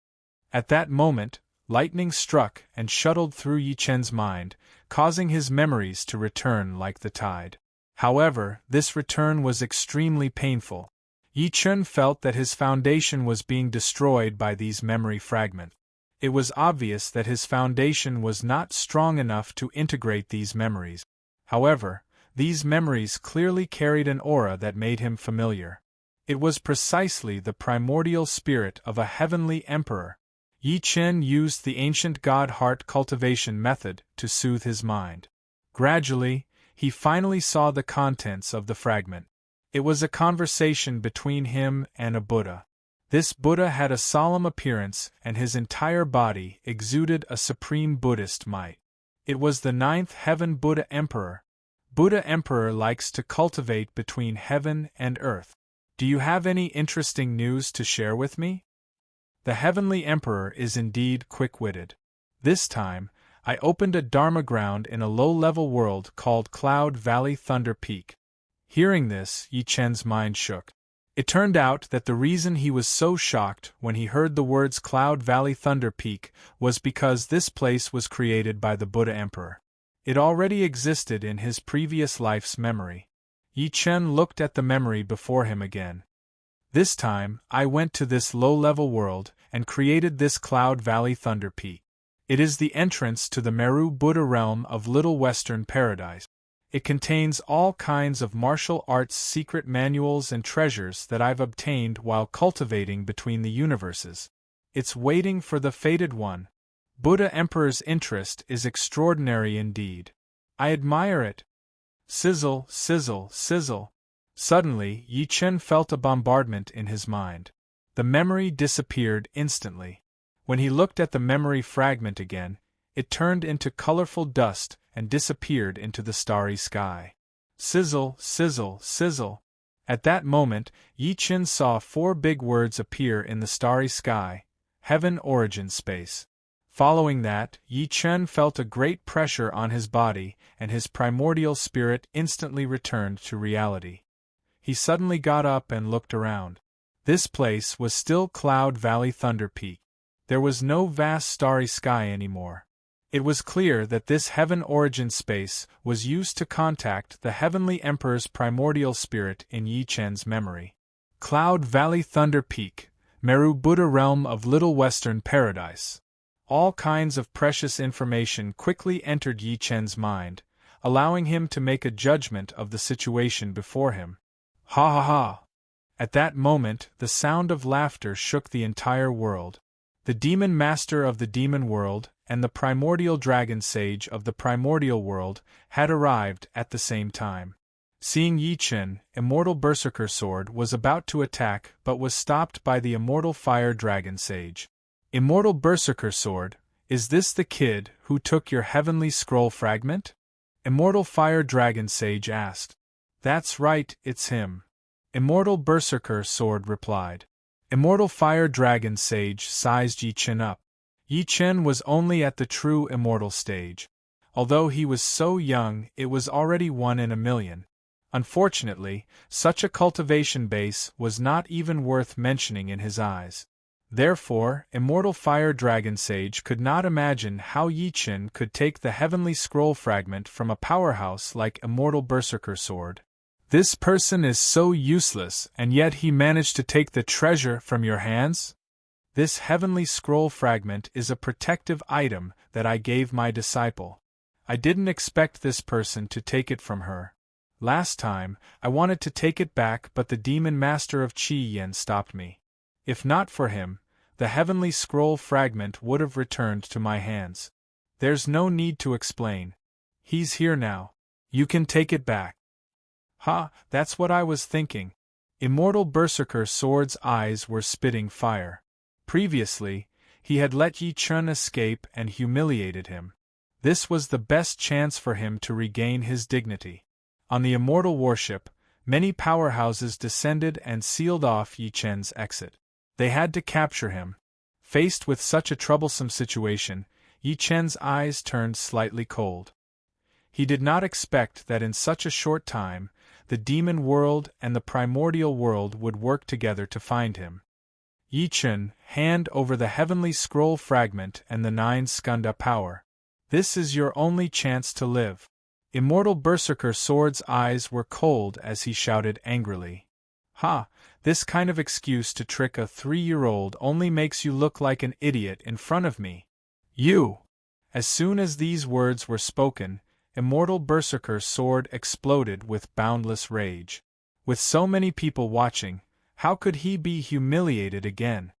At that moment, lightning struck and shuttled through Yi Chen's mind, causing his memories to return like the tide. However, this return was extremely painful. Yi Chen felt that his foundation was being destroyed by these memory fragments. It was obvious that his foundation was not strong enough to integrate these memories. However, these memories clearly carried an aura that made him familiar. It was precisely the primordial spirit of a heavenly emperor. Yi Chen used the ancient God heart cultivation method to soothe his mind. Gradually, he finally saw the contents of the fragment. It was a conversation between him and a Buddha. This Buddha had a solemn appearance and his entire body exuded a supreme Buddhist might. It was the ninth heaven Buddha Emperor. Buddha Emperor likes to cultivate between heaven and earth. Do you have any interesting news to share with me? The Heavenly Emperor is indeed quick-witted. This time, I opened a Dharma ground in a low-level world called Cloud Valley Thunder Peak. Hearing this, Yi Chen's mind shook. It turned out that the reason he was so shocked when he heard the words Cloud Valley Thunder Peak was because this place was created by the Buddha Emperor. It already existed in his previous life's memory. Yi Chen looked at the memory before him again. This time, I went to this low-level world and created this Cloud Valley Thunder Peak. It is the entrance to the Meru Buddha realm of Little Western Paradise. It contains all kinds of martial arts secret manuals and treasures that I've obtained while cultivating between the universes. It's waiting for the fated one. Buddha Emperor's interest is extraordinary indeed. I admire it. Sizzle, sizzle, sizzle. Suddenly, Yi Chen felt a bombardment in his mind. The memory disappeared instantly. When he looked at the memory fragment again, it turned into colorful dust and disappeared into the starry sky. Sizzle, sizzle, sizzle. At that moment, Yi Chen saw 4 big words appear in the starry sky: Heaven Origin Space. Following that, Yi Chen felt a great pressure on his body, and his primordial spirit instantly returned to reality. He suddenly got up and looked around. This place was still Cloud Valley Thunder Peak. There was no vast starry sky anymore. It was clear that this heaven origin space was used to contact the Heavenly Emperor's primordial spirit in Yi Chen's memory. Cloud Valley Thunder Peak, Meru Buddha realm of Little Western Paradise. All kinds of precious information quickly entered Yi Chen's mind, allowing him to make a judgment of the situation before him. Ha ha ha! At that moment, the sound of laughter shook the entire world. The demon master of the demon world and the primordial dragon sage of the primordial world had arrived at the same time. Seeing Yi Chen, Immortal Berserker Sword was about to attack but was stopped by the Immortal Fire Dragon Sage. Immortal Berserker Sword, is this the kid who took your heavenly scroll fragment? Immortal Fire Dragon Sage asked. That's right, it's him. Immortal Berserker Sword replied. Immortal Fire Dragon Sage sized Yi Chen up. Yi Chen was only at the true immortal stage. Although he was so young, it was already 1 in a million. Unfortunately, such a cultivation base was not even worth mentioning in his eyes. Therefore, Immortal Fire Dragon Sage could not imagine how Yi Chen could take the heavenly scroll fragment from a powerhouse like Immortal Berserker Sword. This person is so useless, and yet he managed to take the treasure from your hands? This heavenly scroll fragment is a protective item that I gave my disciple. I didn't expect this person to take it from her. Last time, I wanted to take it back, but the demon master of Qi Yen stopped me. If not for him, the heavenly scroll fragment would have returned to my hands. There's no need to explain. He's here now. You can take it back. Ha, that's what I was thinking. Immortal Berserker Sword's eyes were spitting fire. Previously, he had let Yi Chen escape and humiliated him. This was the best chance for him to regain his dignity. On the immortal warship, many powerhouses descended and sealed off Yi Chen's exit. They had to capture him. Faced with such a troublesome situation, Yi Chen's eyes turned slightly cold. He did not expect that in such a short time, the demon world and the primordial world would work together to find him. Yi Chen, hand over the heavenly scroll fragment and the 9 skanda power. This is your only chance to live. Immortal Berserker Sword's eyes were cold as he shouted angrily. Ha, this kind of excuse to trick a 3-year-old only makes you look like an idiot in front of me. You! As soon as these words were spoken, Immortal Berserker Sword exploded with boundless rage. With so many people watching, how could he be humiliated again?